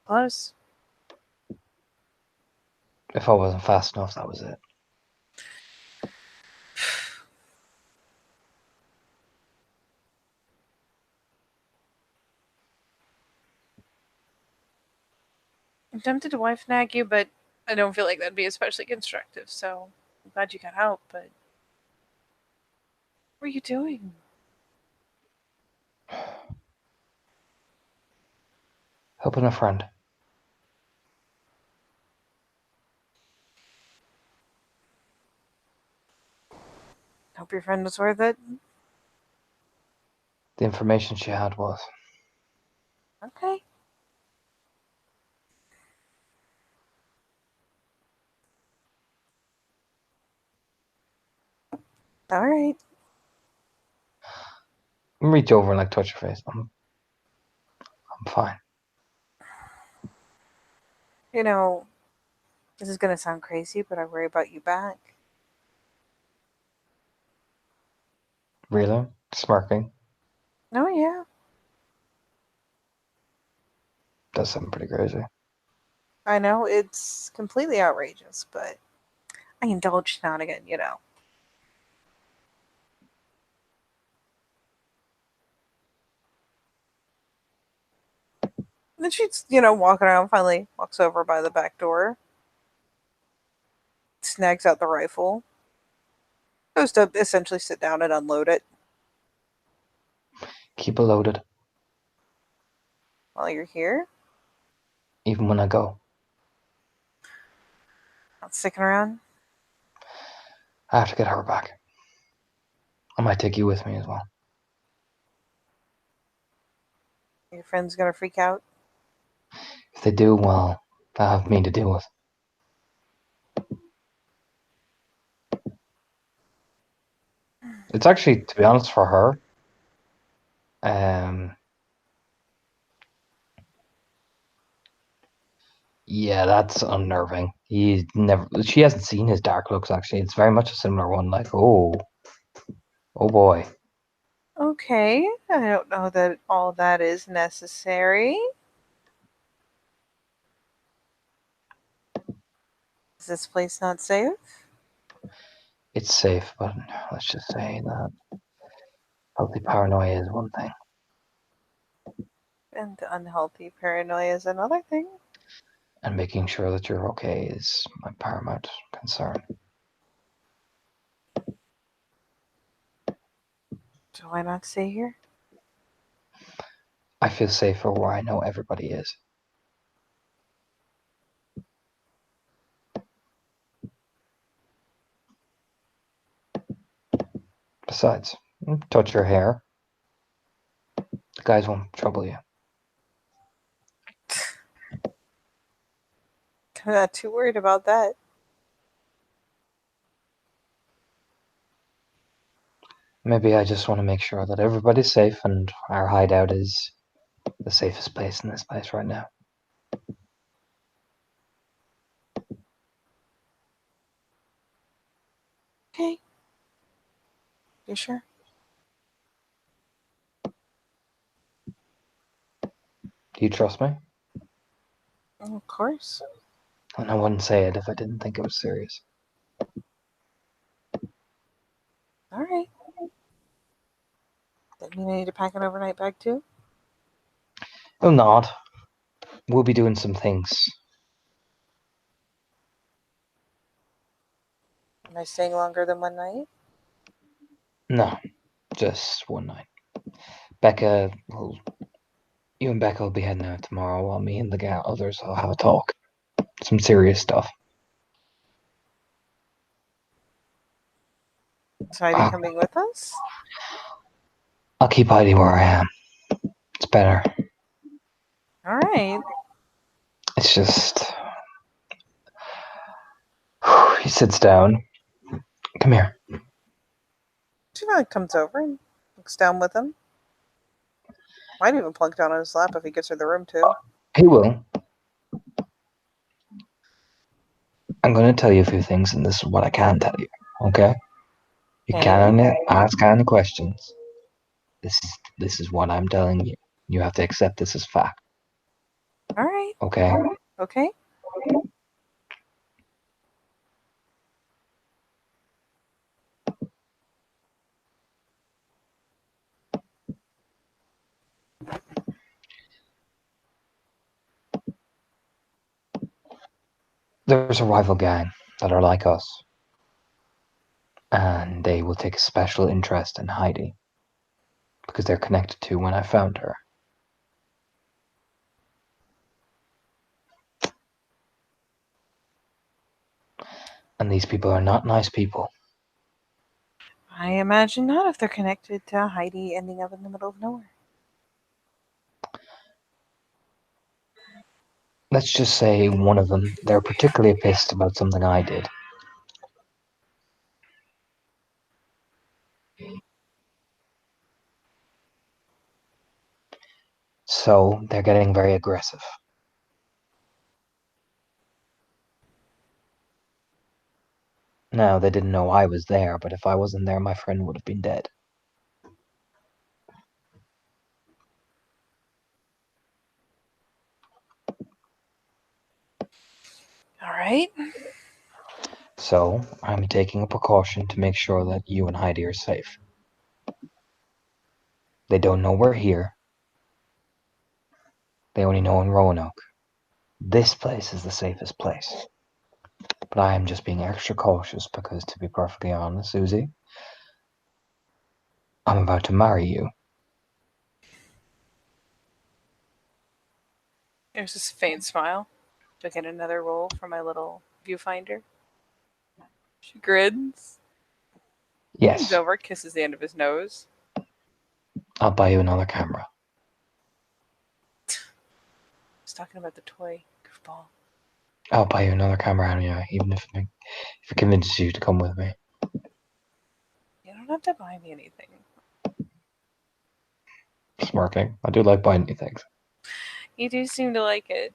Close. If I wasn't fast enough, that was it. I'm tempted to wife nag you, but I don't feel like that'd be especially constructive, so I'm glad you got out, but what are you doing? Helping a friend. Hope your friend was worth it. The information she had was. Okay. Alright. Reach over and like touch her face. I'm fine. You know, this is gonna sound crazy, but I worry about you back. Really? Smirking. Oh, yeah. Does sound pretty crazy. I know it's completely outrageous, but I indulge now and again, you know. And then she's, walking around, finally walks over by the back door, snags out the rifle, goes to essentially sit down and unload it Keep it loaded, while you're here. even when I go. Not sticking around. I have to get her back. I might take you with me as well. Your friend's gonna freak out. If they do, well, they'll have me to deal with. It's actually, to be honest, for her, yeah, that's unnerving. She hasn't seen his dark looks, actually. It's very much a similar one, like, oh boy. Okay, I don't know that all that is necessary. Is this place not safe? It's safe, but let's just say that healthy paranoia is one thing. And unhealthy paranoia is another thing. And making sure that you're okay is my paramount concern. So why not stay here? I feel safer where I know everybody is. Besides, touch your hair. The guys won't trouble you. I'm not too worried about that. Maybe I just want to make sure that everybody's safe and our hideout is the safest place in this place right now. Okay. You sure? Do you trust me? Of course. And I wouldn't say it if I didn't think it was serious. Alright. That mean I need to pack an overnight bag too? Well, not. We'll be doing some things. Am I staying longer than one night? No, just one night. Becca you and Becca will be heading out tomorrow while me and the others will have a talk. Some serious stuff. Is Heidi coming with us? I'll keep Heidi where I am. It's better. All right. It's just... He sits down. Come here. She probably comes over and looks down with him. Might even plunk down on his lap if he gets her the room too. He will. I'm going to tell you a few things, and this is what I can tell you, okay? You Okay. can't ask any questions. This is what I'm telling you. You have to accept this as fact, All right. okay? Okay. There's a rival gang that are like us, and they will take a special interest in Heidi because they're connected to when I found her. And these people are not nice people. I imagine not if they're connected to Heidi ending up in the middle of nowhere. Let's just say one of them, they're particularly pissed about something I did. So they're getting very aggressive. Now, they didn't know I was there, but if I wasn't there, my friend would have been dead. All right. So I'm taking a precaution to make sure that you and Heidi are safe. They don't know we're here. They only know in Roanoke. This place is the safest place. But I am just being extra cautious because, to be perfectly honest, Susie, I'm about to marry you. There's this faint smile. Do I get another roll for my little viewfinder? She grins. Leans Yes, over, kisses the end of his nose. I'll buy you another camera. I was talking about the toy goofball. I'll buy you another camera anyway, even if it convinces you to come with me. You don't have to buy me anything. Smirking. I do like buying new things. You do seem to like it.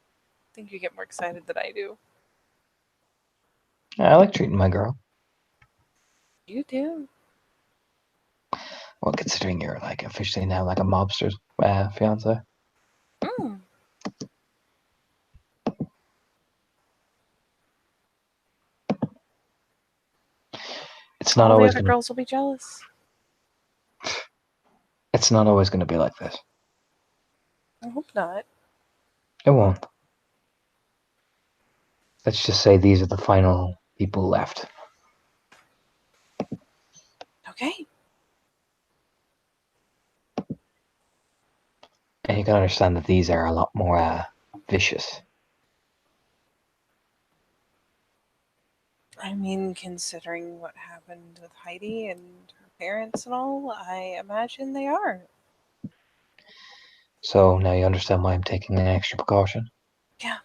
I think you get more excited than I do. I like treating my girl. You do. Well, considering you're like officially now like a mobster's fiance. Mm. It's not All the always other gonna. girls will be jealous. It's not always gonna be like this. I hope not. It won't. Let's just say these are the final people left. Okay. And you can understand that these are a lot more vicious. I mean, considering what happened with Heidi and her parents and all, I imagine they are. So now you understand why I'm taking an extra precaution. Yeah.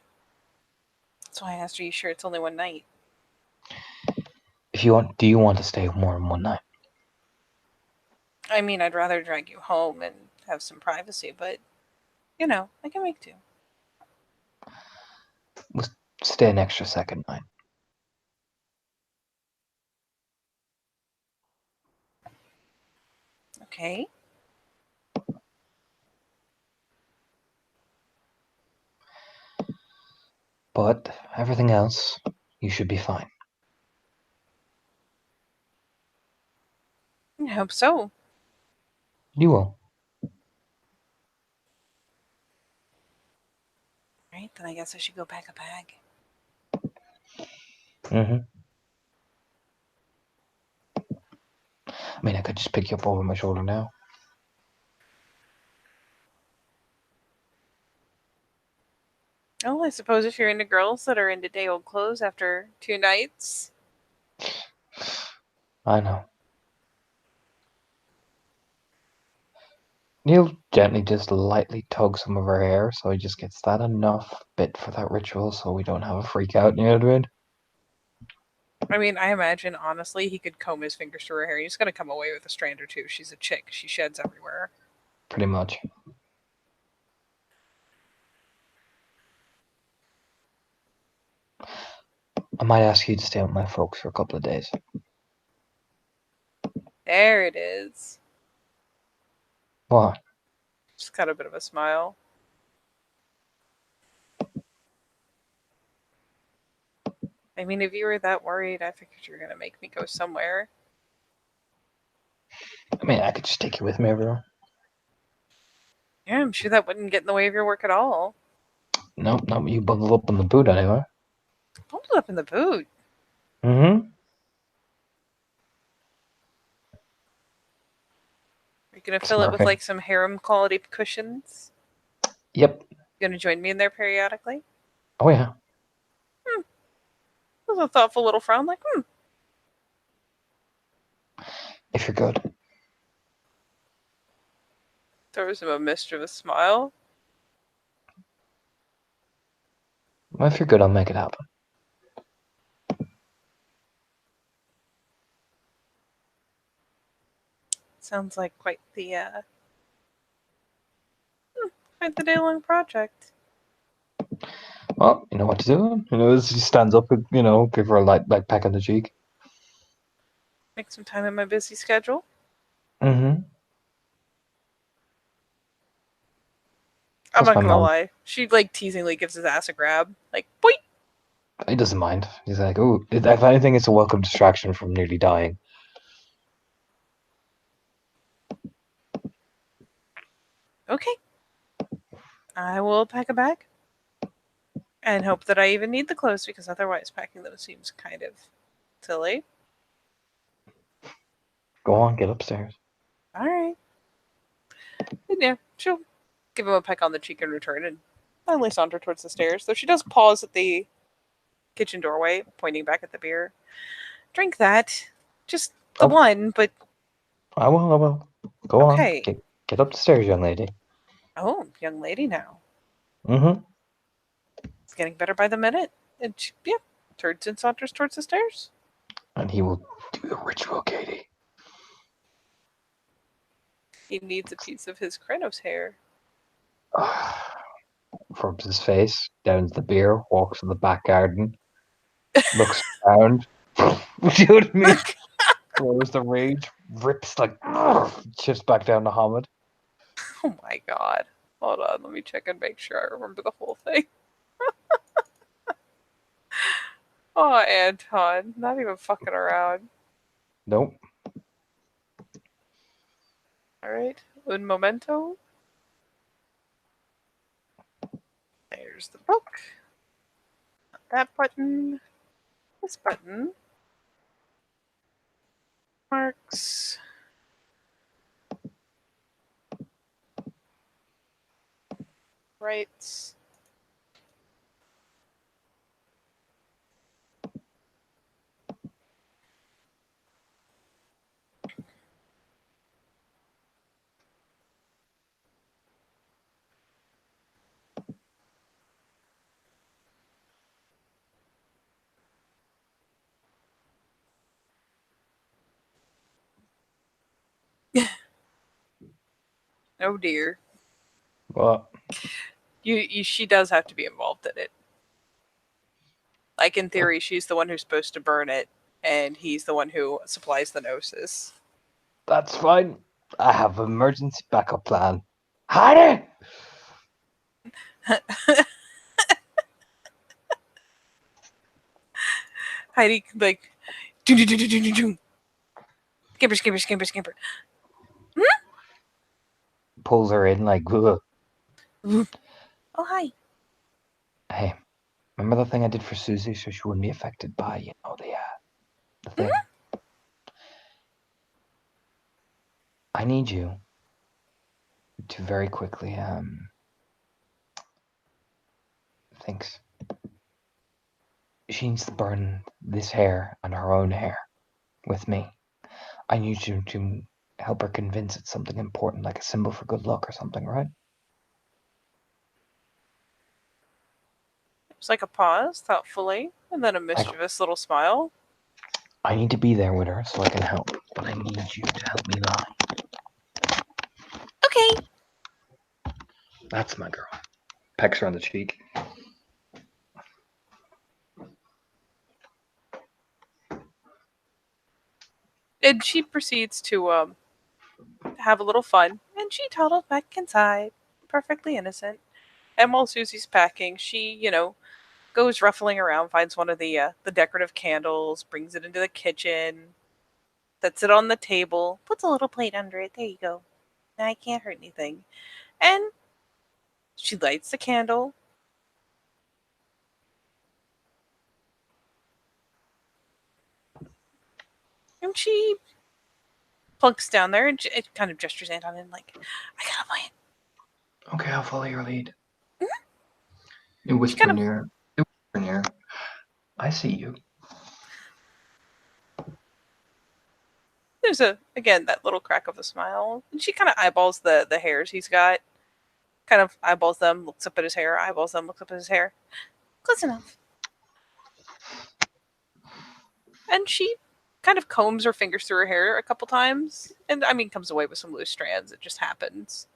That's why I asked, are you sure it's only one night? If you want, do you want to stay more than one night? I mean, I'd rather drag you home and have some privacy, but, you know, I can make do. We'll stay an extra second night. Okay. But everything else, you should be fine. I hope so. You will. Right, then I guess I should go pack a bag. Mm-hmm. I mean, I could just pick you up over my shoulder now. Oh, I suppose if you're into girls that are into day-old clothes after 2 nights. I know. Neil gently just lightly tugs some of her hair so he just gets that enough bit for that ritual so we don't have a freak out, you know what I mean? I mean, I imagine, honestly, he could comb his fingers through her hair. He's gonna come away with a strand or two. She's a chick. She sheds everywhere. Pretty much. I might ask you to stay with my folks for a couple of days. There it is. What? Just got a bit of a smile. I mean, if you were that worried, I figured you were gonna make me go somewhere. I mean, I could just take you with me everywhere. Yeah, I'm sure that wouldn't get in the way of your work at all. Nope, not when you bundle up in the boot anyway. Hold it up in the boot. Mm-hmm. Are you gonna fill it with Smurfing. like some harem quality cushions? Yep. You gonna join me in there periodically? Oh, yeah. That was a thoughtful little frown, like, If you're good. throws him a mischievous smile. Well, if you're good, I'll make it happen. Sounds like quite the day-long project. Well, you know what to do. You know, she stands up and, give her a light peck on the cheek. Make some time in my busy schedule. Mm-hmm. I'm Plus not my gonna mom. lie. She like teasingly gives his ass a grab. Like, boing! He doesn't mind. He's like, oh, if anything, it's a welcome distraction from nearly dying. Okay. I will pack a bag. And hope that I even need the clothes because otherwise packing them seems kind of silly. Go on, get upstairs. Alright. And yeah, she'll give him a peck on the cheek in return and finally saunter towards the stairs, though she does pause at the kitchen doorway, pointing back at the beer. Drink that. Just the Oh. one, but I will. Go okay. on. Get up the stairs, young lady. Oh, young lady now. Mm-hmm. It's getting better by the minute. And she, turns and saunters towards the stairs. And he will do the ritual, Katie. He needs a piece of his Kronos hair. Rubs his face, downs the beer, walks to the back garden, looks around. What do you know what I mean? Throws the rage, rips shifts back down to Hamid. Oh my god. Hold on, let me check and make sure I remember the whole thing. Oh, Anton. Not even fucking around. Nope. Alright. Un momento. There's the book. That button. This button. Marks. Rights. Oh dear. What? She does have to be involved in it. Like in theory, she's the one who's supposed to burn it, and he's the one who supplies the gnosis. That's fine. I have an emergency backup plan. Heidi! Heidi like do do do do do do. Skimper, skimper, skimper, skimper. Pulls her in like, ugh. Oh hi. Hey, remember the thing I did for Susie so she wouldn't be affected by, the thing? I need you to very quickly, thinks she needs to burn this hair and her own hair with me. I need you to help her convince it's something important, like a symbol for good luck or something, right? It's like a pause, thoughtfully, and then a mischievous little smile. I need to be there with her so I can help, but I need you to help me lie. Okay. That's my girl. Pecks her on the cheek. And she proceeds to have a little fun, and she toddles back inside, perfectly innocent. And while Susie's packing, she, goes ruffling around, finds one of the decorative candles, brings it into the kitchen, sets it on the table, puts a little plate under it. There you go. Now I can't hurt anything. And she lights the candle. And she plunks down there and it kind of gestures Anton in like, I got a plan. Okay, I'll follow your lead. Mhm. You whisper kind of- near. You whisper near. I see you. There's again that little crack of a smile. And she kind of eyeballs the hairs he's got. Kind of eyeballs them, looks up at his hair, eyeballs them, looks up at his hair. Close enough. And she kind of combs her fingers through her hair a couple times. And I mean comes away with some loose strands. It just happens.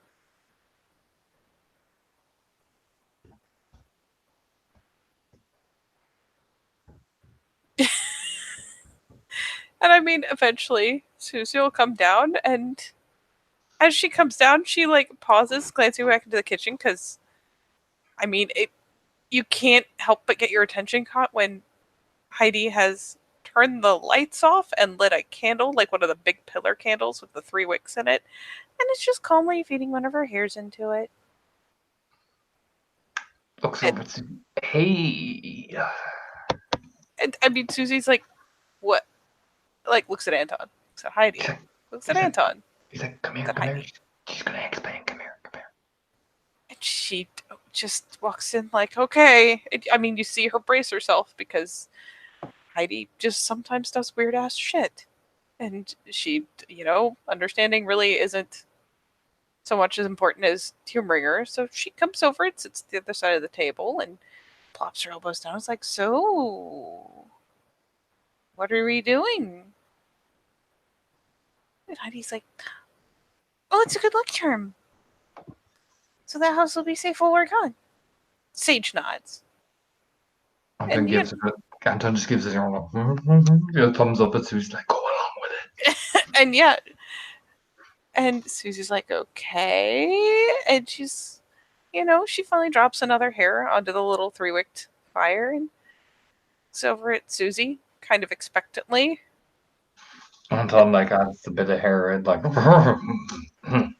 And I mean, eventually, Susie will come down, and as she comes down, she like pauses, glancing back into the kitchen, because I mean, you can't help but get your attention caught when Heidi has turned the lights off and lit a candle, like one of the big pillar candles with the 3 wicks in it, and it's just calmly feeding one of her hairs into it. Looks over to hey. And I mean, Susie's like, "What?" Like, looks at Anton, looks at Heidi, looks at Anton. He's like, come here, That come here. Heidi. She's gonna explain. Come here, come here. And she just walks in like, okay. I mean, you see her brace herself because Heidi just sometimes does weird ass shit. And she, understanding really isn't so much as important as humoring her. So she comes over and sits at the other side of the table and plops her elbows down. It's like, so, what are we doing? And Heidi's like, oh, it's a good luck charm. So that house will be safe while we're gone. Sage nods. Anton just gives it a thumbs up, and Susie's like, go along with it. And yeah. And Susie's like, okay. And she's, she finally drops another hair onto the little 3-wicked fire and looks over at Susie, kind of expectantly. Anton like adds a bit of hair and like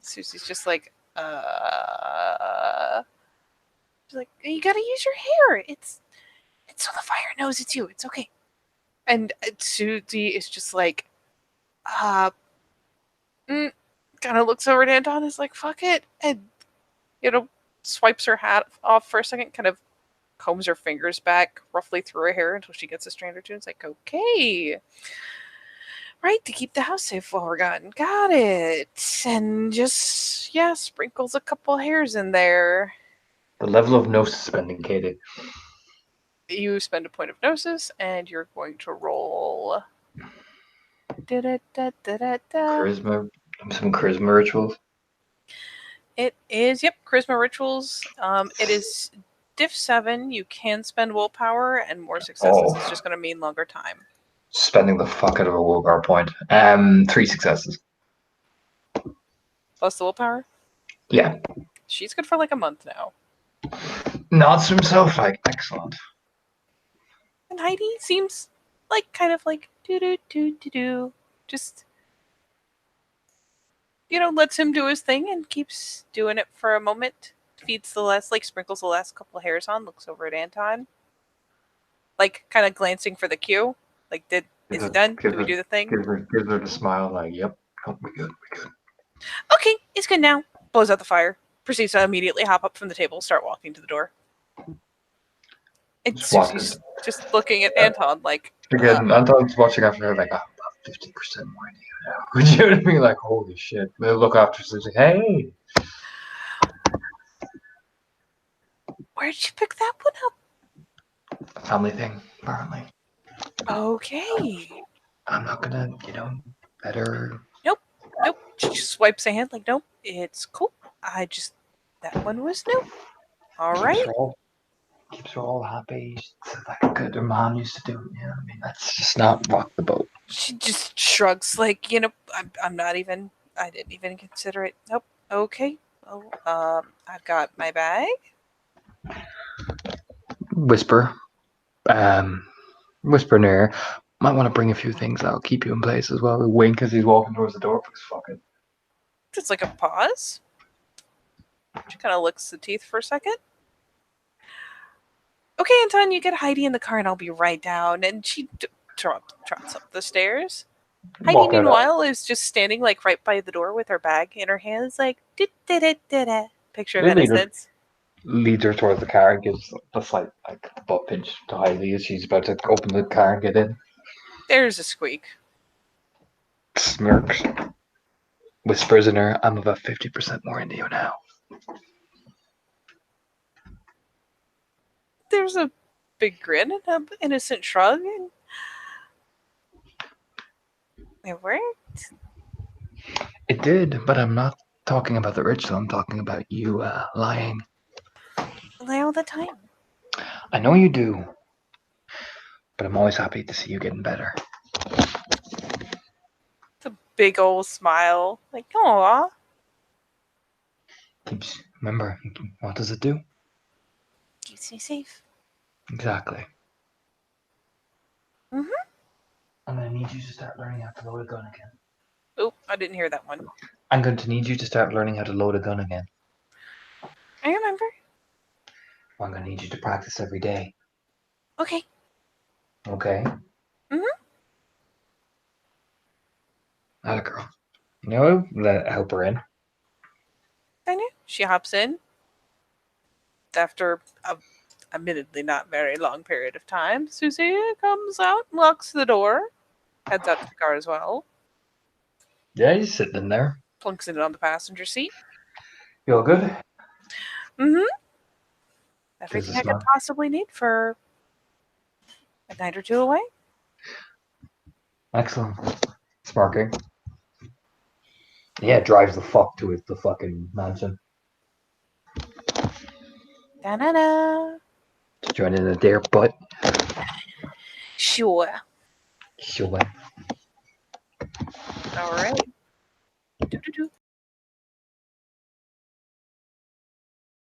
Susie's just like, she's like, you gotta use your hair. It's so the fire knows it's you. It's okay. And Susie is just like, kind of looks over at Anton and is like, fuck it. And, swipes her hat off for a second, kind of combs her fingers back roughly through her hair until she gets a strand or two. It's like, okay. Right, to keep the house safe while we're gone. Got it. And just, sprinkles a couple hairs in there. the level of gnosis spending, Katie. You spend a point of gnosis, and you're going to roll. Charisma, some charisma rituals. It is, charisma rituals. It is diff 7. You can spend willpower, and more successes. It's just going to mean longer time. Spending the fuck out of a willpower point. 3 successes. Plus the willpower? Yeah. She's good for like a month now. Nods to himself like, excellent. And Heidi seems like kind of like do. Just, lets him do his thing and keeps doing it for a moment. Feeds the last, sprinkles the last couple of hairs on, looks over at Anton. Like, kind of glancing for the cue. Like, is it done? Did we do the thing? Gives her the smile like, yep, we good. Okay, it's good now. Blows out the fire. Proceeds to immediately hop up from the table, start walking to the door. And Just watches. Susie's just looking at Anton like, Again, Anton's watching after her like, I'm about 50% more in you now. Would you know what I mean? Like, holy shit. They look after Susie, like, hey. where'd you pick that one up? Family thing, apparently. Okay. I'm not gonna, better. Nope. She just wipes a hand like, nope, it's cool. That one was new. All right. Keeps her all happy. It's like a good her mom used to do. You know what I mean? That's just not rock the boat. She just shrugs like, I'm not even, I didn't even consider it. Nope. Okay. Well, I've got my bag. Whisper. Whisper in her ear. Might want to bring a few things that'll keep you in place as well. Wink as he's walking towards the door. Because fuck it. Just like a pause. She kind of licks the teeth for a second. Okay, Anton, you get Heidi in the car and I'll be right down. And she trots up the stairs. Heidi, Walk out. meanwhile, is just standing like right by the door with her bag in her hands, like, da-da-da-da-da. Picture of They lead her- innocence. Leads her towards the car and gives a slight butt pinch to Heidi as she's about to open the car and get in. There's a squeak. Smirks. Whispers in her, I'm about 50% more into you now. There's a big grin and an innocent shrug. And it worked. It did, but I'm not talking about the rich, though. I'm talking about you lying. Lie all the time. I know you do, but I'm always happy to see you getting better. It's a big old smile. Like, aw. Remember, what does it do? Keeps me safe. Exactly. Mhm. I'm going to need you to start learning how to load a gun again. Oh, I didn't hear that one. I'm going to need you to start learning how to load a gun again. I remember. I'm going to need you to practice every day. Okay. Okay? Mhm. Not a girl. Help her in. I knew. She hops in. After a admittedly not very long period of time, Susie comes out, locks the door, heads out to the car as well, Yeah, he's sitting in there. plunks it on the passenger seat. You all good? Mm-hmm. Gives Everything a I could smile. possibly need for a night or two away. Excellent. Sparking. Yeah, drives the fuck to the fucking mansion. Da-na-na. To join in a dare butt. Sure. Sure. All right. Do-do-do.